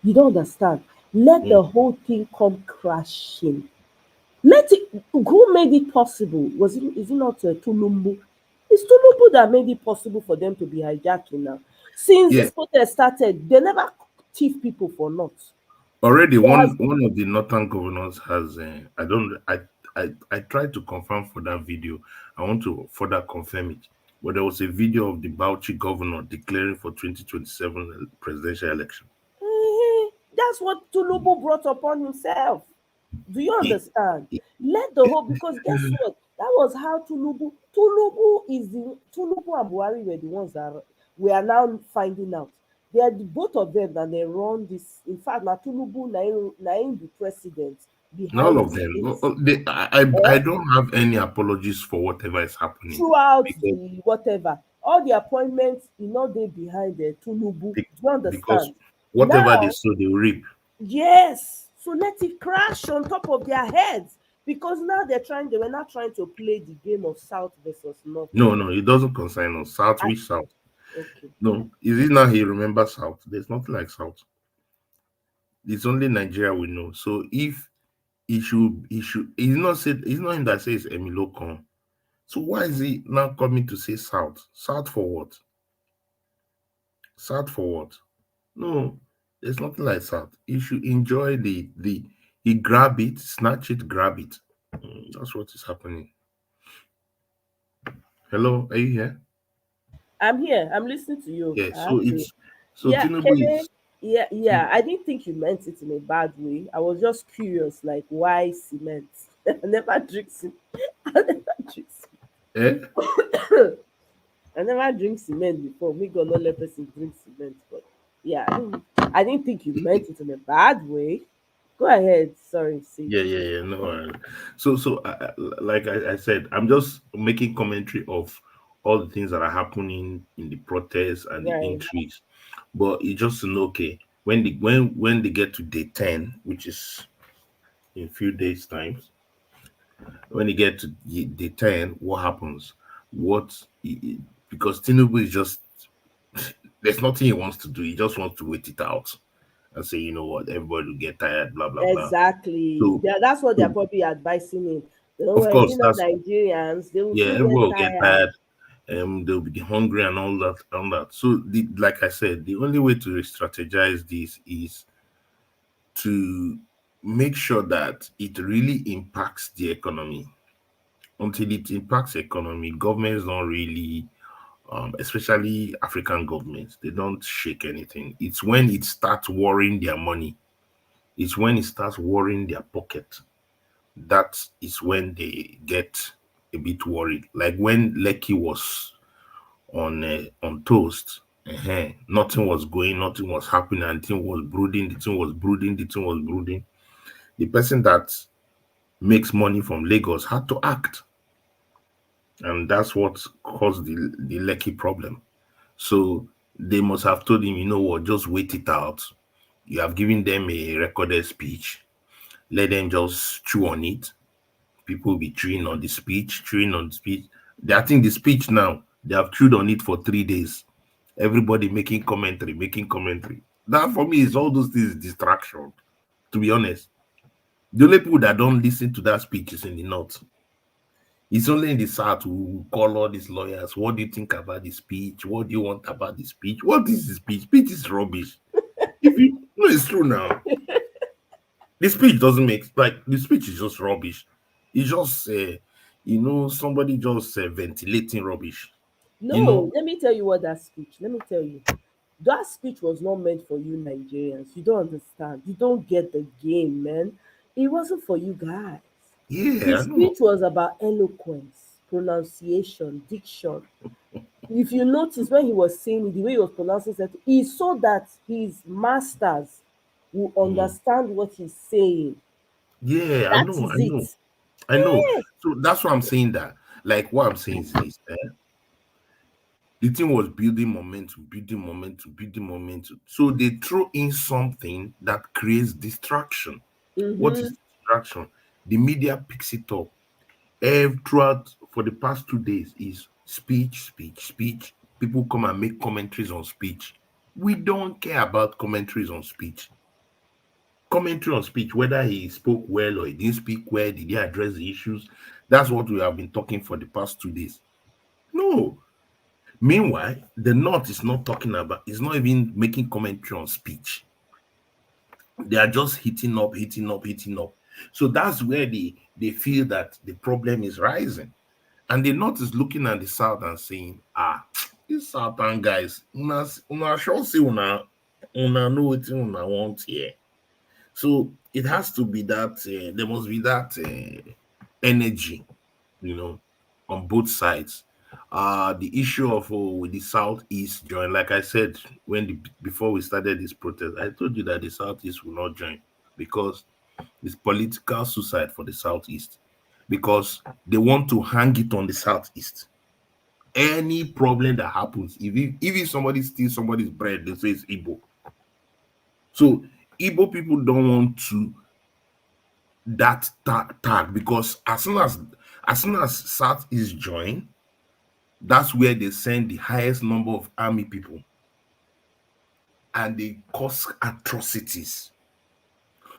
You don't understand. Let the whole thing come crashing. Let it. Who made it possible? Is it not Tulumbu? It's Tulumbu that made it possible for them to be hijacking now. Since this protest started, they never thief people for not. Already, one of the northern governors has. I tried to confirm for that video. I want to further confirm it. But there was a video of the Bauchi governor declaring for 2027 presidential election. That's what Tulumbu brought upon himself. Do you understand? Let the whole, because guess what? That was how Tulumbu and Buhari were the ones that we are now finding out. They are both of them that they run this. In fact, now Tulumbu Naim the president. All of them. I don't have any apologies for whatever is happening. Throughout the whatever. All the appointments, they behind the Tulumbu. Do you understand? Because whatever they sow, they reap. Yes. So let it crash on top of their heads. Because now they were not trying to play the game of South versus North. No, it doesn't concern us. South, which South? Okay. No, is it now he remembers South? There's nothing like South. It's only Nigeria we know. So if he should, he's not him that says Emilokon. So why is he now coming to say South? South for what? South for what? No, there's nothing like South. You should enjoy he grab it, snatch it, grab it. That's what is happening. Hello, are you here? I'm here. I'm listening to you. Yeah, Tinubu is. Yeah. I didn't think you meant it in a bad way. I was just curious, like why cement? I never drink cement. I never drink cement before. Me gonna let person drink cement, but yeah, I didn't think you meant it in a bad way. Go ahead. Sorry. Yeah. No. So, like I said, I'm just making commentary of all the things that are happening in the protests and the intrigues. But it's just to know, okay, when they get to day 10, which is in a few days' time, when they get to day 10, what happens? Because Tinubu is just, there's nothing he wants to do. He just wants to wait it out and say, you know what, everybody will get tired, blah, blah, blah. Exactly. So, that's what they're probably advising him. Of course, Nigerians, they will everyone will get tired. They'll be hungry and all that. So, like I said, the only way to strategize this is to make sure that it really impacts the economy. Until it impacts the economy, governments don't really, especially African governments, they don't shake anything. It's when it starts worrying their money. It's when it starts worrying their pocket. That is when they get a bit worried. Like when Lekki was on toast, nothing was going, nothing was happening, and the thing was brooding. The person that makes money from Lagos had to act, and that's what caused the Lekki problem. So they must have told him, you know what, just wait it out. You have given them a recorded speech. Let them just chew on it. People will be chewing on the speech. I think the speech now, they have chewed on it for 3 days. Everybody making commentary. That for me is all those things distraction. To be honest, the only people that don't listen to that speech is in the north. It's only in the south who call all these lawyers. What do you think about the speech? What do you want about the speech? What is the speech? Speech is rubbish. If you no, it's true now. The speech doesn't make the speech is just rubbish. It's just somebody just ventilating rubbish. No, let me tell you what that speech. Let me tell you. That speech was not meant for you Nigerians. You don't understand. You don't get the game, man. It wasn't for you guys. Yeah, The I know. speech was about eloquence, pronunciation, diction. If you notice when he was saying it, the way he was pronouncing it, he saw that his masters will understand what he's saying. Yeah, I That know, is I know, it. I know. Yeah. So that's why I'm saying that. Like what I'm saying is this. The thing was building momentum, building momentum, building momentum. So they throw in something that creates distraction. What is distraction? The media picks it up. Throughout for the past 2 days is speech, speech, speech. People come and make commentaries on speech. We don't care about commentaries on speech. Commentary on speech, whether he spoke well or he didn't speak well, did he address the issues? That's what we have been talking for the past 2 days. No. Meanwhile, the North is not talking about, it's not even making commentary on speech. They are just hitting up, hitting up, hitting up. So that's where they feel that the problem is rising. And the North is looking at the South and saying, these Southern guys, una sure say una know what una want here. So it has to be that, there must be that energy, on both sides. The issue of with the Southeast join, like I said before we started this protest, I told you that the Southeast will not join because it's political suicide for the Southeast, because they want to hang it on the Southeast. Any problem that happens, if somebody steals somebody's bread, they say it's Igbo. So Igbo people don't want to that tag, because as soon as Southeast join, that's where they send the highest number of army people and they cause atrocities.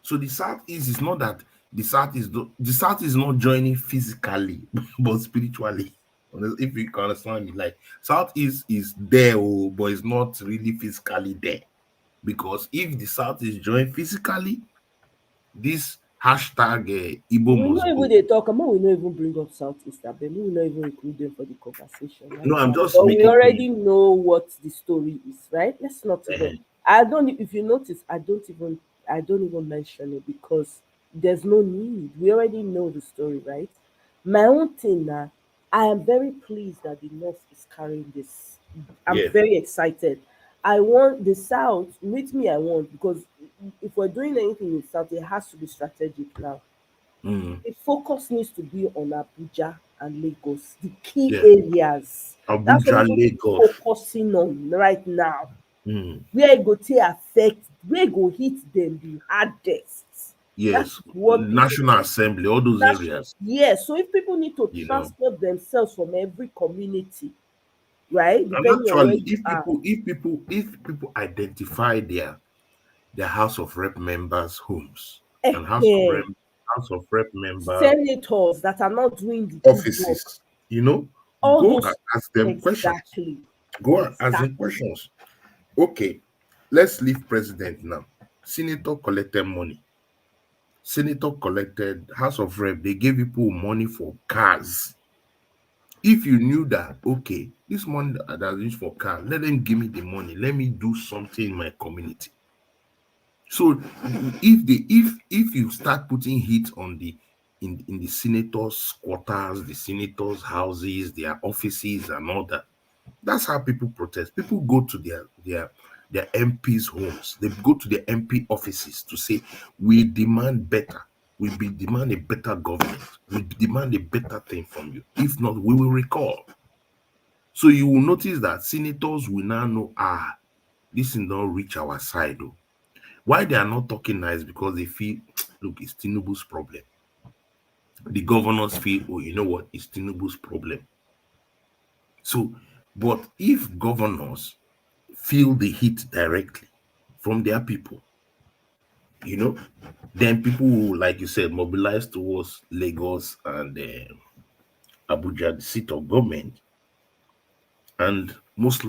So the Southeast is not that the South is not joining physically but spiritually. If you can understand me, like Southeast is there, but it's not really physically there, because if the South is joined physically, this hashtag Igbo We must know go. even they talk about, we not even bring up Southeast, but we will not even include them for the conversation. Right? No, I'm just but we making already know what the story is, right? Let's not even. I don't. If you notice, I don't even mention it because there's no need. We already know the story, right? My own thing now, I am very pleased that the North is carrying this. I'm Yeah. very excited. I want the South, with me, I want, because if we're doing anything in the South, it has to be strategic now. The focus needs to be on Abuja and Lagos, the key areas. That's what Abuja, we're Lagos. focusing on right now. Mm. Where it go take affect, where it go hit them the hardest. Yes, what National Assembly, all those areas. Yes, so if people need to You know. transport themselves from every community, right? And Depending on where actually, you if people identify their House of Rep members' homes are. and House of Rep member Senators that are not doing the good work. offices, All go those and ask them questions. exactly. Go and ask them questions. Okay, let's leave president now. Senator collected money. Senator collected, House of Rep, they gave people money for cars. If you knew that, okay, this money that's used for car, let them give me the money. Let me do something in my community. So if you start putting heat on in the senators' quarters, the senators' houses, their offices, and all that, that's how people protest. People go to their MPs' homes. They go to their MP offices to say, we demand better. We demand a better government. We demand a better thing from you. If not, we will recall. So you will notice that senators will now know, this is not reach our side. Though. Why they are not talking nice? Because they feel, look, it's Tinubu's problem. The governors feel, you know what, it's Tinubu's problem. So, but if governors feel the heat directly from their people. You know, then people will, like you said, mobilize towards Lagos and Abuja, the seat of government, and most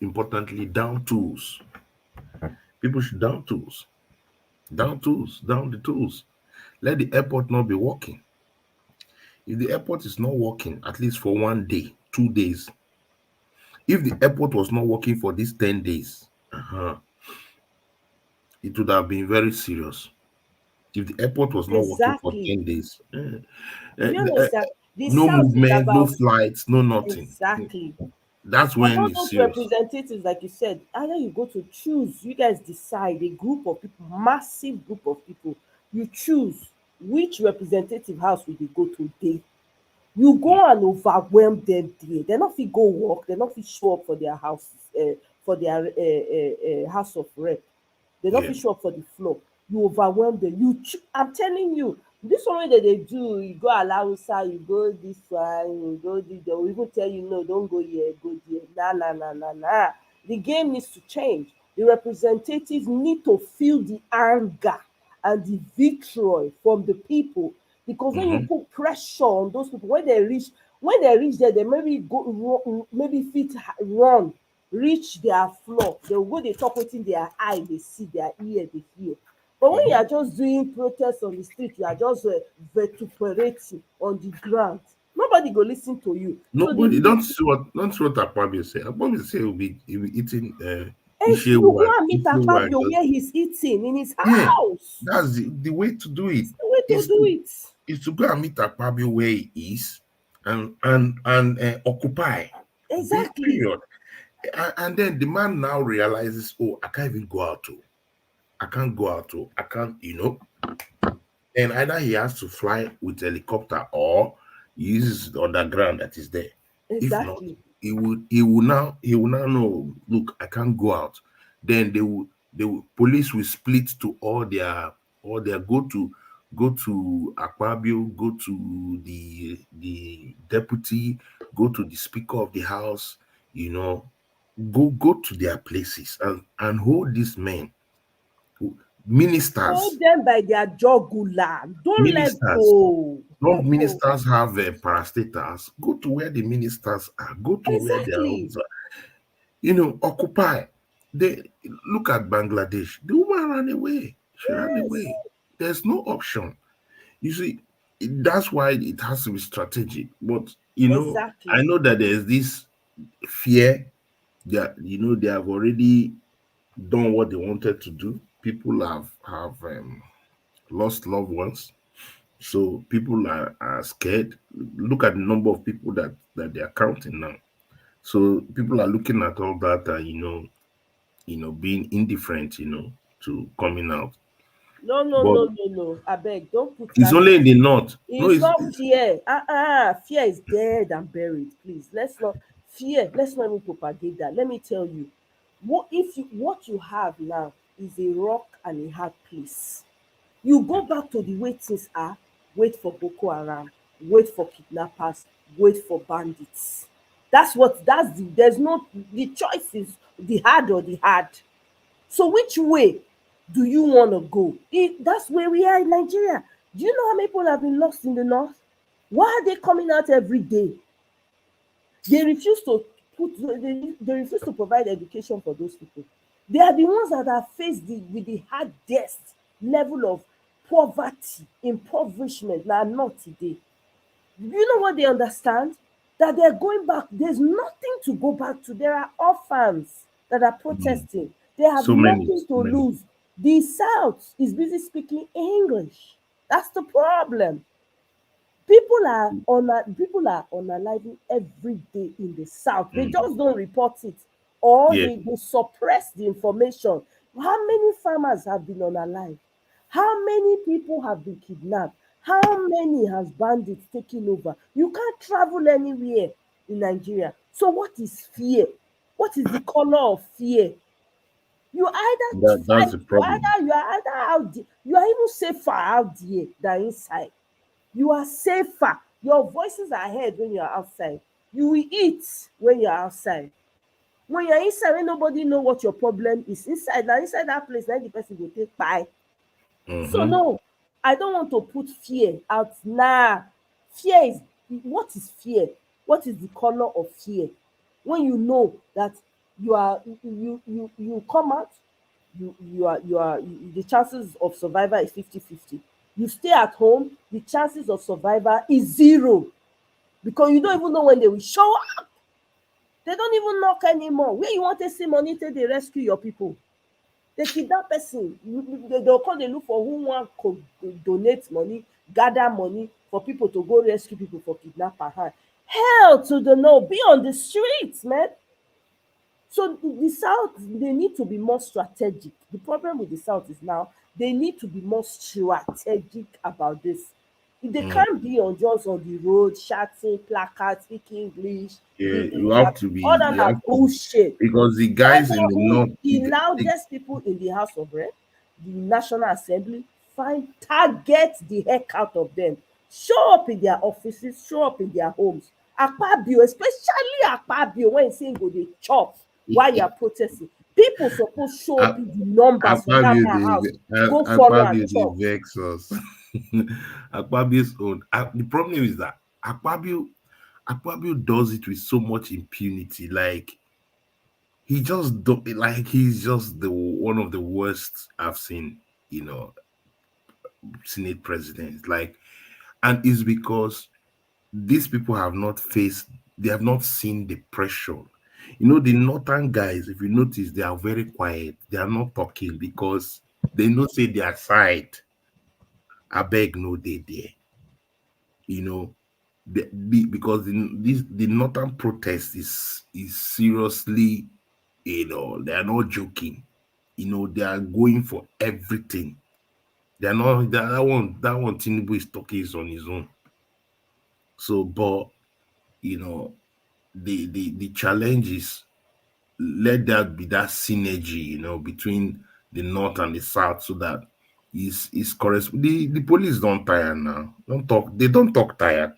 importantly, down tools. People should down tools, down the tools. Let the airport not be working. If the airport is not working, at least for 1 day, 2 days, if the airport was not working for these 10 days, it would have been very serious. If the airport was not working for Exactly. 10 days, You understand? The no South is movement, no about flights, no nothing. exactly. That's when About it's those serious. representatives, like you said, either you go to choose, you guys decide, a group of people, massive group of people, you choose which representative house will they go to day. You go and overwhelm them there. They're not fit go work, they're not fit show up for their houses, for their house of rep. They not fit show up for the floor. You overwhelm them. I'm telling you, this one wey they do, you go Alausa, you go this one, you go this, they will even tell you, no, don't go here, go there. Nah. The game needs to change. The representatives need to feel the anger and the vitriol from the people, because when you put pressure on those people, when they reach there, they maybe fit run reach their floor. They will go dey talk wetin their eye dey see, their ear dey hear. But when you are just doing protest on the street, you are just vituperating on the ground, nobody go lis ten to you. Nobody, don't see what Akpabio say. Akpabio say he'll be eating You go and meet Akpabio where he's eating in his house. That's the way to do it. The way to do it is to go and meet Akpabio where he is and occupy. Exactly. Period. And then the man now realizes, oh, I can't even go out. I can't go out. I can't, And either he has to fly with helicopter or he uses the underground that is there. Exactly. If not, he will now know, look, I can't go out. Then police will split to all their go to Akpabio, go to the deputy, go to the speaker of the house, go to their places and hold these men, ministers. Hold them by their jugular. Don't let go. Don't ministers have parastatals? Go to where the ministers are. Go to where their homes are. Occupy. They look at Bangladesh. The woman ran away. She ran away. There's no option. You see, that's why it has to be strategic. But I know that there's this fear that they have already done what they wanted to do. People have lost loved ones, so people are scared. Look at the number of people that they are counting now. So people are looking at all that and being indifferent to coming out. No. I beg, don't put it's that. Only in the north. It's not fear. Fear is dead and buried. Please, let's not even propagate that. Let me tell you, what you have now is a rock and a hard place. You go back to the way things are, wait for Boko Haram, wait for kidnappers, wait for bandits. There's no, the choice is the hard or the hard. So which way do you want to go? That's where we are in Nigeria. Do you know how many people have been lost in the north? Why are they coming out every day? They refuse to provide education for those people. They are the ones that are faced with the hardest level of poverty, impoverishment. Now, not today. You know what they understand? That they're going back. There's nothing to go back to. There are orphans that are protesting. They have nothing to lose. The South is busy speaking English. That's the problem. People are unaliving every day in the South. They just don't report it, or they suppress the information. How many farmers have been unalive? How many people have been kidnapped? How many has bandits taken over? You can't travel anywhere in Nigeria. So what is fear? What is the color of fear? You either that's the problem. You are either out there, you are even safer out there than inside. You are safer. Your voices are heard when you are outside. You will eat when you are outside. When you're inside, when nobody know what your problem is, inside that place, then the person will take pie. So no, I don't want to put fear out. Nah, fear is, what is fear? What is the color of fear? When you know that you come out, the chances of survival is 50-50. You stay at home, the chances of survival is 0, because you don't even know when they will show up. They don't even knock anymore. Where you want to see money till they rescue your people? They kidnap person. They'll come, they look for who want to donate money, gather money for people to go rescue people for kidnapper hand. Hell to the no, be on the streets, man. So the South, they need to be more strategic. The problem with the South is now they need to be more strategic about this. They can't be just on the road shouting, placards, speaking English. Yeah, you have to be. All that You are have to, bullshit. because the Find guys in out the who north, the loudest people in the House of Rep, the National Assembly, target the heck out of them. Show up in their offices, show up in their homes. Akpabio, especially Akpabio, when he's saying go dey chop while you're protesting. People suppose show up in the numbers for that man house. Go follow and Akpabio chop. dey vex us. Akpabio's own. The problem is that Akpabio does it with so much impunity. Like, he just don't, like, he's just the one of the worst I've seen, Senate presidents. Like, and it's because these people have not faced, they have not seen the pressure. The northern guys, if you notice, they are very quiet. They are not talking because they know say their side. I beg no they there. Because the northern protest is seriously, they are not joking. They are going for everything. They are not that one Tinubu is talking is on his own. So, but the challenge is, let that be that synergy, between the north and the south, so that is correct. The police don't tire now. They don't talk tire.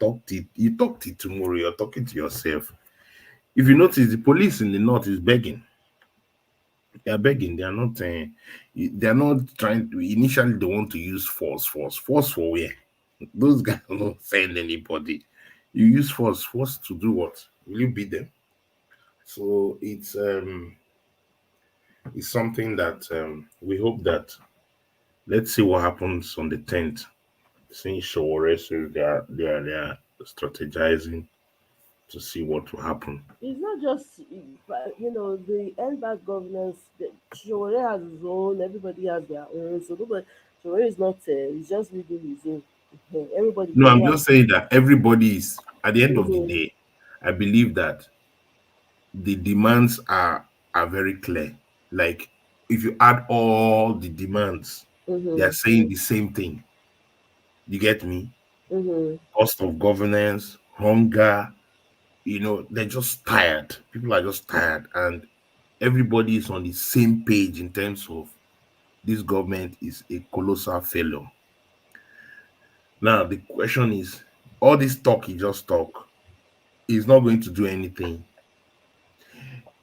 You talk it tomorrow, you're talking to yourself. If you notice, the police in the north is begging. They are begging. They are not trying to. Initially, they want to use force for where? Those guys don't send anybody. You use force to do what? Will you beat them? So it's something that we hope that, let's see what happens on the 10th. Since Shawore says they are strategizing to see what will happen. It's not just, the end bad governance. Shawore has his own, everybody has their own. So Shawore is not, he's just leading his own. Everybody. No, I'm just saying that everybody is, at the end of the Mhm. day, I believe that the demands are very clear. Like, if you add all the demands, they are saying the same thing. You get me? Cost of governance, hunger, they're just tired. People are just tired, and everybody is on the same page in terms of this government is a colossal failure. Now, the question is, all this talk you just talk is not going to do anything.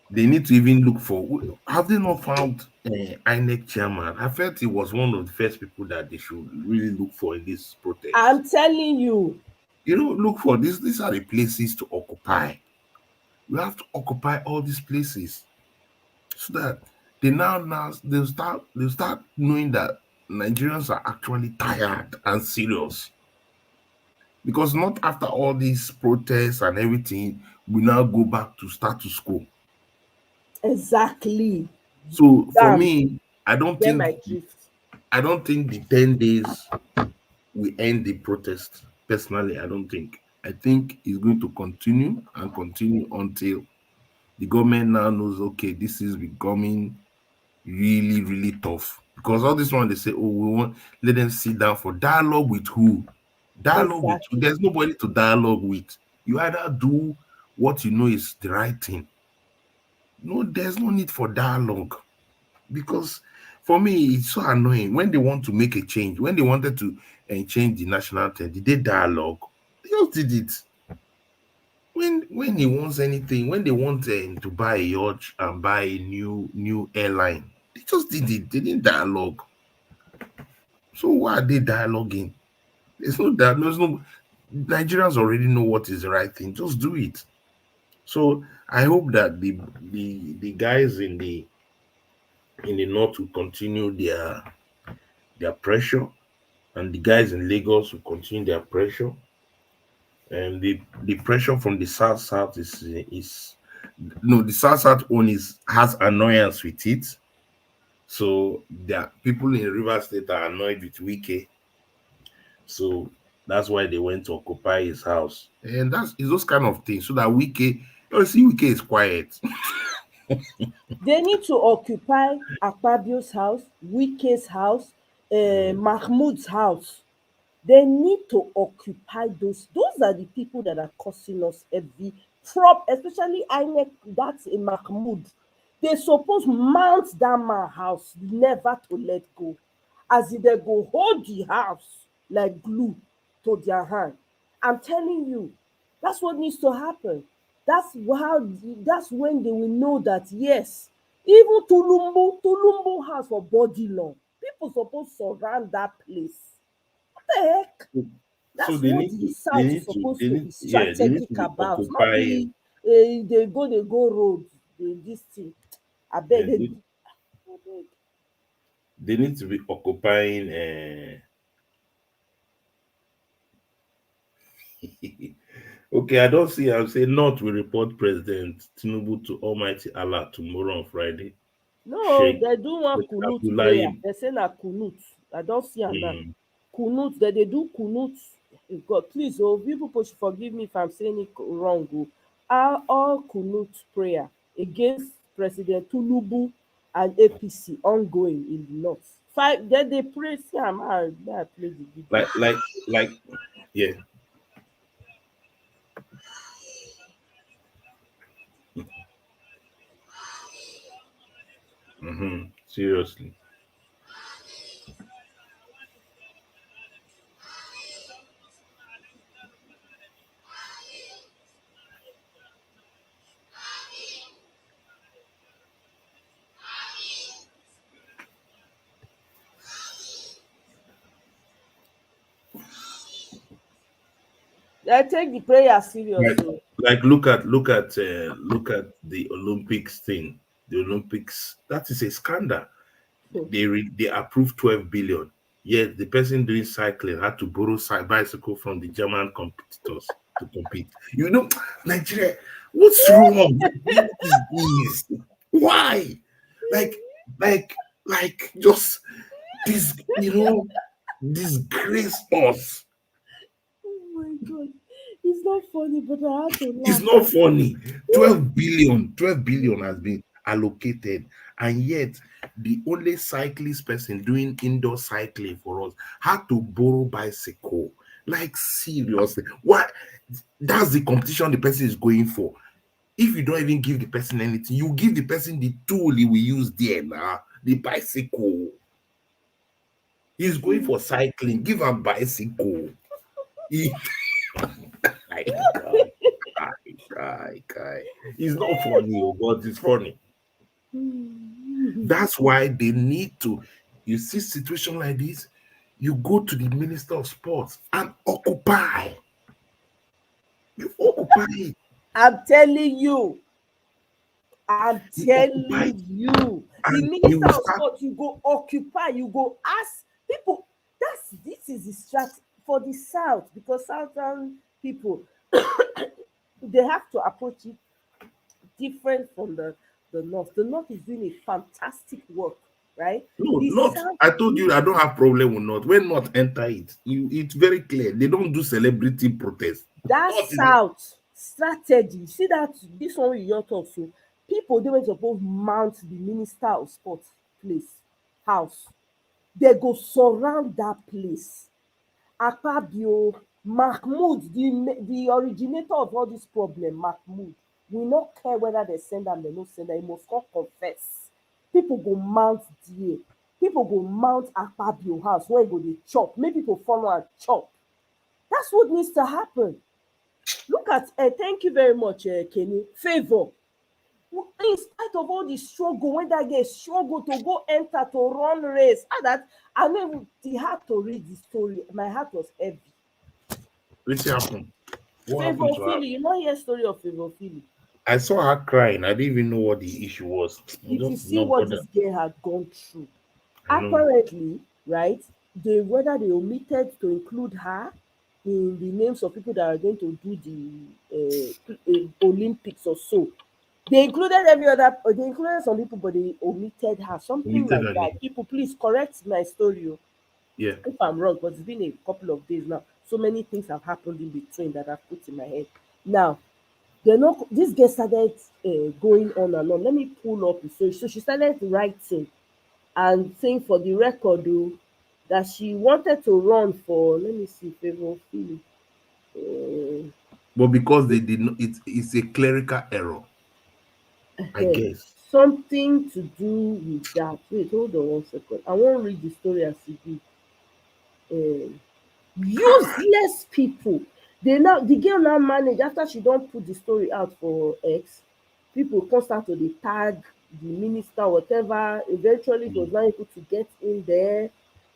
They need to even look for, have they not found INEC chairman? I felt he was one of the first people that they should really look for in this protest. I'm telling you. Look for this. These are the places to occupy. You have to occupy all these places, so that they'll start knowing that Nigerians are actually tired and serious. Because not after all these protests and everything, we now go back to status quo. Exactly. So for me, I don't Get think my drift. the 10 days will end the protest. Personally, I don't think. I think it's going to continue and continue until the government now knows, okay, this is becoming really, really tough. Because all this one, they say, oh, we want, let them sit down for dialogue with who? Dialogue with who? There's nobody to dialogue with. You either do what you know is the right thing. No, there's no need for dialogue. Because for me, it's so annoying when they want to make a change. When they wanted to change the national anthem, did they dialogue? They just did it. when he wants anything, when they want to buy a yacht and buy a new airline, they just did it. They didn't dialogue. So why are they dialoguing? There's no that. There's no. Nigerians already know what is the right thing. Just do it. So I hope that the guys in the north will continue their pressure, and the guys in Lagos will continue their pressure. And the pressure from the south is no, the south one has annoyance with it. So the people in River State are annoyed with Wike. So that's why they went to occupy his house. And that's it's those kind of things. So that Wike, you see, Wike is quiet. They need to occupy Akpabio's house, Wike's house, Mahmoud's house. They need to occupy those. Those are the people that are causing us every especially INEC, that's a Mahmoud. They suppose mount that man house, never to let go. As if they go hold the house like glue to their hand. I'm telling you, that's what needs to happen. That's when they will know that yes, even Tulumbu house for body law. People supposed to surround that place. What the heck? So That's they what need the to South is supposed to be they need strategic to be about. Not occupying. be they go road, this thing. I beg They need to be occupying. Okay, I don't see. I'll say North will report President Tinubu to Almighty Allah tomorrow on Friday. No, Sheikh they do one kunut prayer. Abdullahi. They say na kunut. I don't see am now. Mm, Kunut, they do kunut. God, please, people should forgive me if I'm saying it wrong. All kunut prayer against President Tinubu and APC ongoing in the north. Then they pray. See, I play the video. like, yeah. Seriously. They take the prayer serious. Like, So. look at the Olympics thing. The Olympics, that is a scandal. They approved 12 billion. Yet the person doing cycling had to borrow bicycle from the German competitors to compete. You know, Nigeria, what's wrong? What is this? Why? Like just this, disgrace us. Oh my god. It's not funny, but I have to laugh. It's not funny. 12 billion has been allocated, and yet the only cyclist person doing indoor cycling for us had to borrow bicycle. Like, seriously, what? That's the competition the person is going for. If you don't even give the person anything, you give the person the tool he will use there now, the bicycle. He's going for cycling. Give him bicycle. Guy. It's not funny, but it's funny. That's why they need to. You see, situation like this, you go to the Minister of Sports and occupy. You occupy it. I'm telling you. The Minister of Sport, you go occupy, you go ask people. This is the strat for the South, because Southern people they have to approach it different from the North. The North is doing a fantastic work, right? No, I told you I don't have problem with North. When North enter it, it's very clear. They don't do celebrity protest. That South strategy, see that this one with your talk, so people they were supposed to mount the Minister of Sports house. They go surround that place. Akpabio, Mahmoud, the originator of all this problem, Mahmoud, we not care whether they send them, they no send them, he must not confess. People go mount there. People go mount Akpabio house where go they chop. Make people follow and chop. That's what needs to happen. Look at, thank you very much, Kenny. Favor. In spite of all the struggle, when that girl struggle to go enter to run race, and that I mean, the heart to read the story. My heart was heavy. What happened? What Favor happened to her? Philly, you know hear story of Favor Philly. I saw her crying. I didn't even know what the issue was. If you Just see not what bother. this girl had gone through, I know. apparently, right? Whether they omitted to include her in the names of people that are going to do the Olympics or so. They included every other. They included some people, but they omitted her. Something Omitted like her that. name. People, please correct my story. Yeah. If I'm wrong, but it's been a couple of days now. So many things have happened in between that I've put in my head. Now, they're not. This girl started going on and on. Let me pull up the story. So she started writing and saying for the record, though, that she wanted to run for. Let me see, Favor Philly. But because they did not, it's a clerical error, I guess. Something to do with that. Wait, hold on 1 second. I won't read the story as it is. Useless people. The girl now manage after she don't put the story out for X. People come start to dey tag the minister, whatever. Eventually, she was not able to get in there.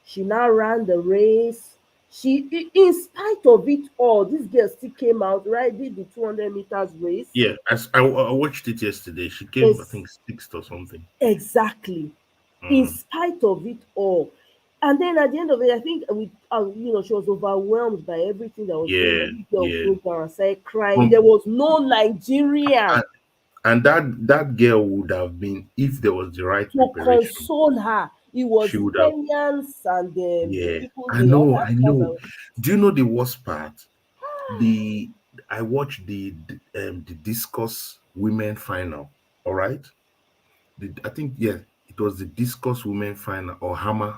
She now ran the race. In spite of it all, this girl still came out, right? Did the 200 meters race. Yeah, I watched it yesterday. She came, I think, sixth or something. Exactly. In spite of it all. And then at the end of it, I think she was overwhelmed by everything that was going on. This girl broke down and started crying. There was no Nigerian And that girl would have been, if there was the right to preparation, console her. It was she would have. Kenyans and Yeah, people, I know, I know. Do you know the worst part? I watched the discus women final. All right, I think it was the discus women final or hammer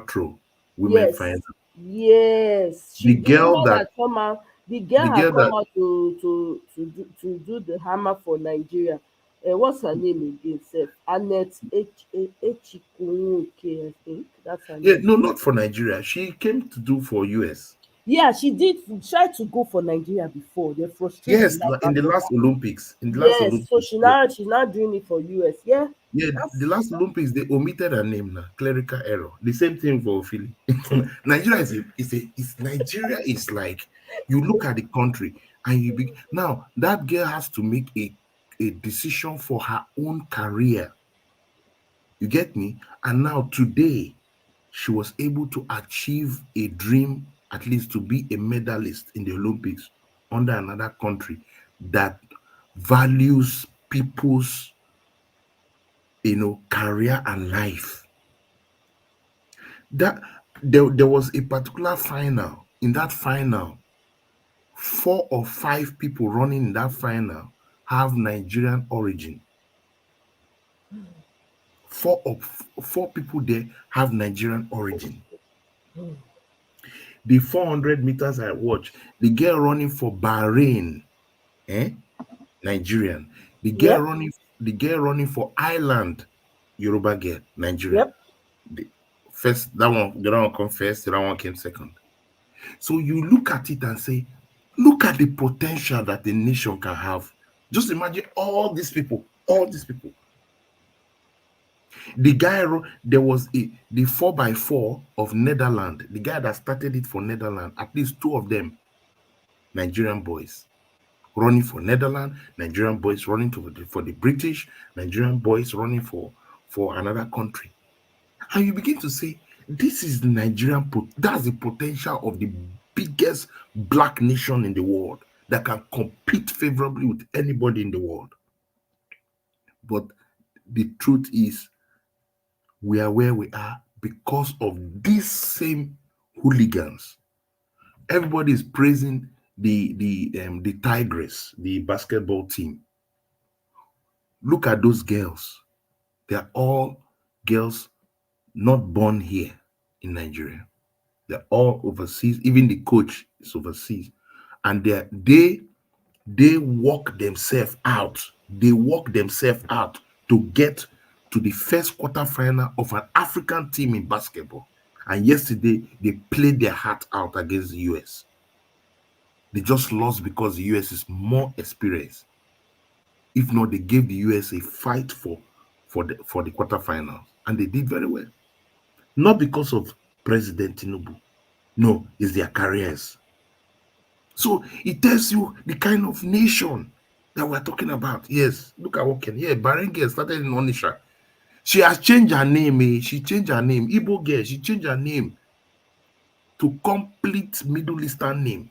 throw women final. Yes. The girl that The girl had come out to do the hammer for Nigeria. What's her name again? Sef? Annette Echikunwoke, I think. That's her name. No, not for Nigeria. She came to do for US. Yeah, she did try to go for Nigeria before. They frustrated. Yes, in the last Olympics. So she's now doing it for US. Yeah. Yeah, the last Olympics they omitted her name now. Clerical error. The same thing for Philly. Nigeria Nigeria is like, you look at the country and now that girl has to make a decision for her own career. You get me? And now today she was able to achieve a dream, at least to be a medalist in the Olympics under another country that values people's career and life. That there was a particular final. In that final, 4 or 5 people running in that final have Nigerian origin. 4 people there have Nigerian origin. The 400 meters I watched, the girl running for Bahrain, Nigerian. The girl running for Ireland, Yoruba girl, Nigerian. First, the other one come first, the other one came second. So you look at it and say, look at the potential that the nation can have. Just imagine all these people. The guy, there was the 4x4 of Netherlands. The guy that started it for Netherlands, at least 2 of them, Nigerian boys running for Netherlands, Nigerian boys running for the British, Nigerian boys running for another country. And you begin to say, this is the Nigerian, that's the potential of the biggest black nation in the world that can compete favorably with anybody in the world. But the truth is, we are where we are because of these same hooligans. Everybody is praising the Tigers, the basketball team. Look at those girls. They're all girls not born here in Nigeria. They're all overseas. Even the coach is overseas. And they work themselves out. They work themselves out to get to the first quarterfinal of an African team in basketball. And yesterday, they played their heart out against the US. They just lost because the US is more experienced. If not, they gave the US a fight for the quarterfinals, and they did very well. Not because of President Tinubu. No, it's their careers. So it tells you the kind of nation that we're talking about. Yes, look at what yeah, Barenge started in Onisha. She has changed her name. She changed her name. Igbo girl, she changed her name to complete Middle Eastern name.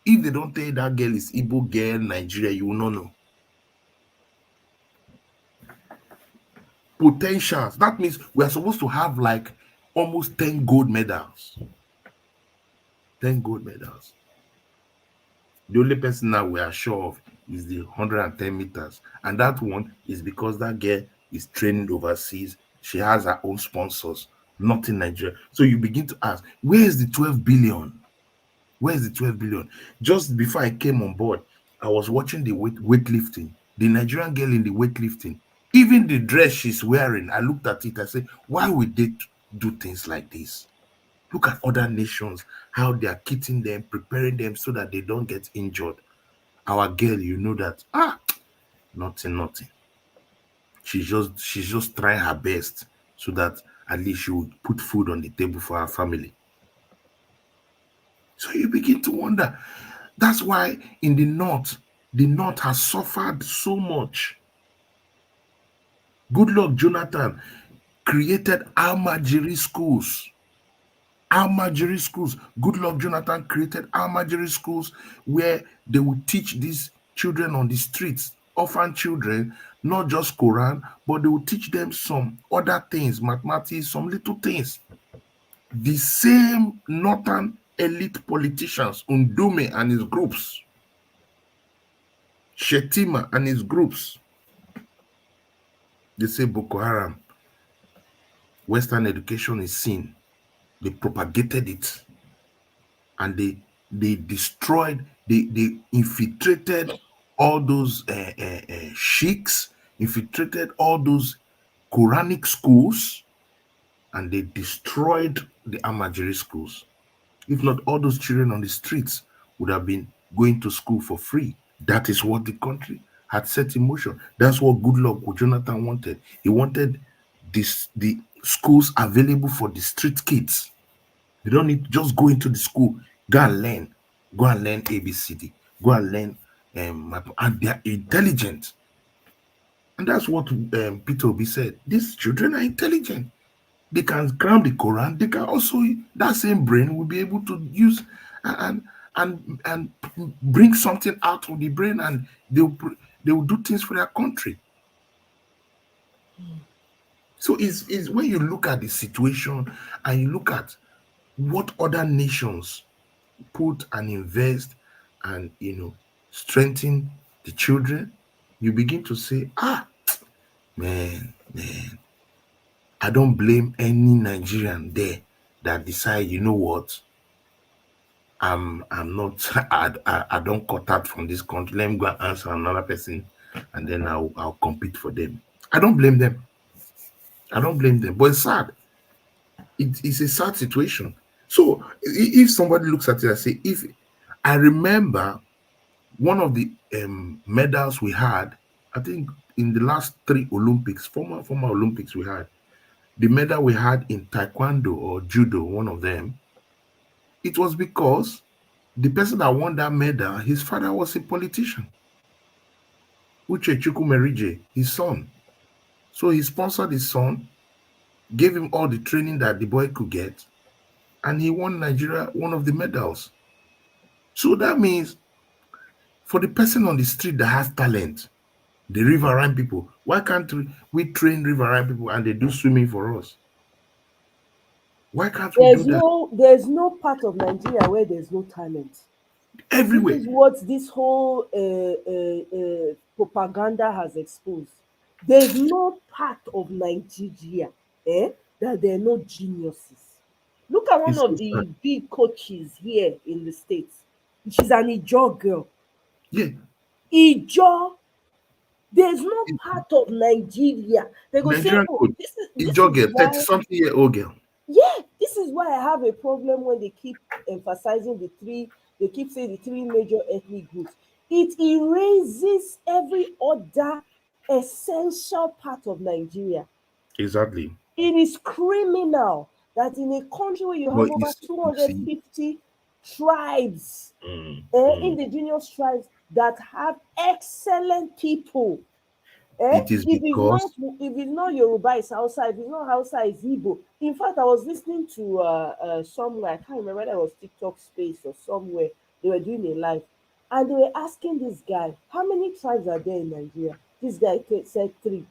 If they don't tell you that girl is Igbo girl, Nigeria, you will not know. Potentials. That means we are supposed to have like almost 10 gold medals. 10 gold medals. The only person now we are sure of is the 110 meters. And that one is because that girl is training overseas. She has her own sponsors, not in Nigeria. So you begin to ask, where is the 12 billion? Where is the 12 billion? Just before I came on board, I was watching the weightlifting. The Nigerian girl in the weightlifting, even the dress she's wearing, I looked at it, I said, why would they do things like this? Look at other nations, how they are kitting them, preparing them so that they don't get injured. Our girl, you know that, nothing. She's just trying her best so that at least she would put food on the table for her family. So you begin to wonder. That's why in the North has suffered so much. Goodluck Jonathan created Almajiri schools. Almajiri schools. Goodluck Jonathan created Almajiri schools where they would teach these children on the streets, orphan children, not just Quran, but they would teach them some other things, mathematics, some little things. The same northern elite politicians, Ndume and his groups, Shetima and his groups, they say Boko Haram, Western education is sin. They propagated it, and they destroyed, they infiltrated all those sheiks, infiltrated all those Quranic schools, and they destroyed the Almajiri schools. If not, all those children on the streets would have been going to school for free. That is what the country had set in motion. That's what Goodluck Jonathan wanted. He wanted the schools available for the street kids. They don't need just go into the school, go and learn ABCD, go and learn, and they are intelligent. And that's what Peter Obi said. These children are intelligent. They can cram the Quran. They can also, that same brain will be able to use and bring something out of the brain, and they will do things for their country. So it's when you look at the situation and you look at what other nations put and invest and strengthen the children, you begin to say, man, I don't blame any Nigerian there that decide, you know what, I'm not, I don't cut out from this country. Let me go and answer another person, and then I'll compete for them. I don't blame them. But it's sad. It's a sad situation. So if somebody looks at it and say, if I remember one of the medals we had, I think in the last 3 Olympics, former Olympics we had, the medal we had in Taekwondo or Judo, one of them, it was because the person that won that medal, his father was a politician. Uche Chukwumerije, his son. So he sponsored his son, gave him all the training that the boy could get, and he won Nigeria one of the medals. So that means for the person on the street that has talent, the riverine people, why can't we train riverine people and they do swimming for us? Why can't we do that? There's no part of Nigeria where there's no talent. Everywhere. This is what this whole propaganda has exposed. There's no part of Nigeria that there are no geniuses. Look at one of the big coaches here in the States. She's an Ijaw girl. Yeah. Ijaw. There's no part of Nigeria. They go Nigerian say, coach. Ijaw girl, 30-something-year-old girl. Yeah, this is why I have a problem when they keep emphasizing the 3 they keep saying the three major ethnic groups. It erases every other essential part of Nigeria. Exactly. It is criminal that in a country where you have But over you see, 250 tribes, indigenous tribes that have excellent people. it is because If it's not Yoruba, it's Hausa. If it's not Hausa, it's Igbo. In fact, I was listening to somewhere, I can't remember whether it was TikTok Space or somewhere. They were doing a live, and they were asking this guy, "How many tribes are there in Nigeria?" This guy said 3.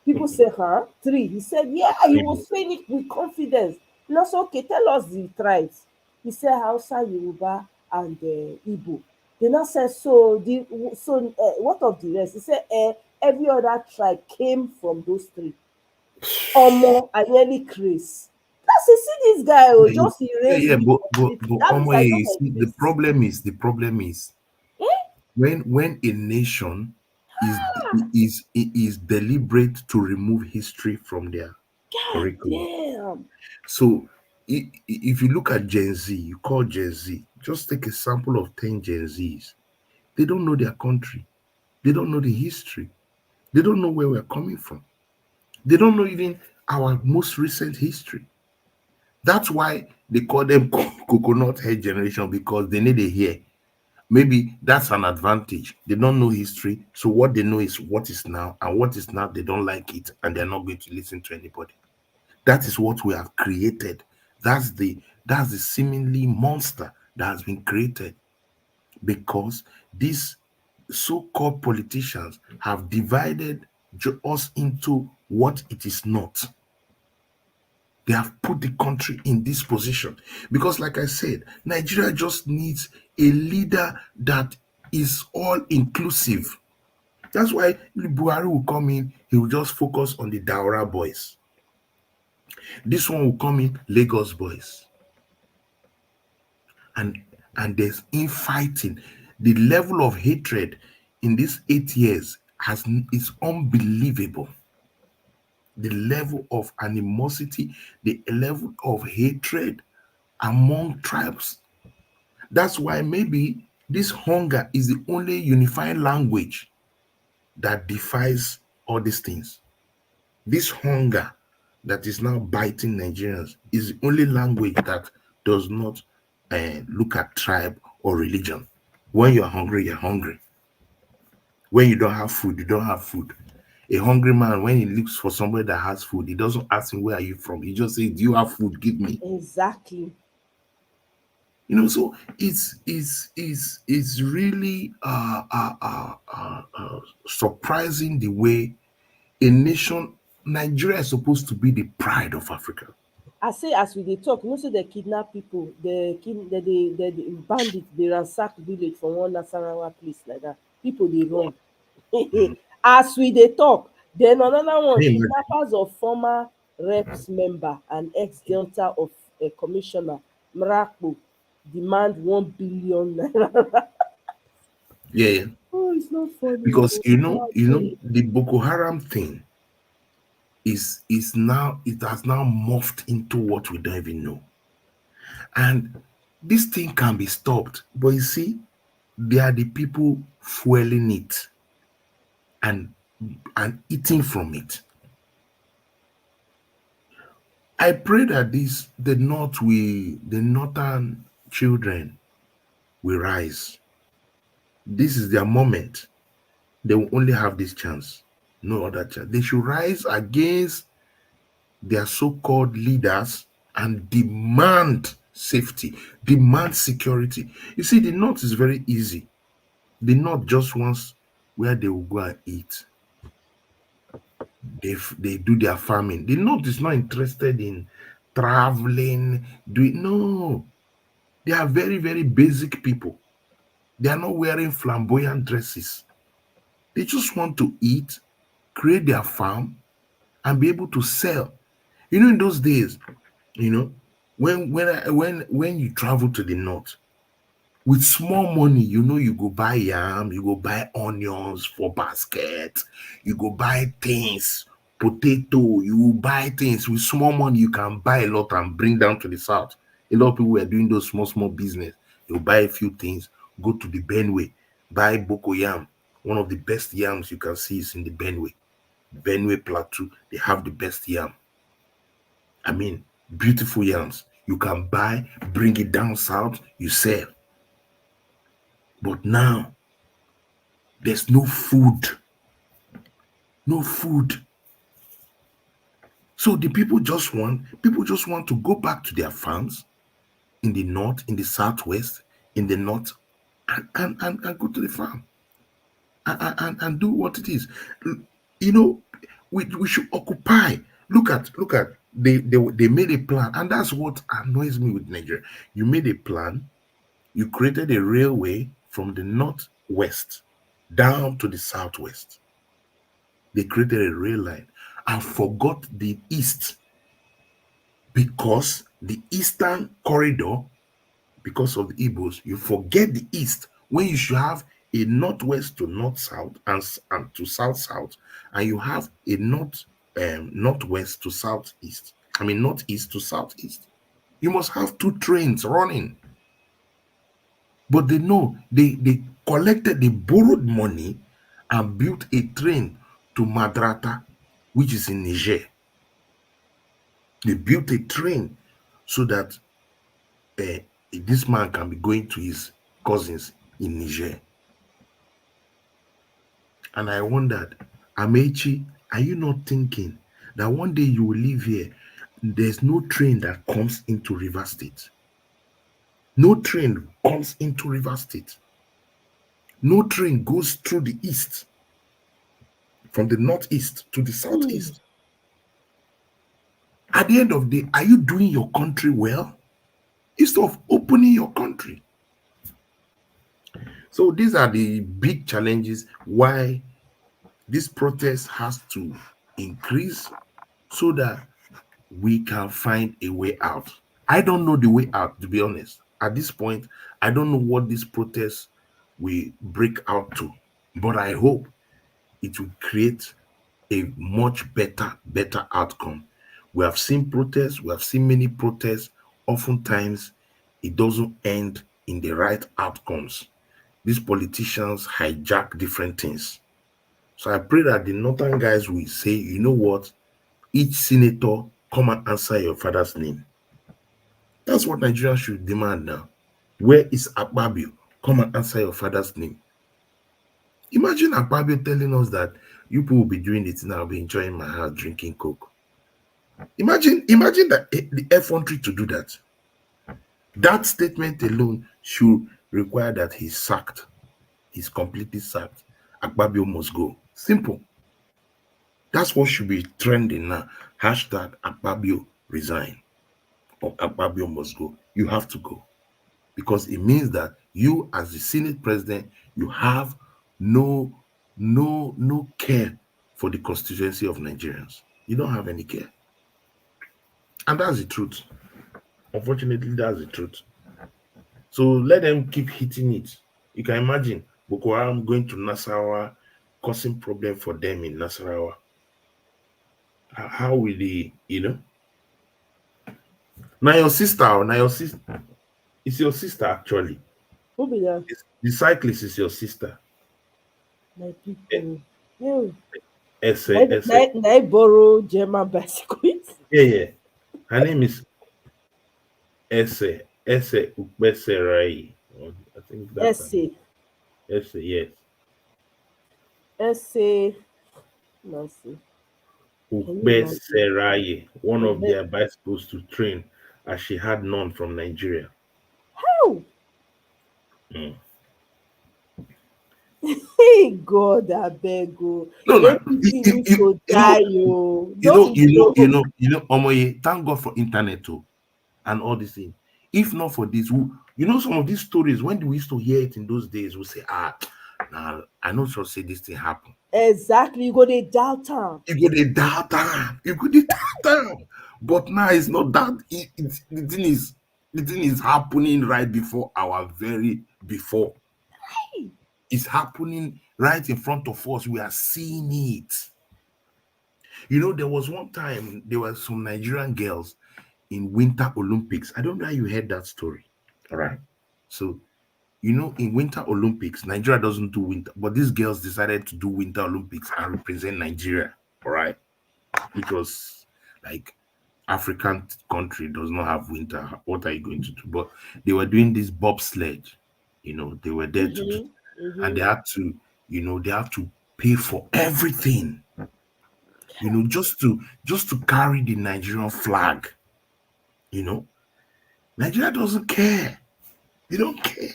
People say, "Huh? 3?" He said, "Yeah." He was saying it with confidence. And I said, "Okay, tell us the tribes." He said, "Hausa, Yoruba, and Igbo." They now said, what of the rest?" He said, every other tribe came from those 3. Omo, I nearly craze. That's it. See this guy, just erase yeah, me but completely. That means I don't see, the problem is when a nation is deliberate to remove history from their curriculum. Damn. So if you look at Gen Z, you call Gen Z, just take a sample of 10 Gen Zs. They don't know their country. They don't know the history. They don't know where we're coming from. They don't know even our most recent history. That's why they call them coconut head generation, because they need a hear. Maybe that's an advantage. They don't know history. So what they know is what is now, and what is now, they don't like it, and they're not going to listen to anybody. That is what we have created. That's the seemingly monster that has been created, because these so-called politicians have divided us into what it is not. They have put the country in this position because, like I said, Nigeria just needs a leader that is all inclusive. That's why Buhari will come in, he will just focus on the Daura boys. This one will come in, Lagos boys. And there's infighting. The level of hatred in these 8 years is unbelievable. The level of animosity, the level of hatred among tribes. That's why maybe this hunger is the only unifying language that defies all these things. This hunger that is now biting Nigerians is the only language that does not look at tribe or religion. When you're hungry, you're hungry. When you don't have food, you don't have food. A hungry man, when he looks for somebody that has food, he doesn't ask him, where are you from? He just says, do you have food? Give me. Exactly. So it's really surprising the way a nation, Nigeria, is supposed to be the pride of Africa. I say, as we dey talk, say they kidnap people, the bandits, they ransack village from one Nasarawa place like that. People they run. As we dey talk, then another one, kidnappers of former reps member and ex-Delta of commissioner Mrakpo demand 1 billion naira. Yeah. Oh, it's not funny. Because the Boko Haram thing is now, it has now morphed into what we don't even know. And this thing can be stopped. But you see, they are the people fueling it and eating from it. I pray that the northern children will rise. This is their moment. They will only have this chance, no other chance. They should rise against their so-called leaders and demand safety, demand security. You see, the North is very easy. The North just wants where they will go and eat. They do their farming. The North is not interested in traveling. No. They are very, very basic people. They are not wearing flamboyant dresses. They just want to eat, create their farm, and be able to sell. In those days, when you travel to the North, with small money, you go buy yam, you go buy onions for basket, you go buy things, potato, you buy things. With small money, you can buy a lot and bring down to the South. A lot of people were doing those small business. They'll buy a few things, go to the Benue, buy Boko yam. One of the best yams you can see is in the Benue. Benue Plateau, they have the best yam. I mean, beautiful yams. You can buy, bring it down south, you sell. But now, there's no food. No food. So the people just want to go back to their farms in the north, in the southwest, in the north, and go to the farm and do what it is. You know, we should occupy. Look at they made a plan, and that's what annoys me with Nigeria. You made a plan, you created a railway from the northwest down to the southwest. They created a rail line and forgot the east, because the eastern corridor, because of the Igbos, you forget the east when you should have a northwest to north-south and to south-south, and you have a northwest to southeast. I mean, northeast to southeast. You must have two trains running. But they know, they borrowed money and built a train to Madrata, which is in Niger. They built a train so that this man can be going to his cousins in Niger. And I wondered, Amechi, are you not thinking that one day you will live here, there's no train that comes into River State? No train comes into River State. No train goes through the east, from the northeast to the southeast. At the end of the day, are you doing your country well? Instead of opening your country. So these are the big challenges why this protest has to increase, so that we can find a way out. I don't know the way out, to be honest. At this point, I don't know what this protest will break out to, but I hope it will create a much better outcome. We have seen protests, we have seen many protests. Oftentimes, it doesn't end in the right outcomes. These politicians hijack different things. So I pray that the northern guys will say, you know what, each senator, come and answer your father's name. That's what Nigeria should demand now. Where is Akpabio? Come and answer your father's name. Imagine Akpabio telling us that you people will be doing it now, I'll be enjoying my house, drinking Coke. Imagine that the effrontery to do that. That statement alone should require that he's sacked. He's completely sacked. Akpabio must go. Simple. That's what should be trending now. Hashtag Akpabio resign, or Akpabio must go. You have to go, because it means that you, as the Senate president, you have no care for the constituency of Nigerians. You don't have any care. And that's the truth. Unfortunately, that's the truth. So let them keep hitting it. You can imagine Boko Haram going to Nasarawa, causing problem for them in Nasarawa. How will they, Now your sister, it's your sister actually. Who be that? The cyclist is your sister. My people. Yeah. Essay. I borrow German bicycles. Yeah. Her name is Essay Ukbeserai. I think that's Essay. Essay, yes. Essay. Let's see. Ukbeserai, one of their bicycles to train, as she had none from Nigeria. How? Hey God, I beg you. No. Omoye, thank God for internet too, and all these things. If not for this, some of these stories, when we used to hear it in those days, we say, nah, I know sure say this thing happen. Exactly, you go to doubt time. But now it's not that. The thing is happening right before our very before. It's happening right in front of us. We are seeing it. There was one time there were some Nigerian girls in Winter Olympics. I don't know how you heard that story. All right. So, in Winter Olympics, Nigeria doesn't do winter, but these girls decided to do Winter Olympics and represent Nigeria, all right? Which was like African country does not have winter. What are you going to do? But they were doing this bobsled, they were there to do, and they had to, they have to pay for everything, just to carry the Nigerian flag. Nigeria doesn't care. They don't care.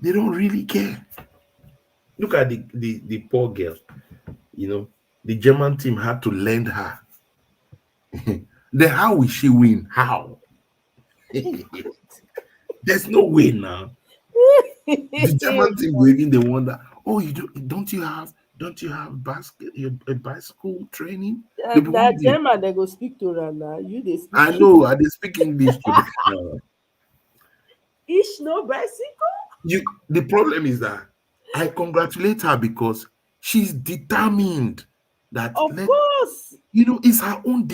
They don't really care. Look at the poor girl. The German team had to lend her. Then how will she win? How? There's no way now. The German team waiting, they wonder, oh, don't you have a bicycle training? That German, they go speak to her now. They speak. I know, are they speak English to them now? Ish no bicycle? The problem is that I congratulate her because she's determined that of course, it's her own.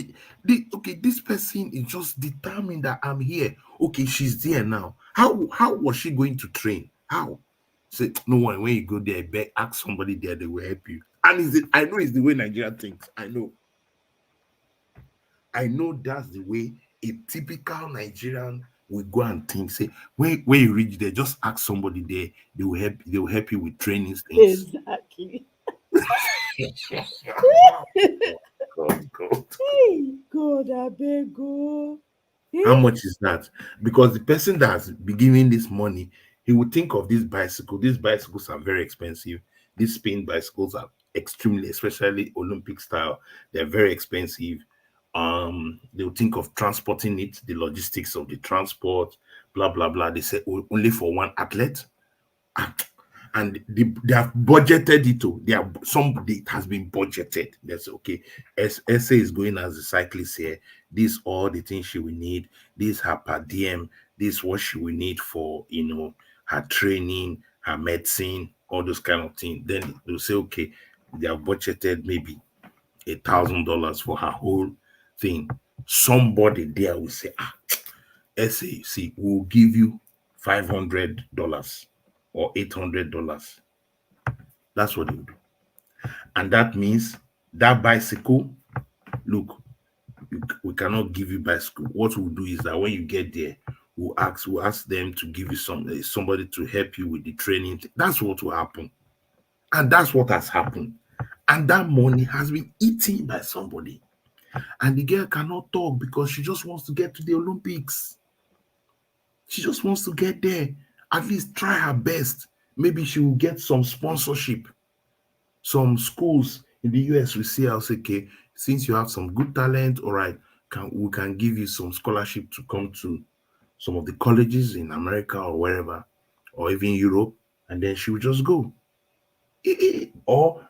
Okay, this person is just determined that I'm here. Okay, she's there now. How was she going to train? How? Say no one. When you go there, ask somebody there, they will help you. And I know it's the way Nigeria thinks. I know that's the way a typical Nigerian will go and think. Say when you reach there, just ask somebody there. They will help you with training things. Exactly. God. Hey, God, I beg go. How much is that? Because the person that's been giving this money, he would think of this bicycle. These bicycles are very expensive. These spin bicycles are extremely, especially Olympic style. They're very expensive. They'll think of transporting it, the logistics of the transport, blah blah blah. They say only for one athlete, and they have budgeted it to. It has been budgeted. That's okay. SA is going as a cyclist here. These all the things she will need. This her per diem. This what she will need for her training, her medicine, all those kind of things. Then they'll say okay, they have budgeted maybe $1,000 for her whole thing. Somebody there will say, SAC will give you $500 or $800. That's what they will do. And that means that bicycle, look, we cannot give you bicycle. What we'll do is that when you get there, we'll ask them to give you somebody to help you with the training. That's what will happen. And that's what has happened. And that money has been eaten by somebody. And the girl cannot talk because she just wants to get to the Olympics. She just wants to get there. At least try her best. Maybe she will get some sponsorship. Some schools in the US will say, I'll say, okay, since you have some good talent, all right, we can give you some scholarship to come to some of the colleges in America or wherever, or even Europe, and then she will just go. Or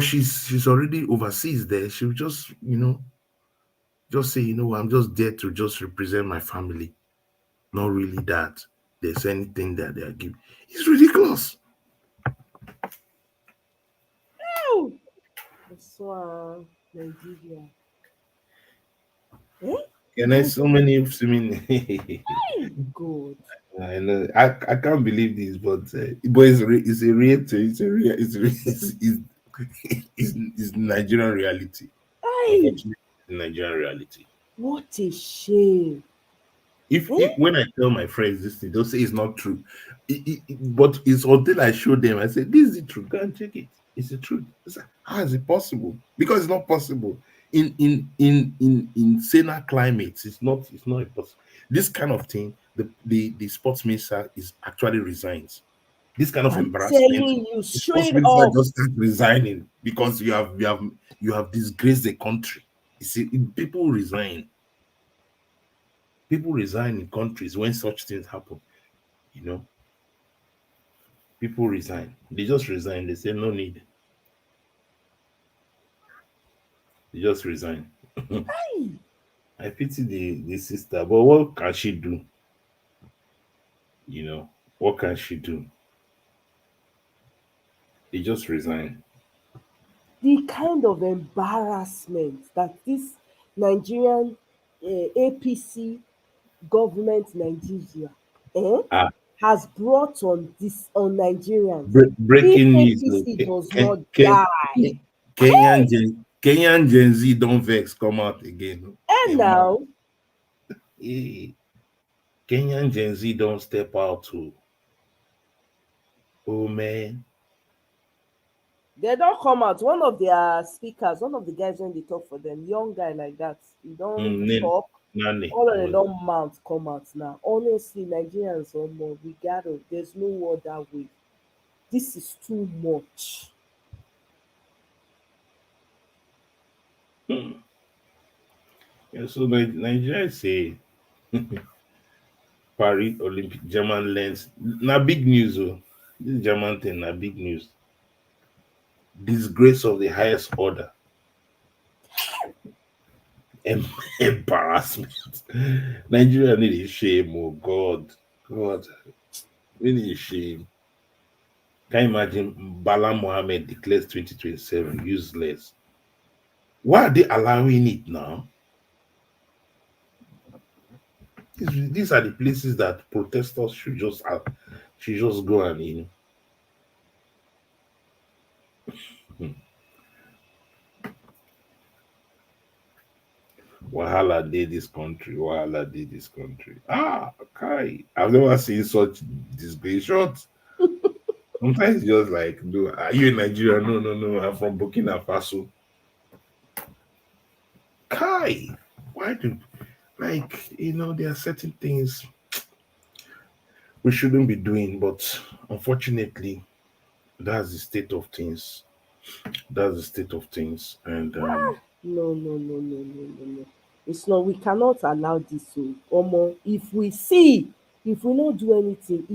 she's already overseas there. She'll just, just say, I'm just there to just represent my family. Not really that there's anything that they are giving. It's ridiculous. Oh, this one, Nigeria. And there's so many swimming. God. I know. I can't believe this, but it's a real thing. It's Nigerian reality. It's Nigerian reality. What a shame. If when I tell my friends this thing, they'll say it's not true. But it's until I show them, I say, this is the truth. Go and check it. It's the truth. It's like, how is it possible? Because it's not possible. In saner climates, it's not possible. This kind of thing, the sports minister is actually resigns. This kind of embarrassment, telling you straight up, just start resigning because you have disgraced the country. You see, people resign. People resign in countries when such things happen. People resign. They just resign. They say no need. They just resign. I pity the sister, but what can she do? What can she do? They just resign. The kind of embarrassment that this Nigerian APC government, Nigeria, has brought on Nigerians. Breaking If news. APC does not die, Kenyan Gen Z don't vex come out again. and now Kenyan Gen Z don't step out too. Oh man. they don't come out. One of their speakers, one of the guys when they talk for them, young guy like that, he don't talk. All of them don't mount come out now. Honestly, Nigerians or more, we gotta. There's no other way. This is too much. Yeah, so Nigeria say Paris Olympic German lens. Na big news, oh. This German thing, na big news. Disgrace of the highest order. Embarrassment. Nigeria need a shame, oh God. We need a shame. Can you imagine Bala Mohammed declares 2027 useless? Why are they allowing it now? These are the places that protesters should just go and Wahala did this country. Okay. I've never seen such disgrace shots. Sometimes it's just like, no, are you in Nigeria? No. I'm from Burkina Faso. Kai, why do there are certain things we shouldn't be doing, but unfortunately, that's the state of things. And No. It's not. We cannot allow this. So, Omo, if we not do anything,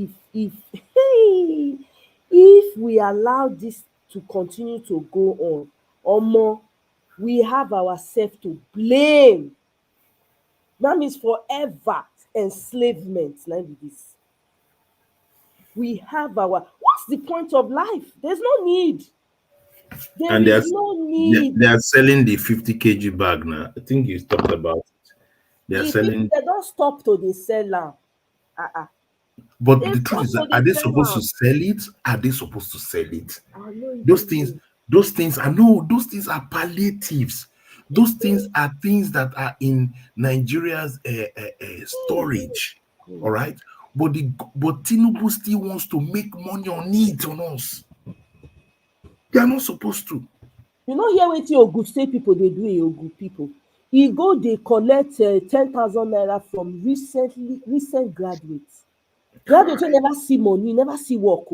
if we allow this to continue to go on, Omo, we have ourselves to blame. That means forever enslavement. Like this. We have what's the point of life? There's no need. There is no need. They are selling the 50 kg bag now. I think you talked about it. They are selling. They don't stop to the sell now. But the truth is, are they supposed to sell it? Are they supposed to sell it? Those things are palliatives. Those things are things that are in Nigeria's storage. All right. But Tinubu still wants to make money on it on us. They are not supposed to. You know, hear wetin Ogun State people they do in Ogun people. They collect 10,000 naira from recent graduates. Graduates never see money, never see work.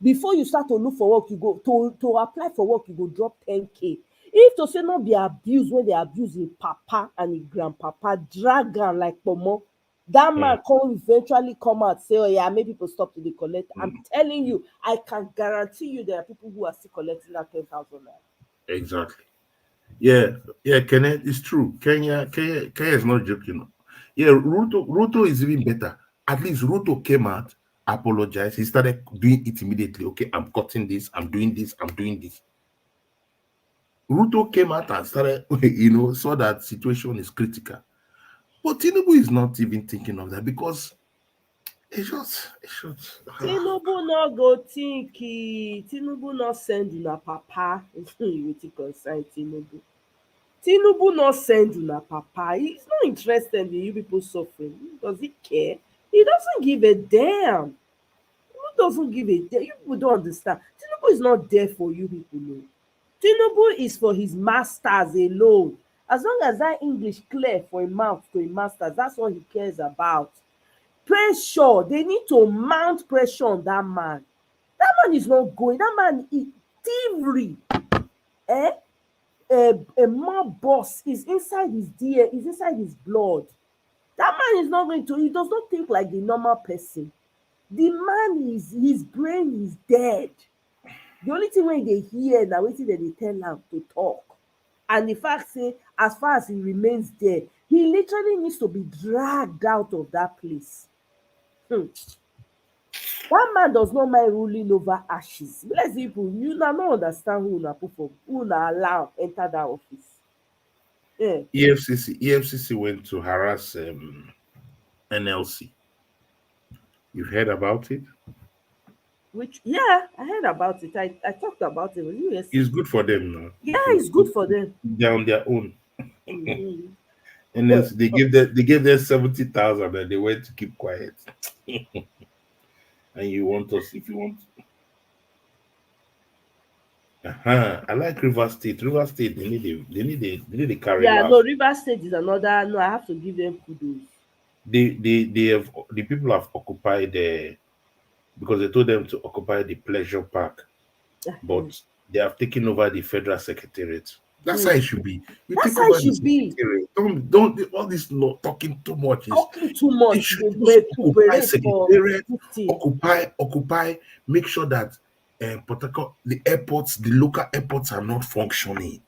Before you start to look for work, you go to apply for work, you go drop 10K. If to say not be abused when they abuse his papa and his grandpapa, drag am like pomo, that man can eventually come out say, oh yeah, make people stop to the collect. I'm telling you, I can guarantee you there are people who are still collecting that 10,000 naira. Exactly. Yeah, Kenneth, it's true. Kenya is not joking. Yeah, Ruto is even better. At least Ruto came out, apologized. He started doing it immediately. Okay, I'm cutting this, I'm doing this. Ruto came out and started, saw that situation is critical. But Tinubu is not even thinking of that because it should. Tinubu no go think. Tinubu no send una papa. You will concern Tinubu. Tinubu no send una papa. He's not interested in you people suffering. Does he care? He doesn't give a damn. Who doesn't give a damn? You people don't understand. Tinubu is not there for you people. No. Tinubu is for his masters alone. As long as that English clear for him mouth to him masters, that's what he cares about. Pressure. They need to mount pressure on that man. That man is not going. That man is thievery. A mob boss is inside his DNA, is inside his blood. That man is not going to, he does not think like the normal person. The man his brain is dead. The only thing when they hear now waiting that they tell him to talk. And the fact say, as far as he remains there, he literally needs to be dragged out of that place. That man does not mind ruling over ashes. Bless people, you now not understand who na put for, who na allow enter that office. Yeah. EFCC went to harass NLC. You've heard about it? Yeah, I heard about it. I talked about it with you yesterday. It's good for them now. Yeah, it's good for them. They're on their own. Mhm. And then they gave them 70,000 and they went to keep quiet. And you want us, if you want. I like River State. River State, they need a carry. Yeah, no, River State is another. No, I have to give them kudos. The people have occupied because they told them to occupy the pleasure park, but they have taken over the federal secretariat. That's how it should be. That's how it should be. Don't all this talking too much. Talking too much. Occupy secretariat, occupy. Make sure that the airports, the local airports are not functioning.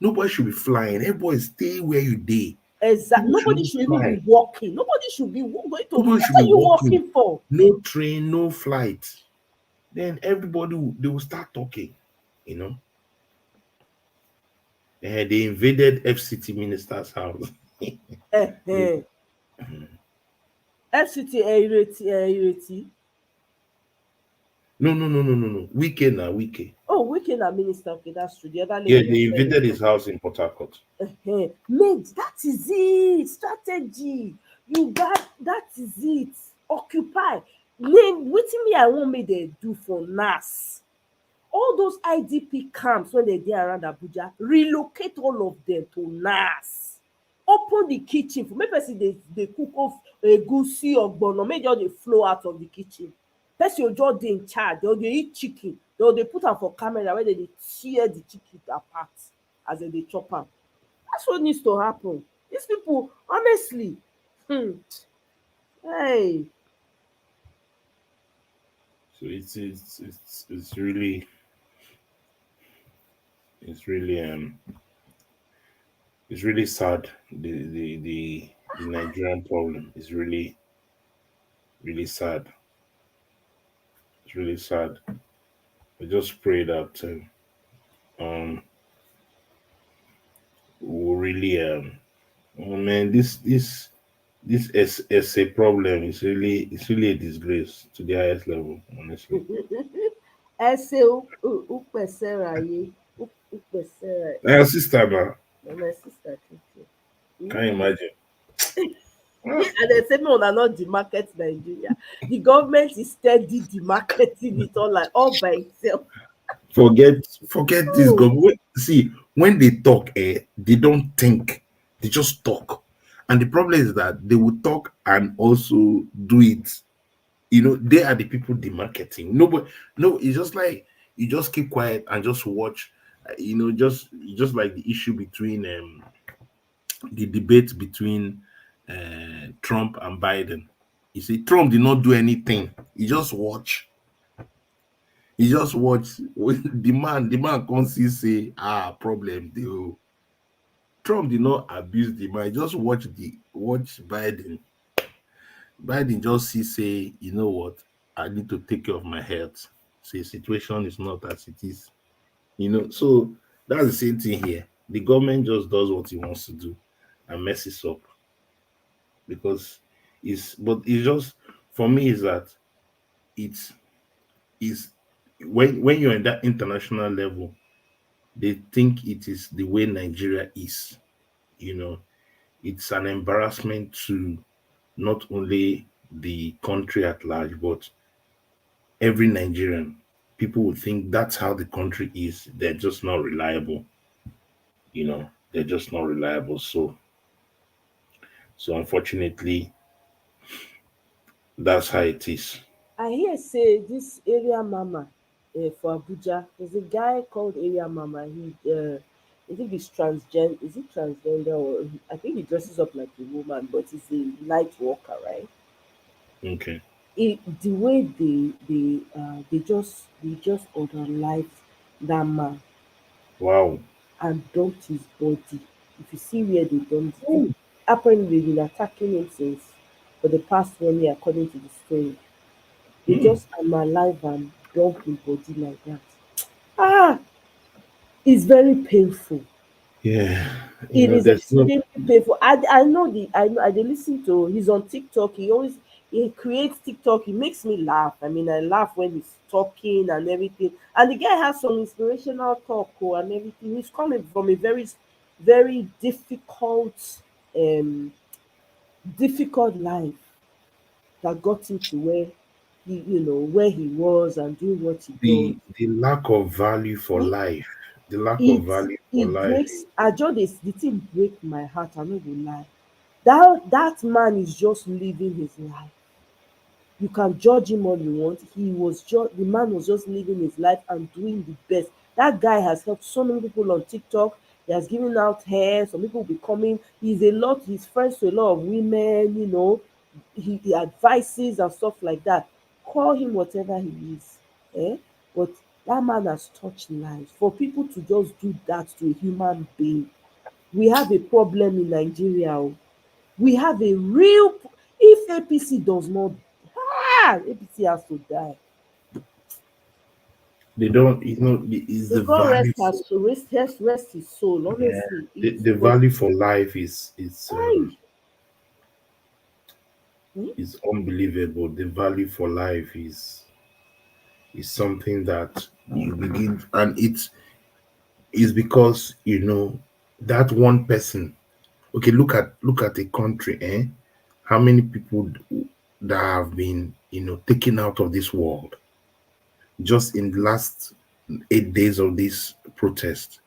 Nobody should be flying. Everybody stay where you dey. Exactly. Nobody should even be walking. Nobody should be going to. What are you walking for? No train, no flight. Then everybody they will start talking. You know. They invaded FCT minister's house. FCT Ireti. No. Wike. Oh, Wike na minister. Okay, that's true. The other lady. Yeah, they invaded his house in Port Harcourt. Mate, that is it. Strategy. You got that is it. Occupy. Name wetin me I want me they do for NAS. All those IDP camps when they're there around Abuja, relocate all of them to NAS. Open the kitchen for maybe they cook off a goosey or bono, maybe they flow out of the kitchen. Person your jaw in charge, they eat chicken, they put them for camera where they tear the chicken apart as they chop them. That's what needs to happen. These people, honestly, hey. So it's really sad. The Nigerian problem is really sad. It's really sad. I just pray that we'll really oh man, this essay problem is really a disgrace to the highest level, honestly. Essay My sister, man. My sister. Can you imagine? And they say no, not demarket Nigeria. The government is steady demarketing it all by itself. Forget this government. See, when they talk, they don't think. They just talk. And the problem is that they will talk and also do it. You know, they are the people demarketing. It's just like you just keep quiet and just watch. You know, just like the issue between the debate between Trump and Biden. You see, Trump did not do anything. He just watch. The man can't say problem. Trump did not abuse the man. Just watch Biden. Biden just say, you know what? I need to take care of my health. Say situation is not as it is. You know, so that's the same thing here. The government just does what he wants to do and messes up. Because it's just for me is that it's when you're in that international level, they think it is the way Nigeria is. You know, it's an embarrassment to not only the country at large, but every Nigerian. People would think that's how the country is. They're just not reliable. You know, they're just not reliable. So unfortunately, that's how it is. I hear say this area mama for Abuja, there's a guy called Area Mama. I think he's transgender. Is he transgender or I think he dresses up like a woman, but he's a light worker, right? Okay. The way they just underlife that man. Wow. And dumped his body. If you see where they dumped him, apparently they've been attacking him since for the past 1 year, according to the story. They just alive and dump his body like that. It's very painful. Yeah, it is extremely painful. I know. I listen to. He's on TikTok. He always He creates TikTok. He makes me laugh. I mean, I laugh when he's talking and everything. And the guy has some inspirational talk and everything. He's coming from a very, very um, difficult life that got him to where where he was and doing what he does. The lack of value for Hmm? life, the lack of It value for it life. breaks. I just the thing break my heart. I no go lie. That man is just living his life. You can judge him all you want. The man was just living his life and doing the best. That guy has helped so many people on TikTok. He has given out hair. Some people will be coming. He's friends to a lot of women, he advises and stuff like that. Call him whatever he is. Eh? But that man has touched lives. For people to just do that to a human being, we have a problem in Nigeria. Oh. We have a real if APC does not APC has to die. They don't, is So the God value. rest his soul. Yeah, Honestly, the value for life Hey. is unbelievable. The value for life is something that you begin, and it's because that one person. Okay, look at a country, eh? How many people that have been taken out of this world just in the last 8 days of this protest,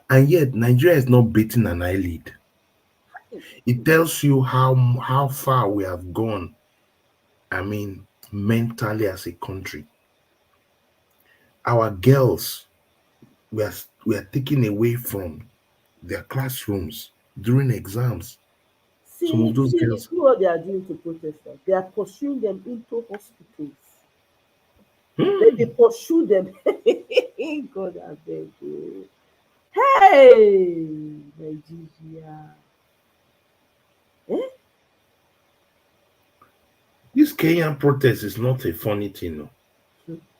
and yet Nigeria is not beating an eyelid. It tells you how far we have gone. I mean, mentally as a country, our girls we are taken away from their classrooms during exams. Some of those See girls. what they are doing to protesters. They are pursuing them into hospitals. They pursue them. God, I beg you. Hey, Nigeria. Eh? This Kenyan protest is not a funny thing, no.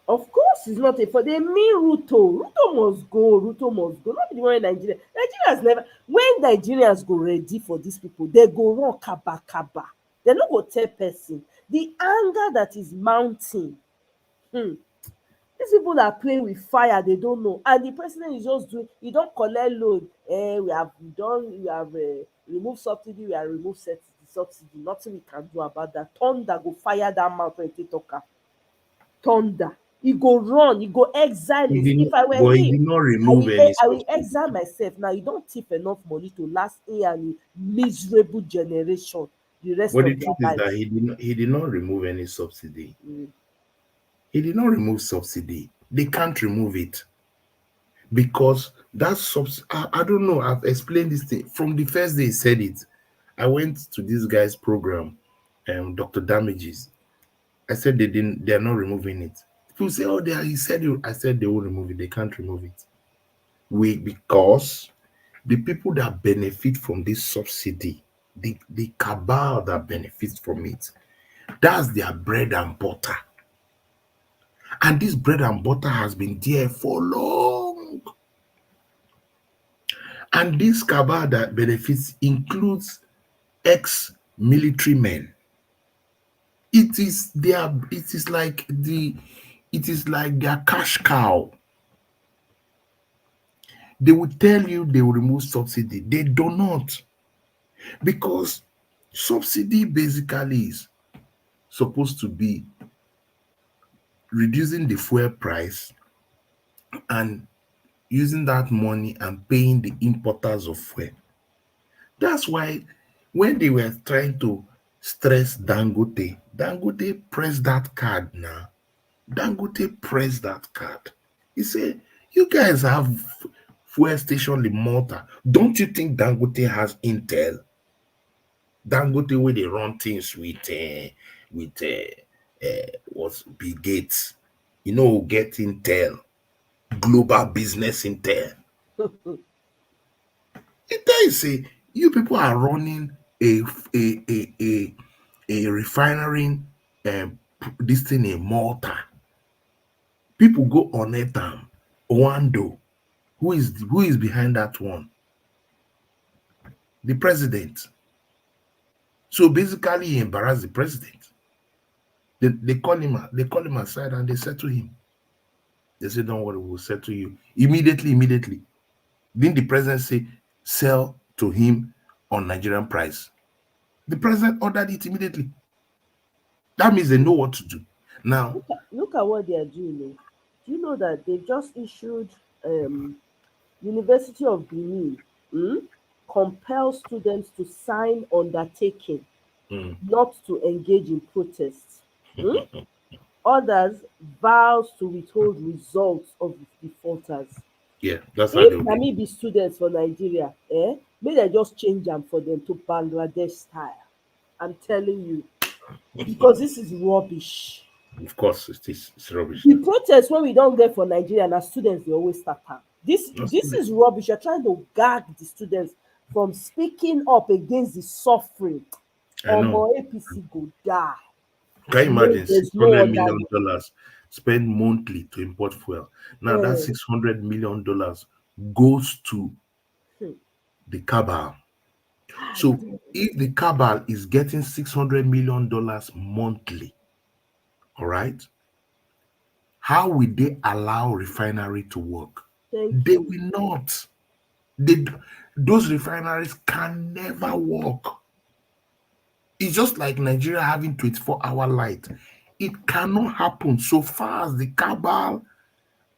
Of course, it's not a for they mean Ruto. Ruto must go. Ruto must go. Not be the one in Nigeria. Nigerians never. When Nigerians go ready for these people, they go run kaba kaba. They no go tell person. The anger that is mounting. These people are playing with fire. They don't know, and the president is just doing. You don't collect loan. We have done. We have removed subsidy. We have removed subsidy. Nothing we can do about that. Thunder go fire that mouth when they talk. Thunder. He go run, he go exile his. If I were But he him, did not remove any I will subsidy. exile myself. Now you don't tip enough money to last him and a miserable generation the rest But the of their truth is that lives. he did not remove any subsidy. Mm. He did not remove subsidy. They can't remove it because that I don't know. I've explained this thing from the first day he said it. I went to this guy's program, Dr. Damages. I said they're not removing it. People say, oh, he said it. I said they will remove it. They can't remove it. Because the people that benefit from this subsidy, the cabal that benefits from it, that's their bread and butter. And this bread and butter has been there for long. And this cabal that benefits includes ex-military men. It is like their cash cow. They will tell you they will remove subsidy. They do not. Because subsidy basically is supposed to be reducing the fuel price and using that money and paying the importers of fuel. That's why when they were trying to stress Dangote pressed that card now. Dangote pressed that card. He said, you guys have fuel station in Malta. Don't you think Dangote has intel? Dangote where they run things with what's Bill Gates. Get intel, global business intel. Intel say you people are running a refinery this thing in Malta. People go on it Wando. Who is behind that one? The president. So basically he embarrassed the president. They call him aside and they said to him, they said, don't worry, we'll settle you. Immediately. Didn't the president say, sell to him on Nigerian price? The president ordered it immediately. That means they know what to do. Now, Look at what they are doing. Do you know that they just issued University of Benin compel students to sign undertaking not to engage in protests. Others vows to withhold results of defaulters. yeah, that's how If they'll na be. me be students for Nigeria, may they just change them for them to Bangladesh style. I'm telling you, because this is rubbish. Of course, it's rubbish. The protest when we don't get for Nigeria, and as students, they always start am. This is rubbish. You're trying to gag the students from speaking up against the suffering. I know. APC go die. Can you imagine There's $600 no other million spent monthly to import fuel? Now that Yeah. $600 million goes to the cabal. So if the cabal is getting $600 million monthly, all right, how will they allow refinery to work? They will not. Those refineries can never work. It's just like Nigeria having 24-hour light. It cannot happen so far as the cabal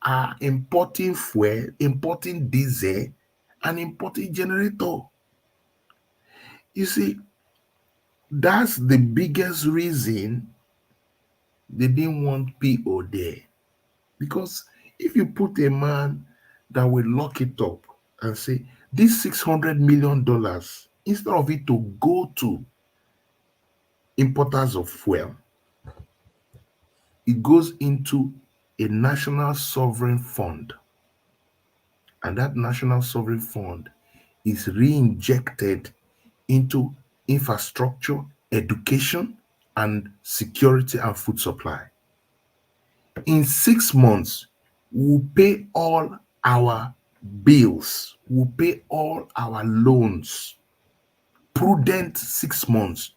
are importing fuel, importing diesel, and importing generator. You see, that's the biggest reason they didn't want PO there. Because if you put a man that will lock it up and say, this $600 million, instead of it to go to importers of fuel, it goes into a national sovereign fund. And that national sovereign fund is re-injected into infrastructure, education, and security and food supply. In 6 months, we'll pay all our bills, we'll pay all our loans. Prudent 6 months.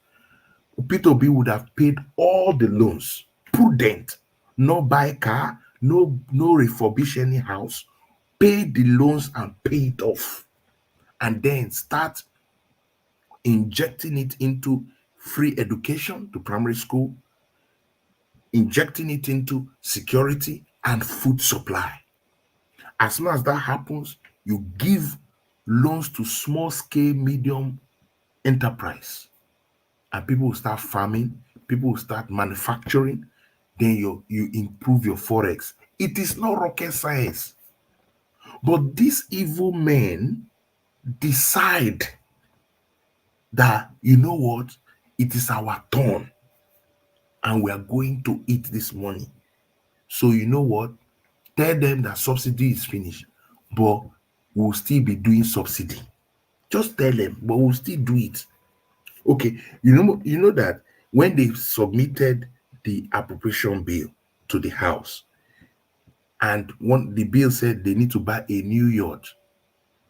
Peter Obi would have paid all the loans. Prudent. No buy car, no refurbish any house. Pay the loans and pay it off. And then start injecting it into free education to primary school, injecting it into security and food supply. As soon as that happens, you give loans to small scale, medium enterprise, and people will start farming, people will start manufacturing, then you improve your forex. It is not rocket science. But these evil men decide that, you know what, it is our turn and we are going to eat this money. So you know what, tell them that subsidy is finished, but we'll still be doing subsidy. Just tell them, but we'll still do it. Okay, you know that when they submitted the appropriation bill to the House, and the bill said they need to buy a new yacht,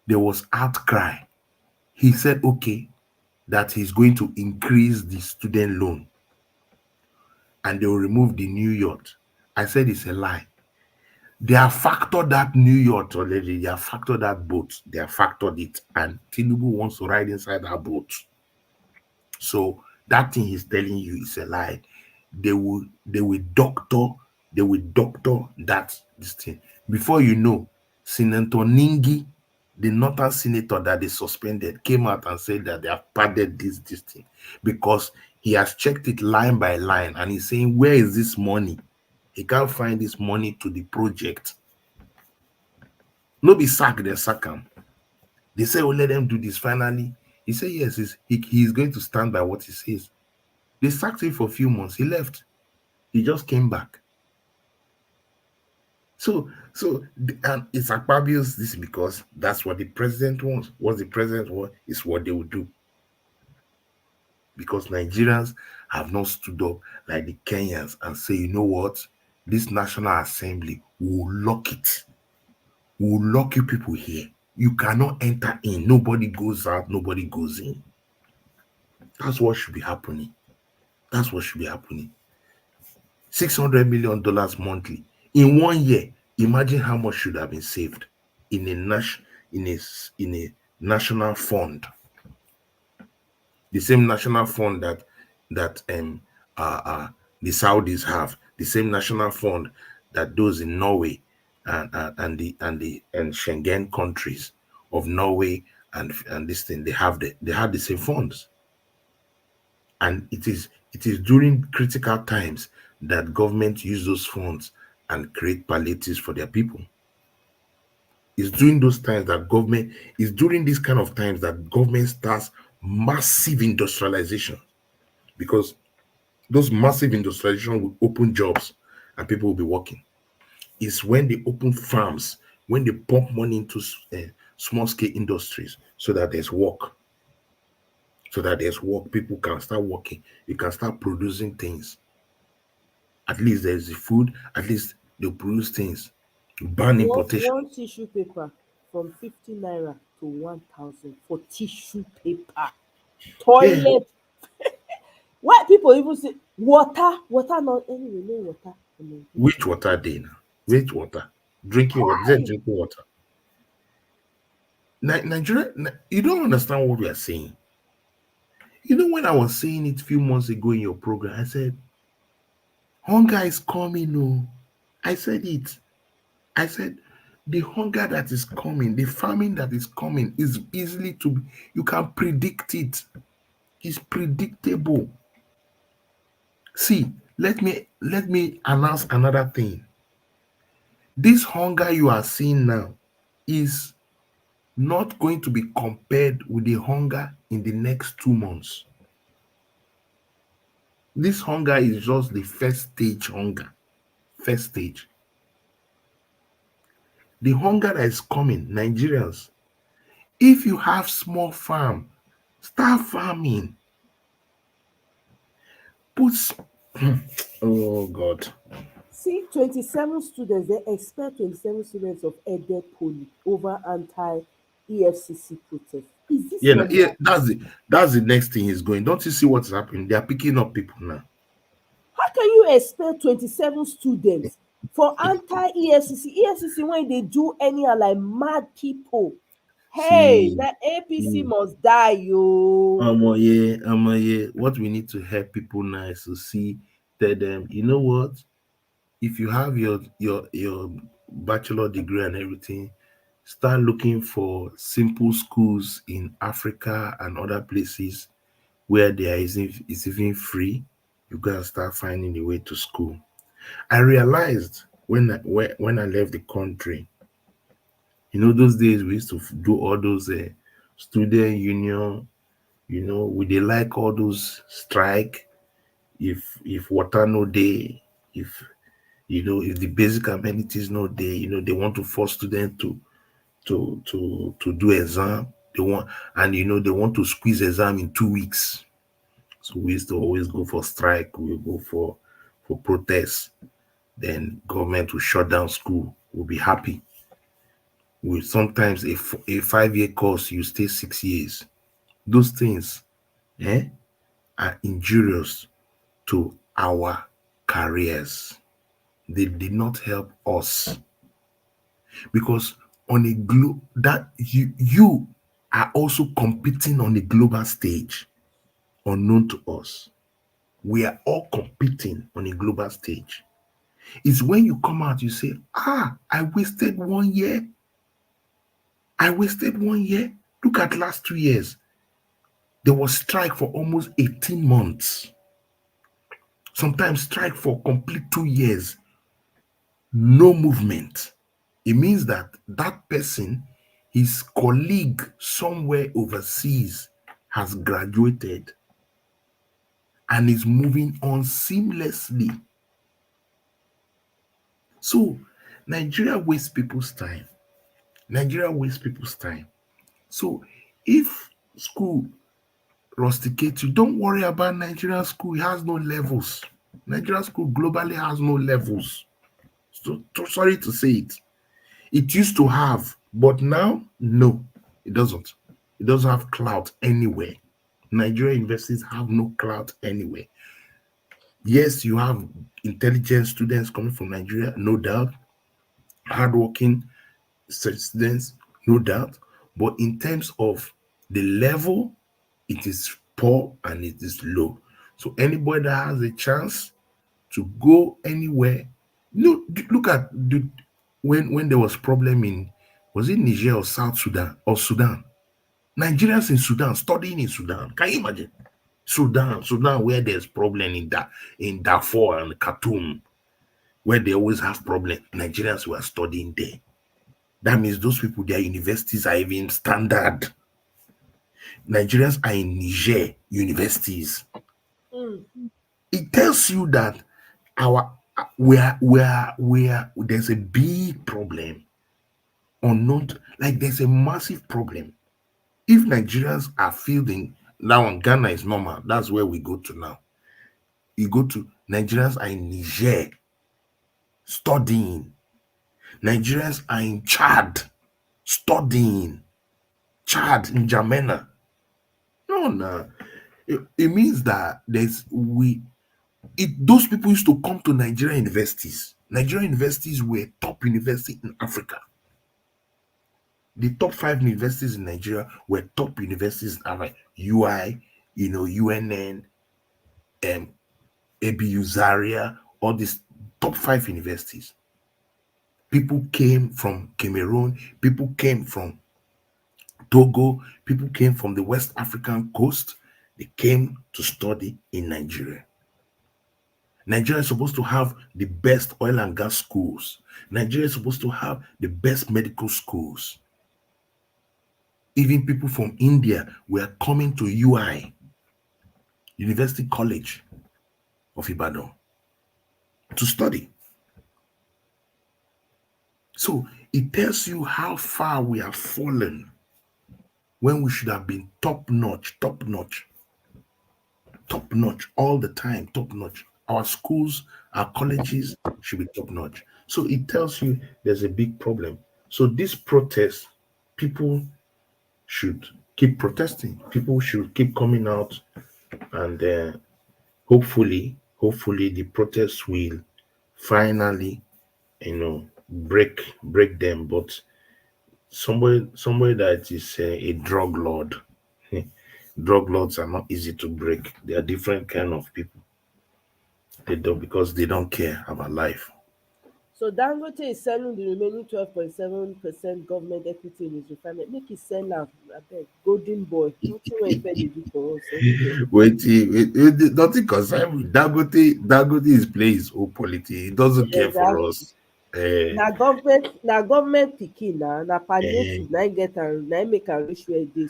there was outcry. He said, okay, that he's going to increase the student loan and they will remove the new yacht. I said it's a lie. They have factored that new yacht already. They have factored that boat. They have factored it. And Tinubu wants to ride inside that boat. So that thing he's telling you is a lie. They will doctor that this thing. Before you know, Senator Ningi, the northern senator that they suspended, came out and said that they have padded this thing because he has checked it line by line and he's saying, where is this money? He can't find this money to the project. No be sack, they sack him. They say, oh, let them do this. Finally, he said, yes, he's going to stand by what he says. They sacked him for a few months. He left. He just came back. So and it's Akpabio's this because that's what the president wants. What the president wants is what they will do. Because Nigerians have not stood up like the Kenyans and say, you know what? This National Assembly will lock it. We'll lock you people here. You cannot enter in. Nobody goes out. Nobody goes in. That's what should be happening. That's what should be happening. $600 million monthly. In 1 year, imagine how much should have been saved in a national fund. The same national fund that the Saudis have, the same national fund that those in Norway and Schengen countries of Norway and this thing, they have the same funds. And it is during critical times that government use those funds and create palliatives for their people. It's during those times that government is during these kind of times that government starts massive industrialization, because those massive industrialization will open jobs and people will be working. It's when they open farms, when they pump money into small scale industries so that there's work. So that there's work, people can start working. You can start producing things. At least there's the food. At least they produce things. Ban importation. One tissue paper from 50 naira to 1,000 for tissue paper. Toilet. Yeah. Why people even say water? Water not anyway, no water. Which water they now? Which water? Drinking water. Drinking water. Nigeria, you don't understand what we are saying. You know, when I was saying it a few months ago in your program, I said, hunger is coming. No, I said it. I said, the hunger that is coming, the famine that is coming is easily you can predict it. It's predictable. See, let me announce another thing. This hunger you are seeing now is not going to be compared with the hunger in the next 2 months. This hunger is just the first stage hunger. First stage. The hunger that is coming, Nigerians, if you have small farm, start farming. Oh God. See, 27 students, they expect 27 students of Ede Poly over anti-EFCC protest. Is this that's the next thing is going. Don't you see what's happening? They are picking up people now. How can you expect 27 students for anti-EFCC? EFCC, when they do anyhow like mad people. Hey, that APC must die, yo. Yeah. What we need to help people now is to tell them, you know what? If you have your bachelor degree and everything, start looking for simple schools in Africa and other places where there is even free. You gotta start finding a way to school. I realized when I left the country, you know, those days we used to do all those student union, you know, they like all those strike. If water no day, if the basic amenities no day, you know, they want to force students to do exam. They want to squeeze exam in 2 weeks. So we used to always go for strike. We go for protests. Then government will shut down school. We'll be happy. With sometimes a 5-year course, you stay 6 years. Those things are injurious to our careers. They did not help us, because on a that you are also competing on a global stage unknown to us. We are all competing on a global stage. It's when you come out, you say, I wasted 1 year. I wasted 1 year. Look at last 2 years. There was strike for almost 18 months. Sometimes strike for complete 2 years. No movement. It means that person, his colleague somewhere overseas, has graduated and is moving on seamlessly. So Nigeria wastes people's time. So if school rusticates you, don't worry about Nigerian school. It has no levels. Nigerian school globally has no levels. So sorry to say it. It used to have, but now, no, it doesn't. It doesn't have clout anywhere. Nigerian universities have no clout anywhere. Yes, you have intelligent students coming from Nigeria, no doubt. Hardworking students, no doubt. But in terms of the level, it is poor and it is low. So anybody that has a chance to go anywhere, look at when there was problem in, was it Niger or South Sudan or Sudan? Nigerians in Sudan studying in Sudan. Can you imagine? Sudan, where there's problem in Darfur and Khartoum, where they always have problem. Nigerians were studying there. That means those people, their universities are even standard. Nigerians are in Niger universities. It tells you that there's a big problem unknown, like there's a massive problem. If Nigerians are fielding now, on Ghana is normal. That's where we go to now. You go to Nigerians are in Niger studying. Nigerians are in Chad studying. Chad in Jamena. No. It means that those people used to come to Nigerian universities. Nigerian universities were top university in Africa. The top 5 universities in Nigeria were top universities in Africa. UI, UNN, ABU Zaria, all these top 5 universities. People came from Cameroon, people came from Togo, people came from the West African coast. They came to study in Nigeria. Nigeria is supposed to have the best oil and gas schools. Nigeria is supposed to have the best medical schools. Even people from India were coming to UI, University College of Ibadan, to study. So it tells you how far we have fallen when we should have been top notch all the time, top notch. Our schools, our colleges should be top notch. So it tells you there's a big problem. So this protest, people should keep protesting. People should keep coming out, and hopefully the protests will finally, break them. But somebody that is a drug lord, drug lords are not easy to break. They are different kind of people. They don't, because they don't care about life. So Dangote is selling the remaining 12.7% government equity in his refinery. Make it sell now, abeg, golden boy. Nothing wey Ife dey do for us every day. Wait, nothing concern me. Dangote is playing his own politics. He doesn't care for us. Na government pikin na palliative na im get am, na im make am reach where e dey.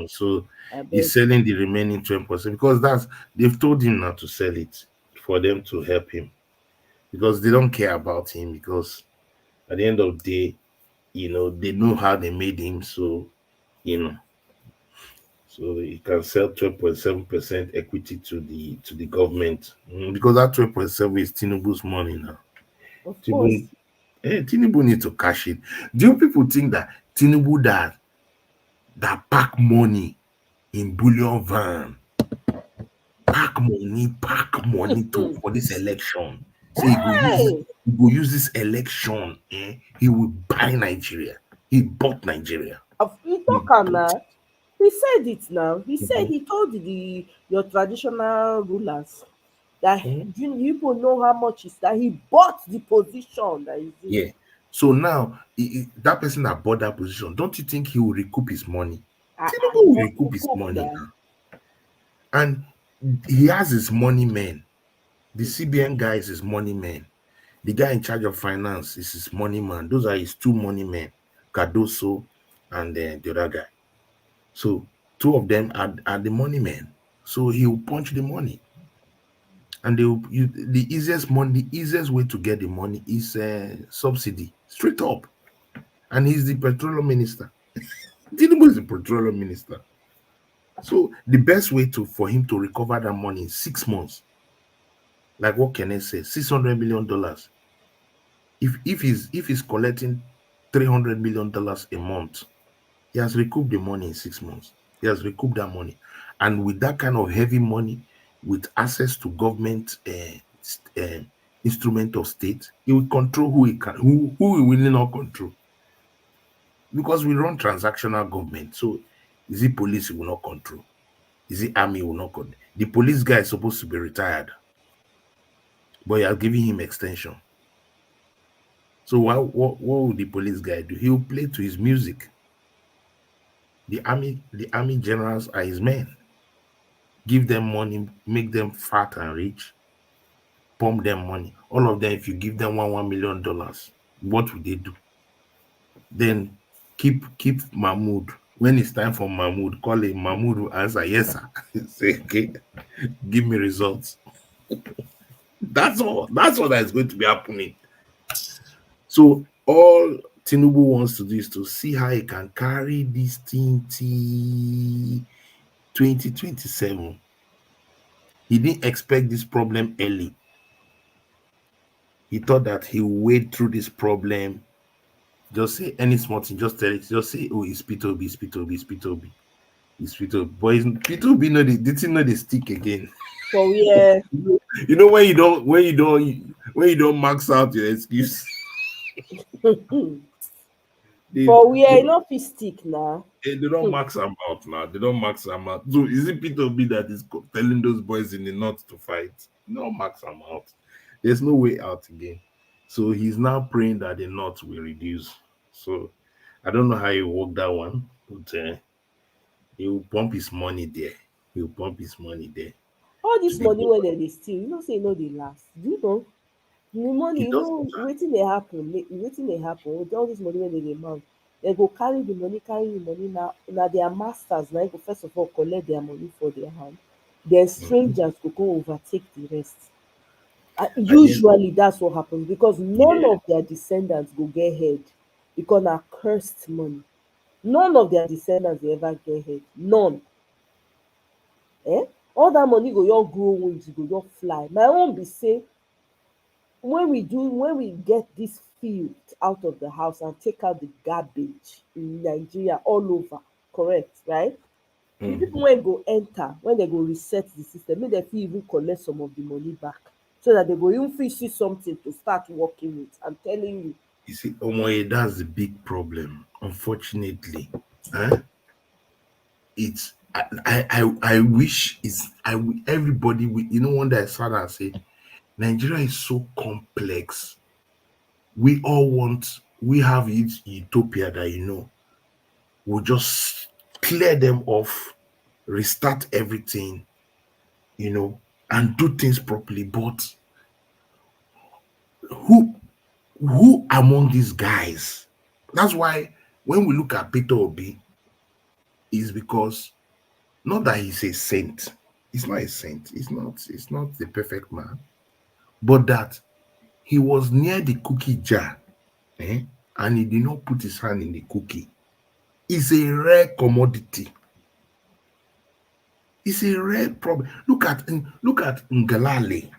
So he's selling the remaining 12% because they've told him not to sell it for them to help him, because they don't care about him, because at the end of the day, they know how they made him. So so he can sell 12.7% equity to the government, because that 12.7 is Tinubu's money now. Of course. Tinubu need to cash it. Do you people think that Tinubu that pack money in bullion van, pack money for this election? So he go use this election. He will buy Nigeria. He bought Nigeria. He talk am now. He said it now. He said he told your traditional rulers that people know how much is that he bought the position that he's in. Yeah. So now that person that bought that position, don't you think he will recoup his money? Tinubu will recoup his money now. And he has his money men. The CBN guy is his money man. The guy in charge of finance is his money man. Those are his 2 money men, Cardoso and the other guy. So 2 of them are the money men. So he will punch the money. And the easiest way to get the money is subsidy, straight up. And he's the petroleum minister. Tinubu is the petroleum minister. So the best way for him to recover that money in 6 months, like what can I say, $600 million. If he's collecting $300 million a month, he has recouped the money in 6 months. He has recouped that money, and with that kind of heavy money, with access to government instrument of state, he will control who he can, who he will not control. Because we run transactional government. So is it police he will not control? Is it army he will not control? The police guy is supposed to be retired, but you are giving him extension. So what will the police guy do? He will play to his music. The army generals are his men. Give them money, make them fat and rich, pump them money. All of them, if you give them $1 million, what will they do? Then keep Mahmoud. When it's time for Mahmoud, call him. Mahmoud will answer, yes, sir. Say, okay, give me results. That's all. That's what is going to be happening. So all Tinubu wants to do is to see how he can carry this thing till 2027. He didn't expect this problem early. He thought that he would wade through this problem. Just say any small thing, just tell it. Just say, oh, it's P2B, it's P2B, it's P2B. It's P2B. Boys, P2B know didn't know the stick again. So yeah. You know when you don't max out your excuse. For we are not fit stick now. They don't max them out now. They don't max them out. So is it P2B that is telling those boys in the north to fight? No, max them out. There's no way out again. So he's now praying that the north will reduce. So I don't know how he work that one, but he will pump his money there. He will pump his money there. All this money when they steal, you know, say no, they last. Do you know? The money, you know, waiting they happen with all this money when they demand. They go carry the money now. Now their masters now go first of all collect their money for their hand. Then strangers go overtake the rest. Usually that's what happens because none of their descendants go get head because na cursed money. None of their descendants they ever get head. None. All that money go your grow wings, go your fly. My own be say when we get this filth out of the house and take out the garbage in Nigeria all over, correct, right? The people when go enter, when they go reset the system, make them feel even collect some of the money back. So that they go even feel see something to start working with. I'm telling you. You see, Omoye, that's the big problem. Unfortunately, it's I wish everybody one day I sat and say Nigeria is so complex. We have it utopia that we'll just clear them off, restart everything, and do things properly. But who among these guys? That's why when we look at Peter Obi, is because not that he's a saint. He's not a saint. He's not the perfect man. But that he was near the cookie jar, and he did not put his hand in the cookie. It's a rare commodity. It's a rare problem. Look at Ngalale.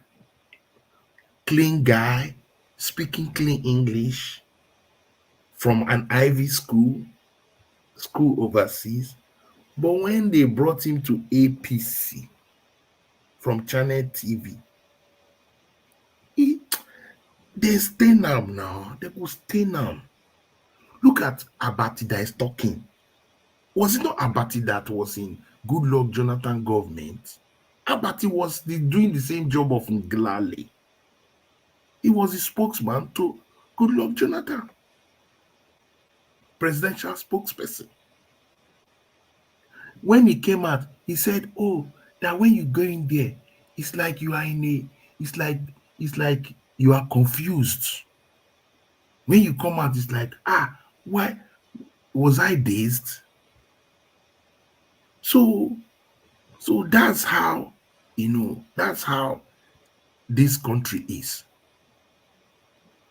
Clean guy, speaking clean English, from an Ivy school overseas. But when they brought him to APC from Channel TV, they stain him now. They will stain him. Look at Abati that is talking. Was it not Abati that was in Goodluck Jonathan government? Abati was doing the same job of Ngalale. He was the spokesman to Goodluck Jonathan, presidential spokesperson. When he came out, he said, "Oh, that when you go in there, it's like you are it's like you are confused. When you come out, it's like, why was I dazed?" So that's how this country is.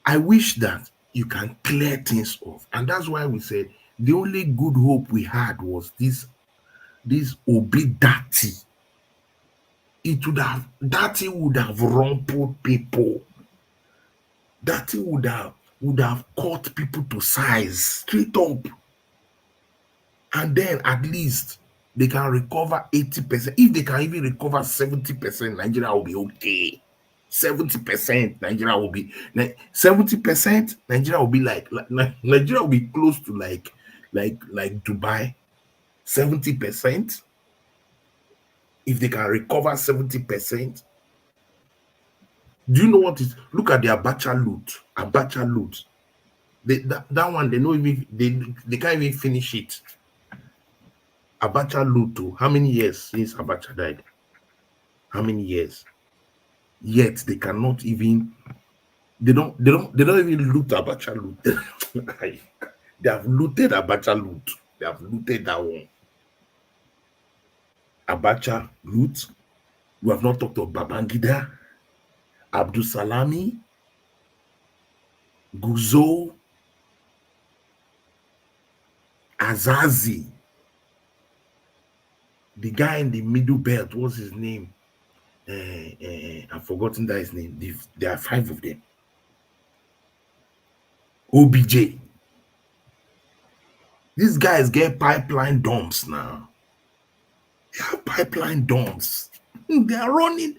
I wish that you can clear things off, and that's why we said the only good hope we had was this Obi Dati. Dati would have rumpled people. Dati would have cut people to size straight up, and then at least they can recover 80%. If they can even recover 70%, Nigeria will be okay. 70%, Nigeria will be 70%. Nigeria will be like Nigeria will be close to like Dubai. 70%. If they can recover 70%, do you know what is? Look at the Abacha loot. Abacha loot. That one, they know even they can't even finish it. Abacha loot. How many years since Abacha died? How many years? Yet they cannot even. They don't even loot Abacha loot. They have looted Abacha loot. They have looted that one. Abacha loot. We have not talked of Babangida, Abdul Salami, Guzo, Azazi. The guy in the middle belt, what's his name? I've forgotten that his name. There are 5 of them. OBJ. These guys get pipeline dumps now. They have pipeline dumps. They are running.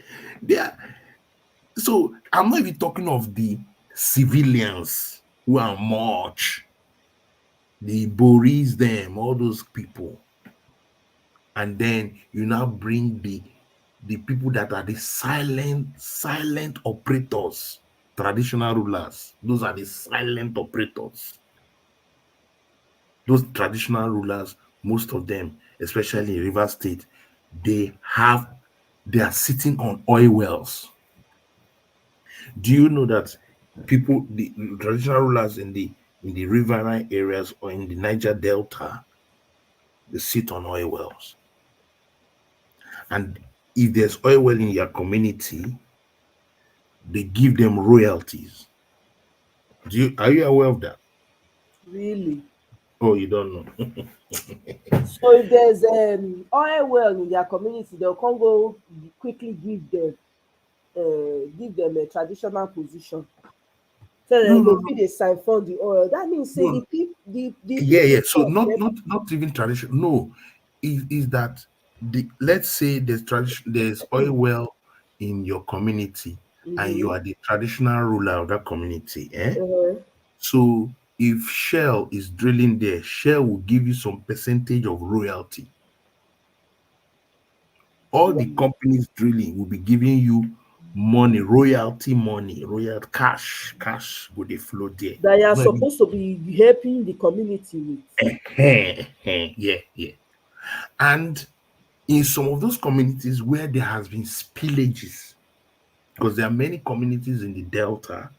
So I'm not even talking of the civilians who are much. The Boris, them, all those people. And then you now bring the people that are the silent operators, traditional rulers. Those are the silent operators. Those traditional rulers, most of them, especially in Rivers State, they are sitting on oil wells. Do you know that people, the traditional rulers in the riverine areas or in the Niger Delta, they sit on oil wells? And if there's oil well in your community, they give them royalties. Are you aware of that? Really? Oh, you don't know. So if there's oil well in their community, they'll come go quickly give them a traditional position. So they go feed a siphon the oil. That means say the people. Yeah. So not even traditional. No, is that let's say there's oil well in your community, and you are the traditional ruler of that community. So if Shell is drilling there, Shell will give you some percentage of royalty. All the companies drilling will be giving you money, royalty money, cash will they flow there. That you are supposed to be helping the community with. Yeah. And in some of those communities where there has been spillages, because there are many communities in the Delta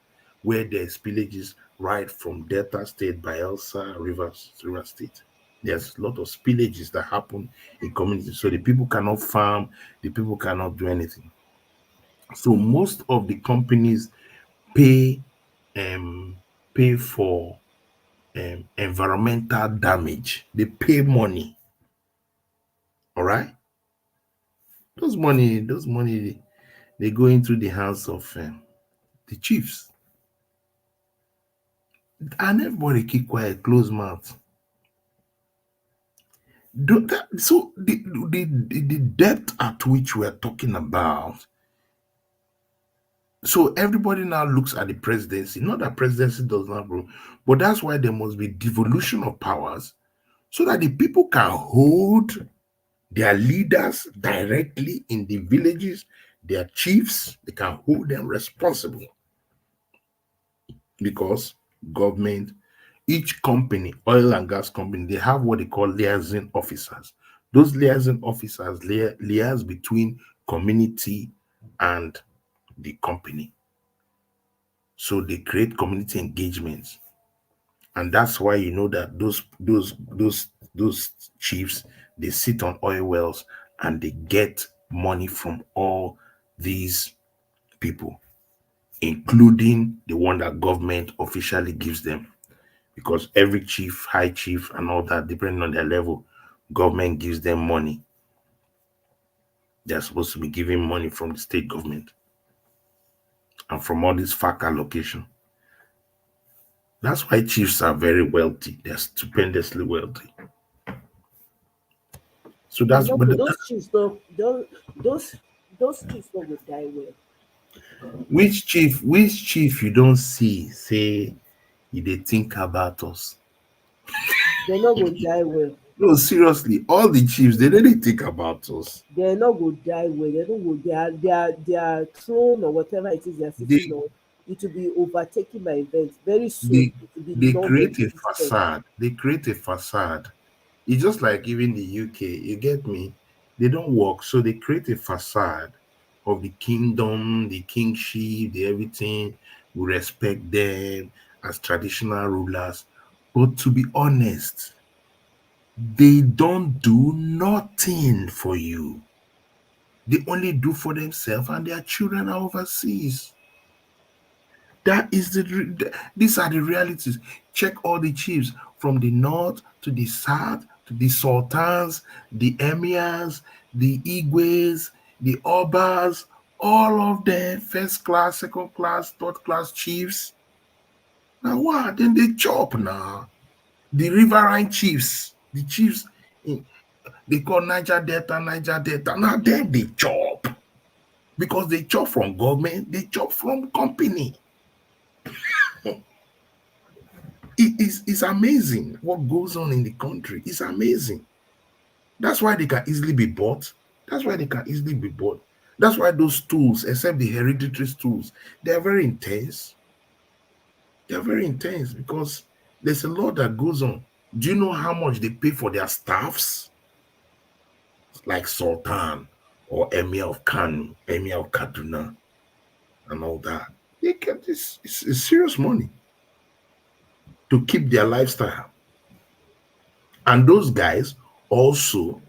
where there are spillages right from Delta State, Bayelsa, Rivers State. There's a lot of spillages that happen in communities. So the people cannot farm, the people cannot do anything. So most of the companies pay for environmental damage. They pay money. All right. Those money, they go into the hands of the chiefs. And everybody keep quiet, close mouth. So the depth at which we're talking about. So everybody now looks at the presidency. Not that presidency does not grow, but that's why there must be devolution of powers so that the people can hold their leaders directly in the villages, their chiefs, they can hold them responsible. Because government, each company, oil and gas company, they have what they call liaison officers. Those liaison officers liaise between community and the company. So they create community engagements. And that's why you know that those chiefs, they sit on oil wells and they get money from all these people, including the one that government officially gives them. Because every chief, high chief, and all that, depending on their level, government gives them money. They're supposed to be giving money from the state government and from all this FAC allocation. That's why chiefs are very wealthy. They're stupendously wealthy. So that's No, but but those chiefs don't. Those chiefs don't will die well. which chief you don't see say they think about us. They're not going to die well. No, seriously, all the chiefs they really think about us. They're not going to die well. They don't go. Their throne or whatever it is they're They sitting on, it will be overtaken by events very soon. they It will be they create a non-existent. facade. They create a facade. It's just like even the UK, you get me? They don't work, so they create a facade of the kingdom, the kingship, the everything. We respect them as traditional rulers. But to be honest, they don't do nothing for you. They only do for themselves and their children are overseas. That is these are the realities. Check all the chiefs from the north to the south to the sultans, the emirs, the igwes, the obas, all of them first class, second class, third class chiefs. Now what? Then they chop now. The riverine chiefs, the chiefs they call Niger Delta. Now them they chop because they chop from government, they chop from company. It's amazing what goes on in the country. It's amazing. That's why they can easily be bought. That's why they can easily be bought. That's why those tools, except the hereditary tools, they're very intense. They're very intense because there's a lot that goes on. Do you know how much they pay for their staffs? Like Sultan or Emir of Kano, Emir of Kaduna, and all that. They get this, it's serious money to keep their lifestyle. And those guys also,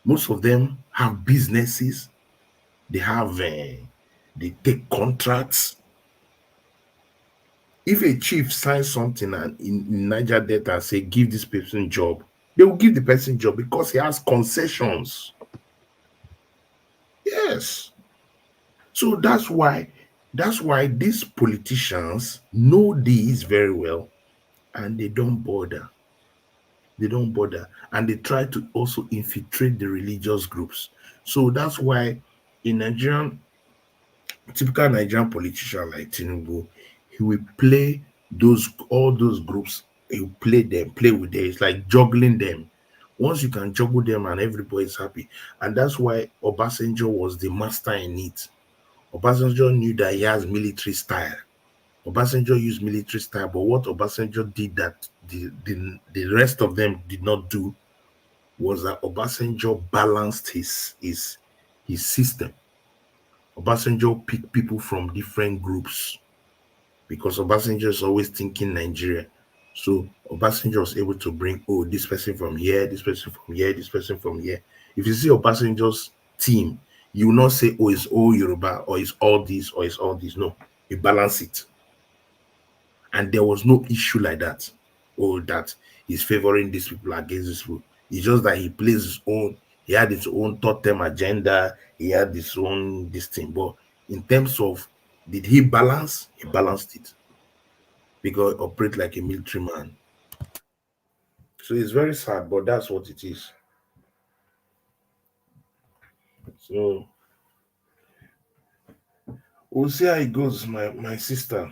most of them have businesses. They have, they take contracts. If a chief signs something and in Niger Delta and say, give this person job, they will give the person job because he has concessions. Yes. So that's why these politicians know this very well and they don't bother. They don't bother. And they try to also infiltrate the religious groups. So that's why in typical Nigerian politician like Tinubu, he will play all those groups, he will play with them. It's like juggling them. Once you can juggle them and everybody is happy. And that's why Obasanjo was the master in it. Obasanjo knew that he has military style. Obasanjo used military style, but what Obasanjo did that the rest of them did not do was that Obasanjo balanced his system. Obasanjo picked people from different groups because Obasanjo is always thinking Nigeria. So Obasanjo was able to bring, this person from here, this person from here, this person from here. If you see Obasanjo's team, you will not say, it's all Yoruba, or it's all this, or it's all this. No, he balanced it. And there was no issue like that, that he's favoring these people against these people. It's just that he plays his own, he had his own thought-term agenda, he had his own this thing. But in terms of, did he balance? He balanced it. Because he operates like a military man. So it's very sad, but that's what it is. So we'll see how it goes, my sister.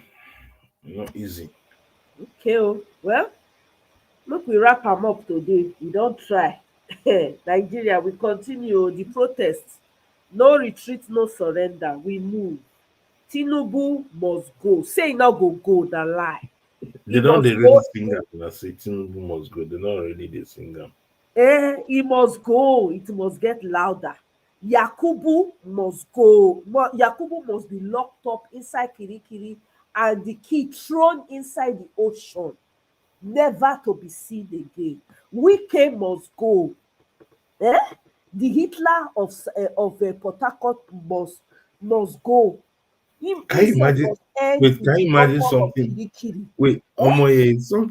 Not easy. Okay, well, look, we wrap them up today. We don't try. Nigeria, we continue the protests. No retreat, no surrender. We move. Tinubu must go. Say not go, the lie. They don't really sing that. Say Tinubu must go. They're not really the singer. He must go. It must get louder. Yakubu must go. Yakubu must be locked up inside Kirikiri and the key thrown inside the ocean, never to be seen again. Wike must go. The Hitler of Port Harcourt must go. Can you imagine? Wait, can you imagine something? Wait,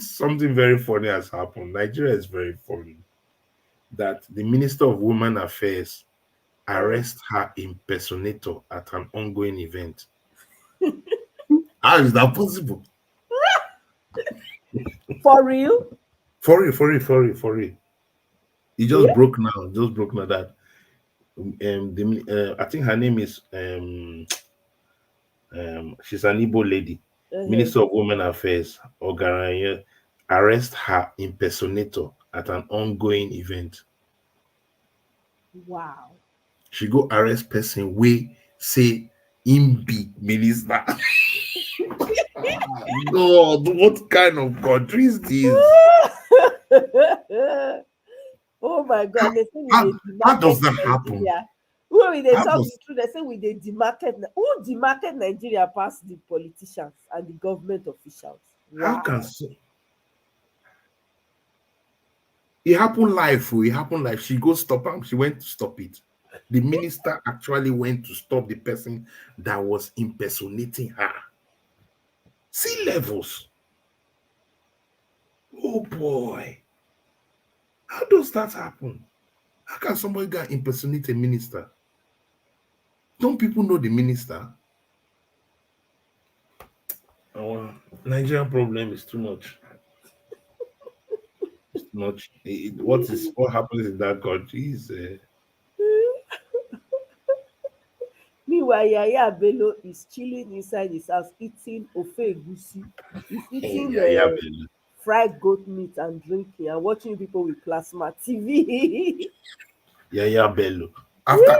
something very funny has happened. Nigeria is very funny. That the Minister of Women Affairs arrests her impersonator at an ongoing event. How is that possible? For real? For real. He just broke now. Just broke now that I think her name is she's an Igbo lady, Minister of Women Affairs, Ogaranya, arrest her impersonator at an ongoing event. Wow. She go arrest person we say him be minister. God, what kind of country is this? Oh my God! They say How does that happen? When they talk the truth, they say we they demarket. Who demarket Nigeria past the politicians and the government officials? Wow. How can so? It happened live. It happened live. She go stop him. She went to stop it. The minister actually went to stop the person that was impersonating her. See levels. Oh boy. How does that happen? How can somebody go impersonate a minister? Don't people know the minister? Our Nigerian problem is too much. It's too much. What happens in that country is Meanwhile, Yaya Bello is chilling inside his house eating ofe egusi. He's eating Yaya Bello. fried goat meat and drinking and watching people with plasma TV. Yaya Bello. After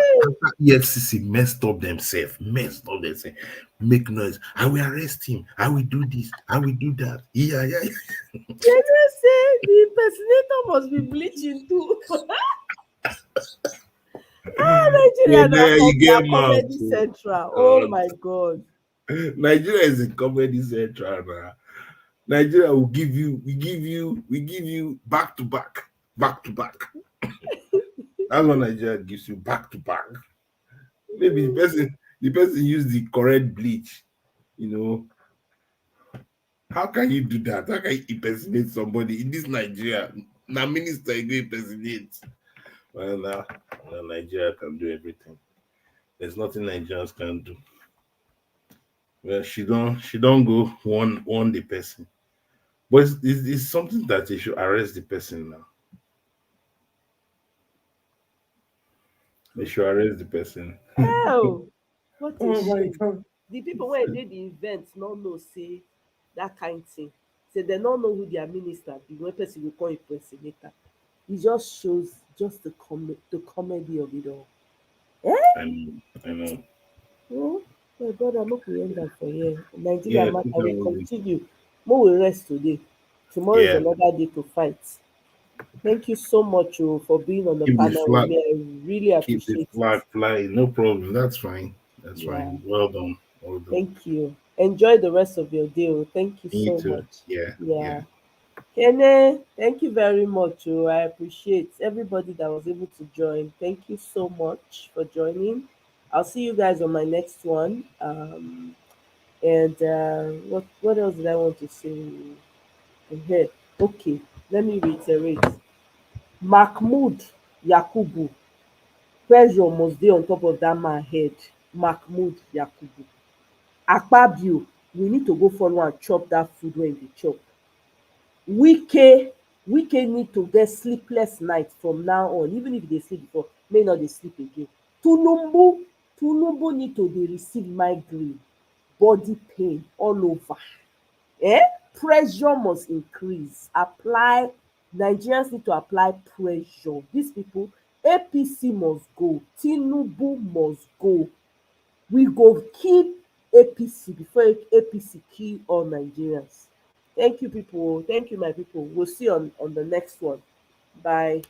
EFCC messed up themselves, make noise. I will arrest him. I will do this. I will do that. Yeah. They just say the impersonator must be bleaching too. Nigeria now you get Comedy Central. Oh my God. Nigeria is a comedy central now. Nigeria will give you back to back. That's what Nigeria gives you, back to back. Maybe the person used the correct bleach, How can you do that? How can you impersonate somebody in this Nigeria? Now minister you go impersonate. Well, now Nigeria can do everything. There's nothing Nigerians can do. Well, she don't go warn the person. But it's something that they should arrest the person now. They should arrest the person. Oh, what a Oh my shame. God. The people when they did the events not know say that kind thing. Say they don't know who their minister be when person will call impersonator. It just shows just the comedy of it all. I know. Oh my God, I'm not going that for here. Nigeria Yeah, matter will continue. More will rest today. Tomorrow is another day to fight. Thank you so much for being on the Keep the panel flag- with me. I really Keep the appreciate flag flying. No problem. That's fine. That's Yeah. fine. Well done. Thank you. Enjoy the rest of your day. Thank you Me so too. much. Yeah. Kene, thank you very much. I appreciate everybody that was able to join. Thank you so much for joining. I'll see you guys on my next one. And what else did I want to say? Here. Okay, let me reiterate. Mahmoud Yakubu, pressure must be on top of that man head. Mahmoud Yakubu. Akpabio, we need to go follow and chop that food when they chop. Wike need to get sleepless night from now on, even if they sleep before, may not dey sleep again. Tinubu need to dey receive migraine, body pain all over. Pressure must increase. Nigerians need to apply pressure. These people, APC must go, Tinubu must go. We go kill APC before APC kill all Nigerians. Thank you, people. Thank you, my people. We'll see you on the next one. Bye.